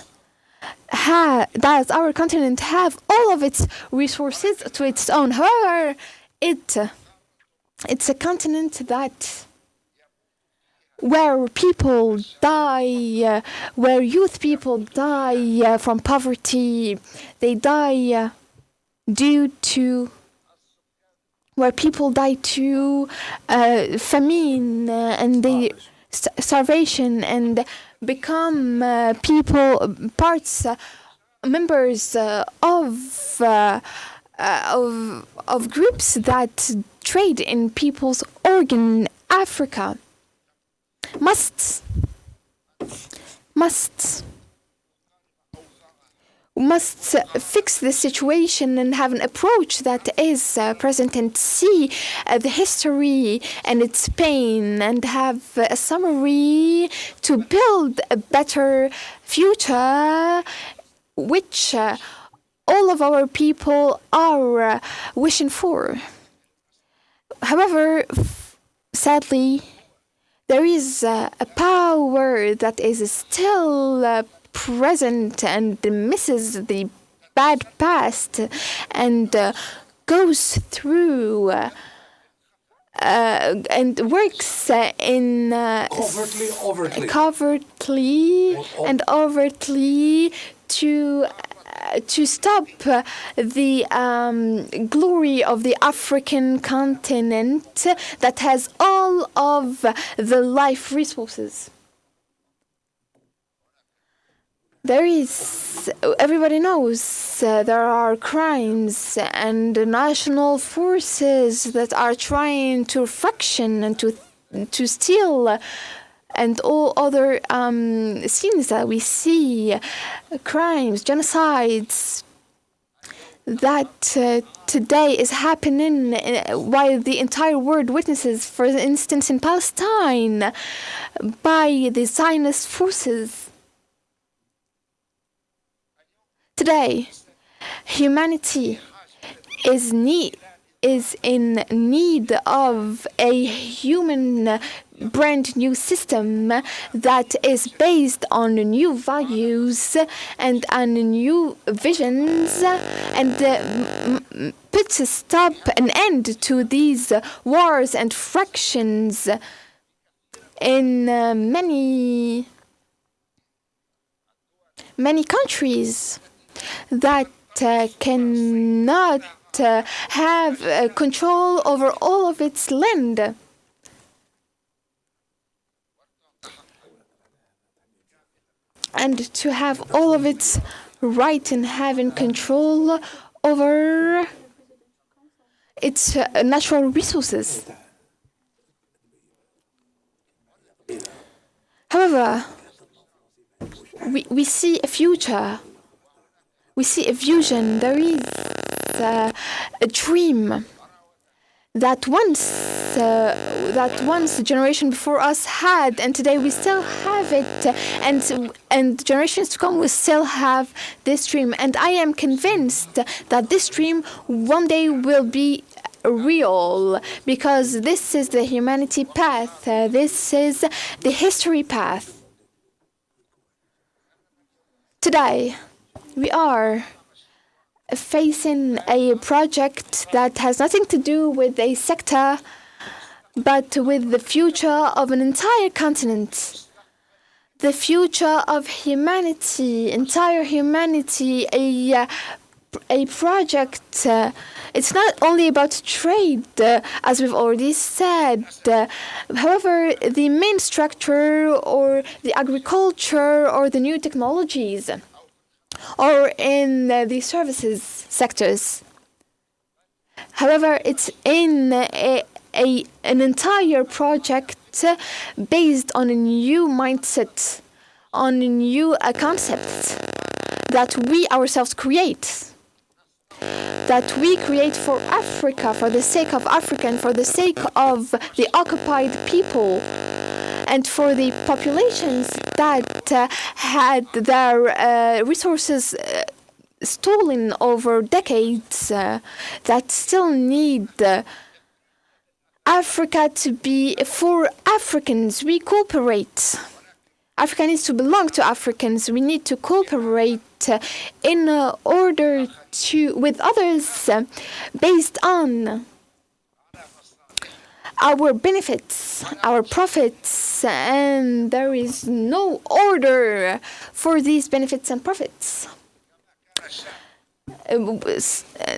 Does our continent have all of its resources to its own? However, it's a continent where people die, where youth people die from poverty. They die where people die to famine and the starvation, and become members of groups that trade in people's organ. Africa must fix the situation and have an approach that is present, and see the history and its pain, and have a summary to build a better future, which all of our people are wishing for. However, sadly, there is a power that is still present and misses the bad past, and goes through and works in covertly and overtly to stop the glory of the African continent that has all of the life resources. Everybody knows there are crimes and national forces that are trying to fraction and to steal, and all other scenes that we see, crimes, genocides, that today is happening while the entire world witnesses, for instance, in Palestine, by the Zionist forces. Today, humanity is in need of a human brand new system that is based on new values and on new visions, and puts an end to these wars and fractions in many countries that cannot have control over all of its land. And to have all of its right in having control over its natural resources. However, we see a future. We see a vision. There is a dream that once the generation before us had, and today we still have it, and generations to come will still have this dream. And I am convinced that this dream one day will be real, because this is the humanity path. This is the history path. Today, we are facing a project that has nothing to do with a sector, but with the future of an entire continent, the future of humanity, entire humanity, a a project. It's not only about trade, as we've already said. However, the main structure or the agriculture or the new technologies or in the services sectors. However, it's in an entire project based on a new mindset, on a new concept that we ourselves create. That we create for Africa, for the sake of Africa, and for the sake of the occupied people, and for the populations that had their resources stolen over decades, that still need Africa to be for Africans. We cooperate. Africa needs to belong to Africans. We need to cooperate in order to with others based on our benefits, our profits, and there is no order for these benefits and profits.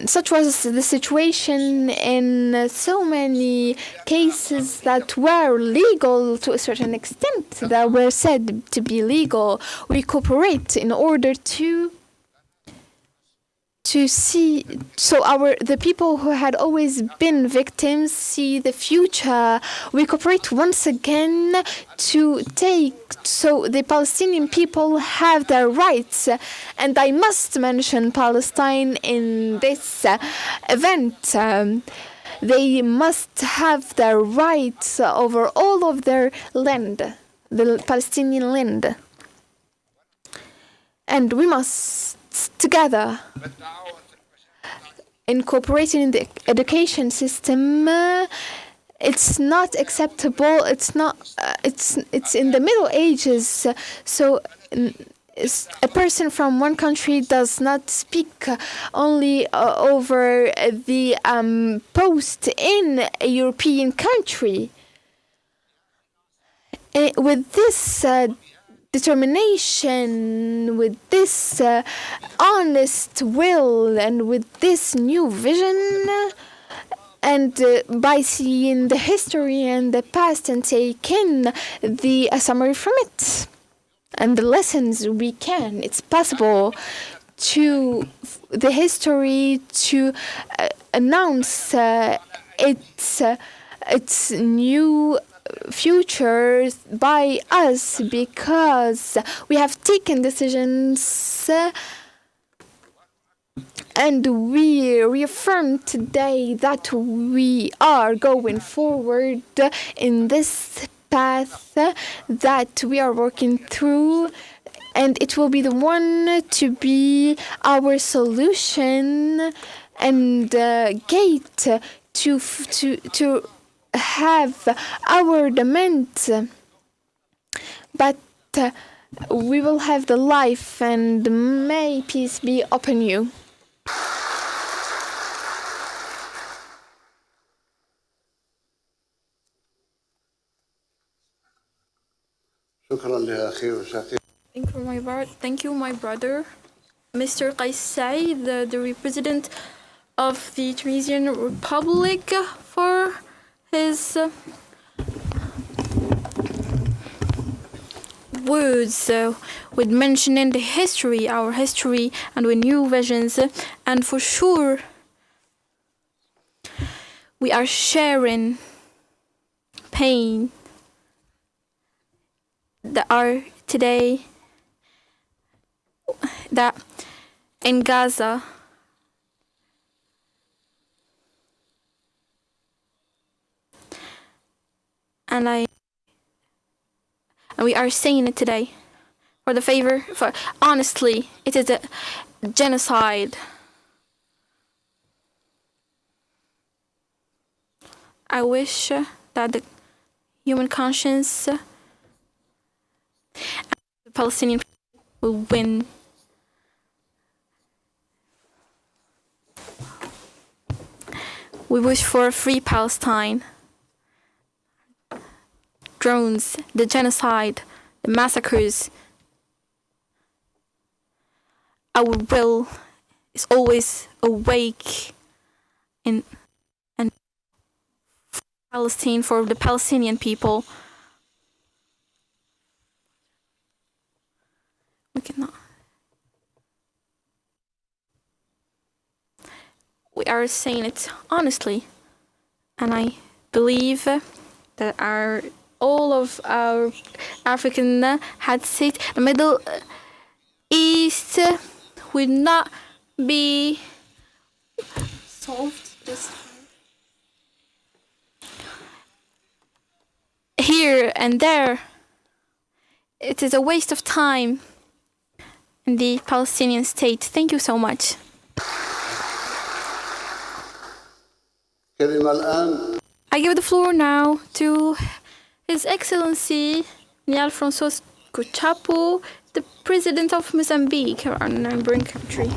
Such was the situation in so many cases that were legal to a certain extent, that were said to be legal. We cooperate in order to see, so the people who had always been victims see the future. We cooperate once again to take, so the Palestinian people have their rights, and I must mention Palestine in this event. They must have their rights over all of their land, the Palestinian land. And we must together incorporating in the education system. It's not acceptable. It's not. It's in the Middle Ages. So a person from one country does not speak only over the post in a European country. With this determination, with this honest will, and with this new vision, and by seeing the history and the past and taking the summary from it and the lessons we can, it's possible to the history to announce its new future by us, because we have taken decisions and we reaffirm today that we are going forward in this path that we are working through, and it will be the one to be our solution and gate to have our demands, but we will have the life, and may peace be upon you. Thank you, my brother, Mr. Qais Said, the President of the Tunisian Republic, for his words with mentioning the history, our history, and with new visions. And for sure, we are sharing pain that are today that in Gaza. And we are saying it today for the favor, for honestly, it is a genocide. I wish that the human conscience and the Palestinian people will win. We wish for a free Palestine. Drones, the genocide, the massacres. Our will is always awake in and Palestine, for the Palestinian people. We cannot. We are saying it honestly, and I believe that all of our African had said the Middle East would not be solved this time. Here and there, it is a waste of time in the Palestinian state. Thank you so much. I give the floor now to His Excellency Niall Francois Kuchapo, the President of Mozambique, our neighboring country.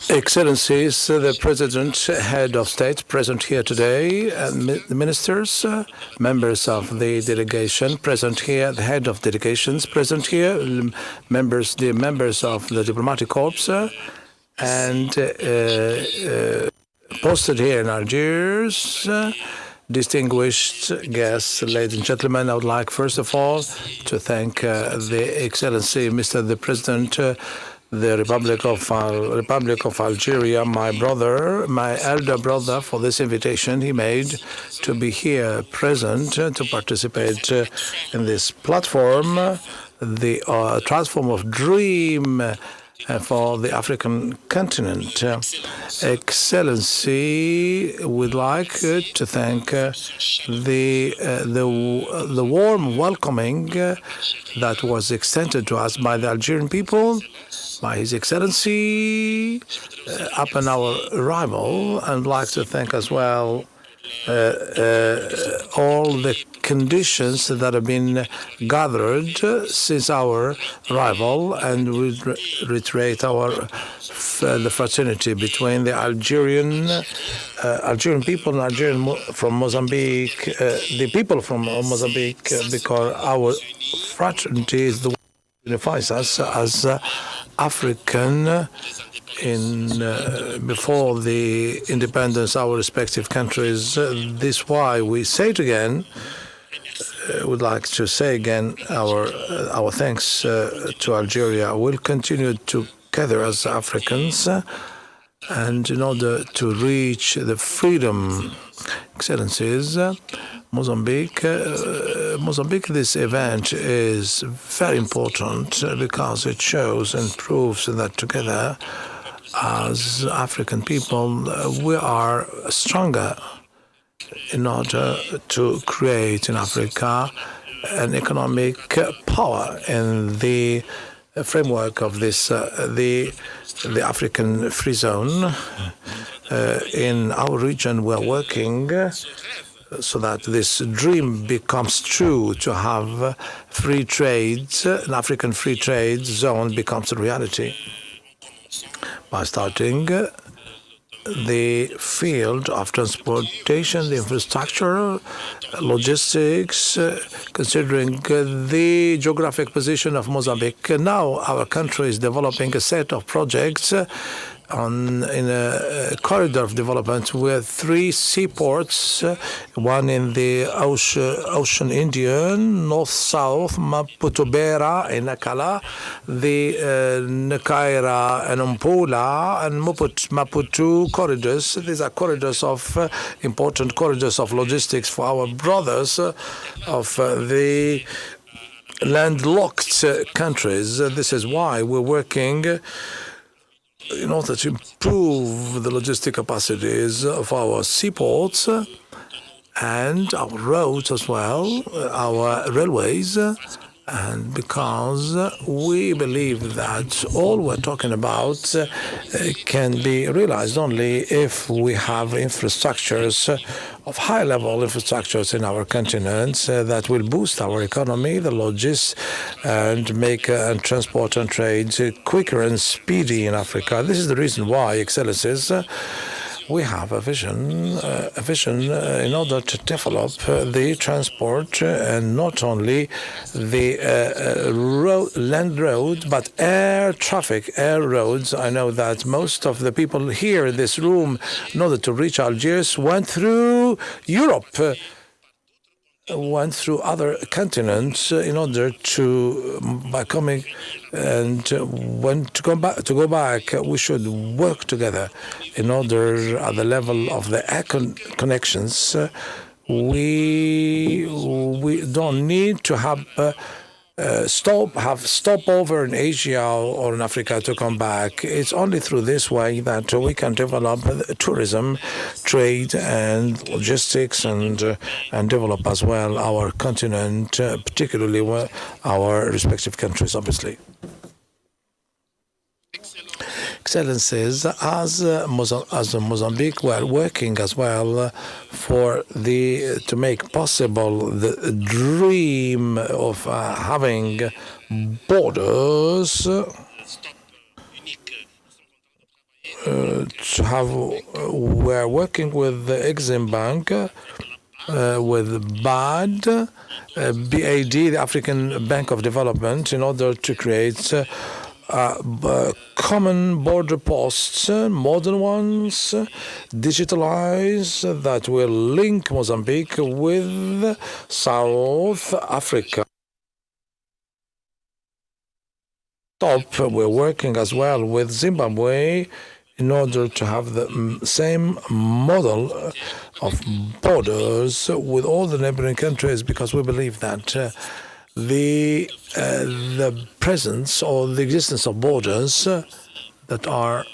Excellencies, the President, Head of State, present here today, the Ministers, members of the delegation, present here, the Head of Delegations, present here, the members of the Diplomatic Corps, and posted here in Algiers, distinguished guests, ladies and gentlemen. I would like, first of all, to thank the Excellency, Mr. the President, the Republic of Algeria, my elder brother, for this invitation he made to be here present to participate in this platform, the transform of dream for the African continent. Excellency, would like to thank the warm welcoming that was extended to us by the Algerian people, by His Excellency, upon our arrival, and like to thank as well all the conditions that have been gathered since our arrival, and we reiterate the fraternity between the Algerian people and from Mozambique, the people from Mozambique, because our fraternity is the one that unifies us as African. Before the independence, our respective countries. This is why we say it again. Would like to say again our thanks to Algeria. We'll continue together as Africans, and in order to reach the freedom, Excellencies, Mozambique, this event is very important because it shows and proves that together, as African people, we are stronger in order to create in Africa an economic power in the framework of this, the African Free Zone. In our region, we're working so that this dream becomes true, to have free trades, an African free trade zone becomes a reality, by starting the field of transportation, the infrastructure, logistics, considering the geographic position of Mozambique. Now our country is developing a set of projects in a corridor of development with 3 seaports, one in the Ocean Indian, north-south, Maputo Beira in Nakala, the Nakaira and Nampula, and Maputo corridors. These are corridors of important corridors of logistics for our brothers of the landlocked countries. This is why we're working in order to improve the logistic capacities of our seaports and our roads as well, our railways, And because we believe that all we're talking about can be realized only if we have infrastructures of high-level infrastructures in our continent that will boost our economy, the logistics, and make transport and trade quicker and speedy in Africa. This is the reason why, Excellencies, we have a vision in order to develop the transport and not only the land road, but air traffic, air roads. I know that most of the people here in this room, in order to reach Algiers, went through Europe, went through other continents in order to, by coming and when to go back, we should work together in order at the level of the air connections. We don't need to have stopover in Asia or in Africa to come back. It's only through this way that we can develop tourism, trade, and logistics, and develop as well our continent, particularly our respective countries, obviously. Excellencies, as Mozambique, we are working as well to make possible the dream of having borders. We're working with the Exim Bank, with BAD, the African Bank of Development, in order to create common border posts, modern ones, digitalized, that will link Mozambique with South Africa. We're working as well with Zimbabwe in order to have the same model of borders with all the neighboring countries, because we believe that the presence or the existence of borders that are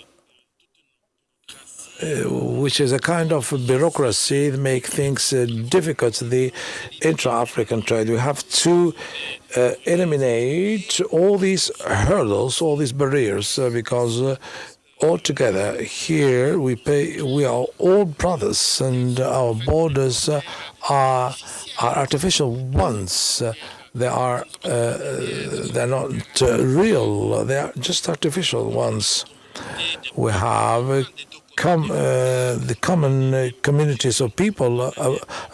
which is a kind of bureaucracy that make things difficult, the intra-African trade. We have to eliminate all these hurdles, all these barriers, because altogether here we are all brothers, and our borders are artificial ones. They're not real. They are just artificial ones. We have the common communities of people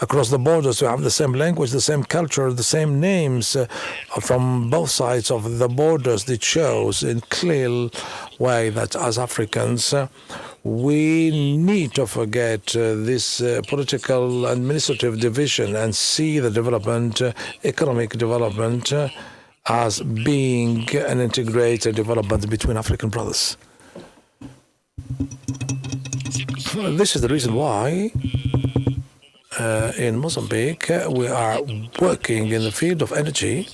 across the borders who have the same language, the same culture, the same names from both sides of the borders. That shows in clear way that as Africans, we need to forget this political administrative division and see the development, economic development, as being an integrated development between African brothers. This is the reason why in Mozambique we are working in the field of energy,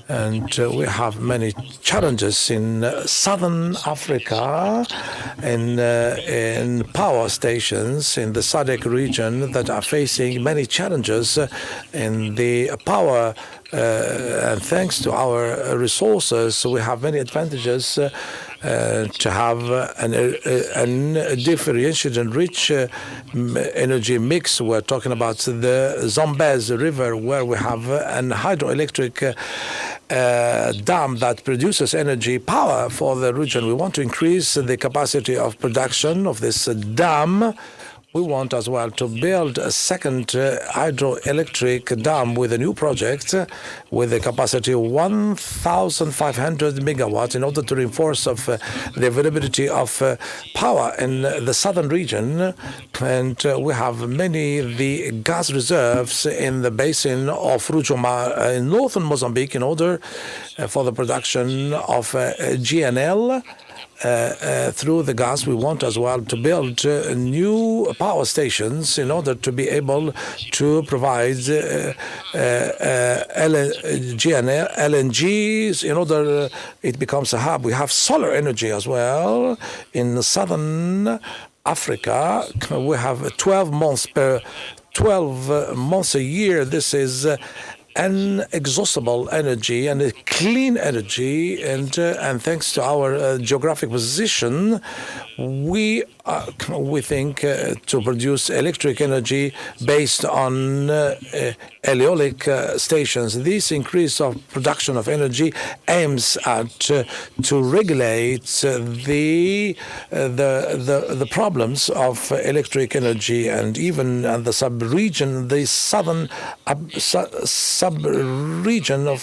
and we have many challenges in southern Africa, in power stations in the SADC region that are facing many challenges in the power. And thanks to our resources, we have many advantages to have a differentiated and rich energy mix. We're talking about the Zambezi River, where we have an hydroelectric dam that produces energy power for the region. We want to increase the capacity of production of this dam. We want as well to build a second hydroelectric dam with a new project with a capacity of 1,500 megawatts in order to reinforce the availability of power in the southern region. And we have the gas reserves in the basin of Rujuma in northern Mozambique in order for the production of GNL. Through the gas, we want as well to build new power stations in order to be able to provide LNGs in order it becomes a hub. We have solar energy as well in southern Africa. We have 12 months a year. This is inexhaustible energy and a clean energy, and thanks to our geographic position, we think to produce electric energy based on eolic stations. This increase of production of energy aims at to regulate the problems of electric energy, and even the sub-region, the southern sub-region of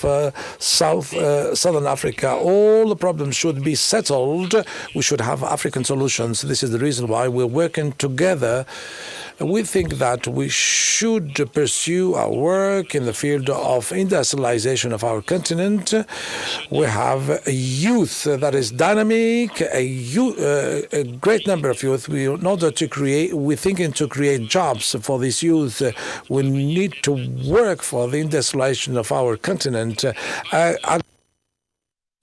southern Africa. All the problems should be settled. We should have African solutions. This is the reason why we're working together. We think that we should pursue our work in the field of industrialization of our continent. We have a youth that is dynamic, a great number of youth. We're thinking to create jobs for this youth. We need to work for the industrialization of our continent.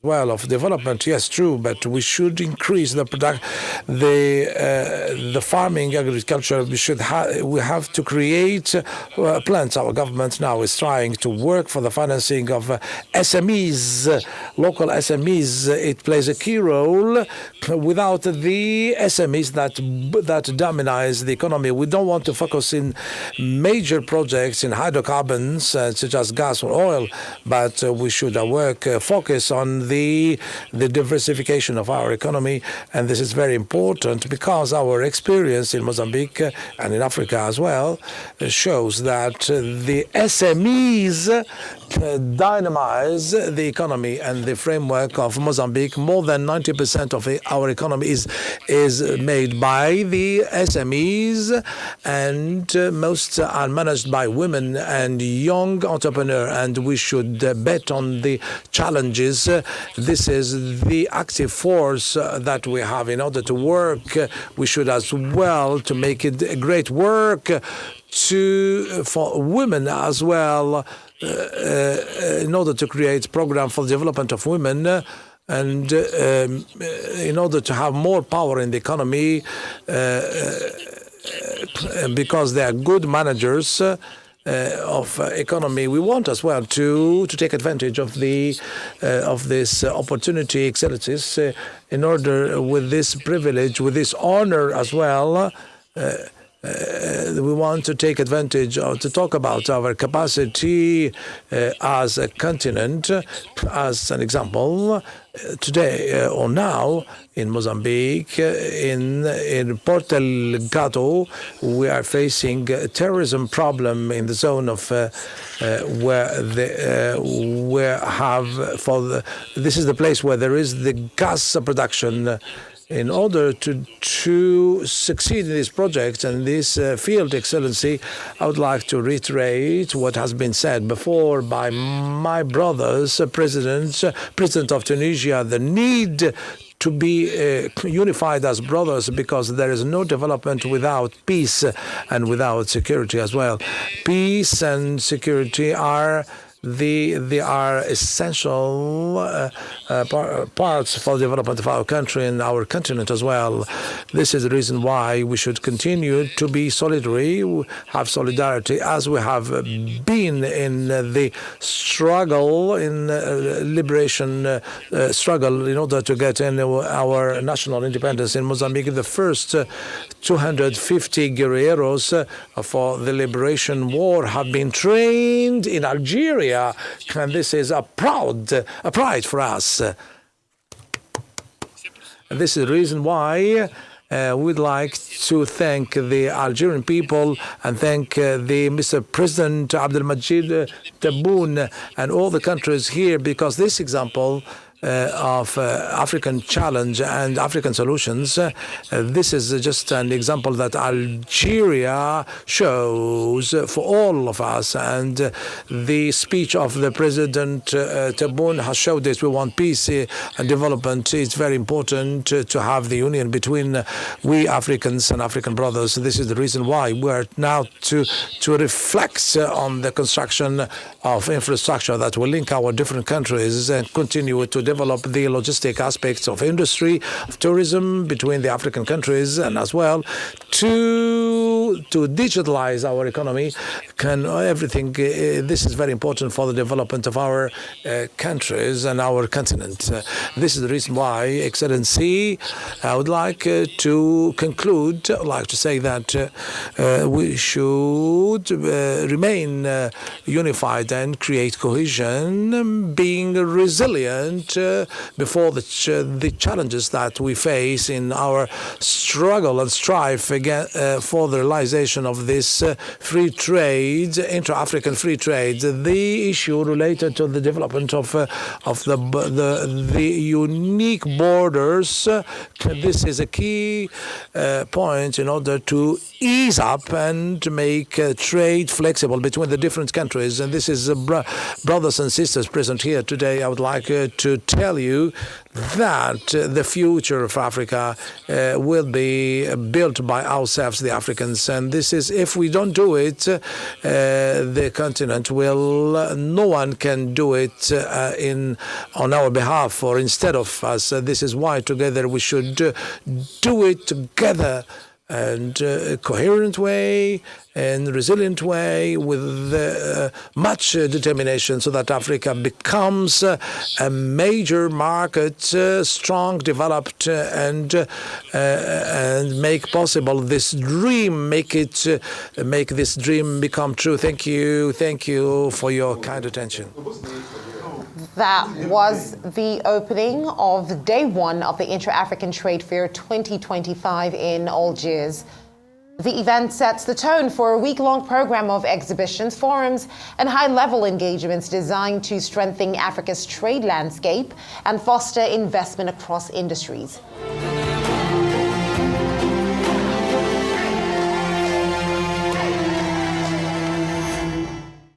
Well, of development, yes, true, but we should increase the farming, agriculture. We have to create plants. Our government now is trying to work for the financing of SMEs, local SMEs. It plays a key role. Without the SMEs that dominate the economy, we don't want to focus in major projects in hydrocarbons such as gas or oil, but we should focus on the diversification of our economy, and this is very important because our experience in Mozambique and in Africa as well shows that the SMEs dynamize the economy and the framework of Mozambique. More than 90% of our economy is made by the SMEs, and most are managed by women and young entrepreneurs, and we should bet on the challenges. This is the active force that we have in order to work. We should as well to make it a great work for women as well, in order to create program for the development of women, and in order to have more power in the economy, because they are good managers of economy. We want as well to take advantage of this opportunity, excellencies, in order with this privilege, with this honor as well. We want to take advantage to talk about our capacity as a continent. As an example, today or now in Mozambique, in Port Delgado, we are facing a terrorism problem in the zone of this is the place where there is the gas production. In order to succeed in this project and this field, Excellency, I would like to reiterate what has been said before by my brothers, President of Tunisia, the need to be unified as brothers, because there is no development without peace and without security as well. Peace and security are essential parts for the development of our country and our continent as well. This is the reason why we should continue to be solidarity, have solidarity, as we have been in the struggle, in liberation struggle, in order to get our national independence in Mozambique. The first 250 guerrilleros for the liberation war have been trained in Algeria. And this is a pride for us. And this is the reason why we'd like to thank the Algerian people and thank the Mr. President Abdelmajid Tebboune and all the countries here, because this example of African challenge and African solutions. This is just an example that Algeria shows for all of us, and the speech of the President Tebboune has showed this. We want peace and development. It's very important to have the union between we Africans and African brothers. This is the reason why we are now to reflect on the construction of infrastructure that will link our different countries and continue to develop the logistic aspects of industry, of tourism between the African countries, and as well to digitalize our economy. Everything. This is very important for the development of our countries and our continent. This is the reason why, Excellency, I would like to conclude. I would like to say that we should remain unified and create cohesion, being resilient before the challenges that we face in our struggle and strive for the realization of this free trade, intra-African free trade. The issue related to the development of the unique borders. This is a key point in order to ease up and to make trade flexible between the different countries. And this is brothers and sisters present here today. I would like to tell you that the future of Africa will be built by ourselves, the Africans. And this is, if we don't do it, the continent will, no one can do it on our behalf or instead of us. This is why together we should do it together and a coherent way and resilient way with much determination, so that Africa becomes a major market, strong, developed, and make possible this dream, make this dream become true. Thank you for your kind attention. That was the opening of day one of the Intra-African Trade Fair 2025 in Algiers. The event sets the tone for a week-long program of exhibitions, forums, and high-level engagements designed to strengthen Africa's trade landscape and foster investment across industries.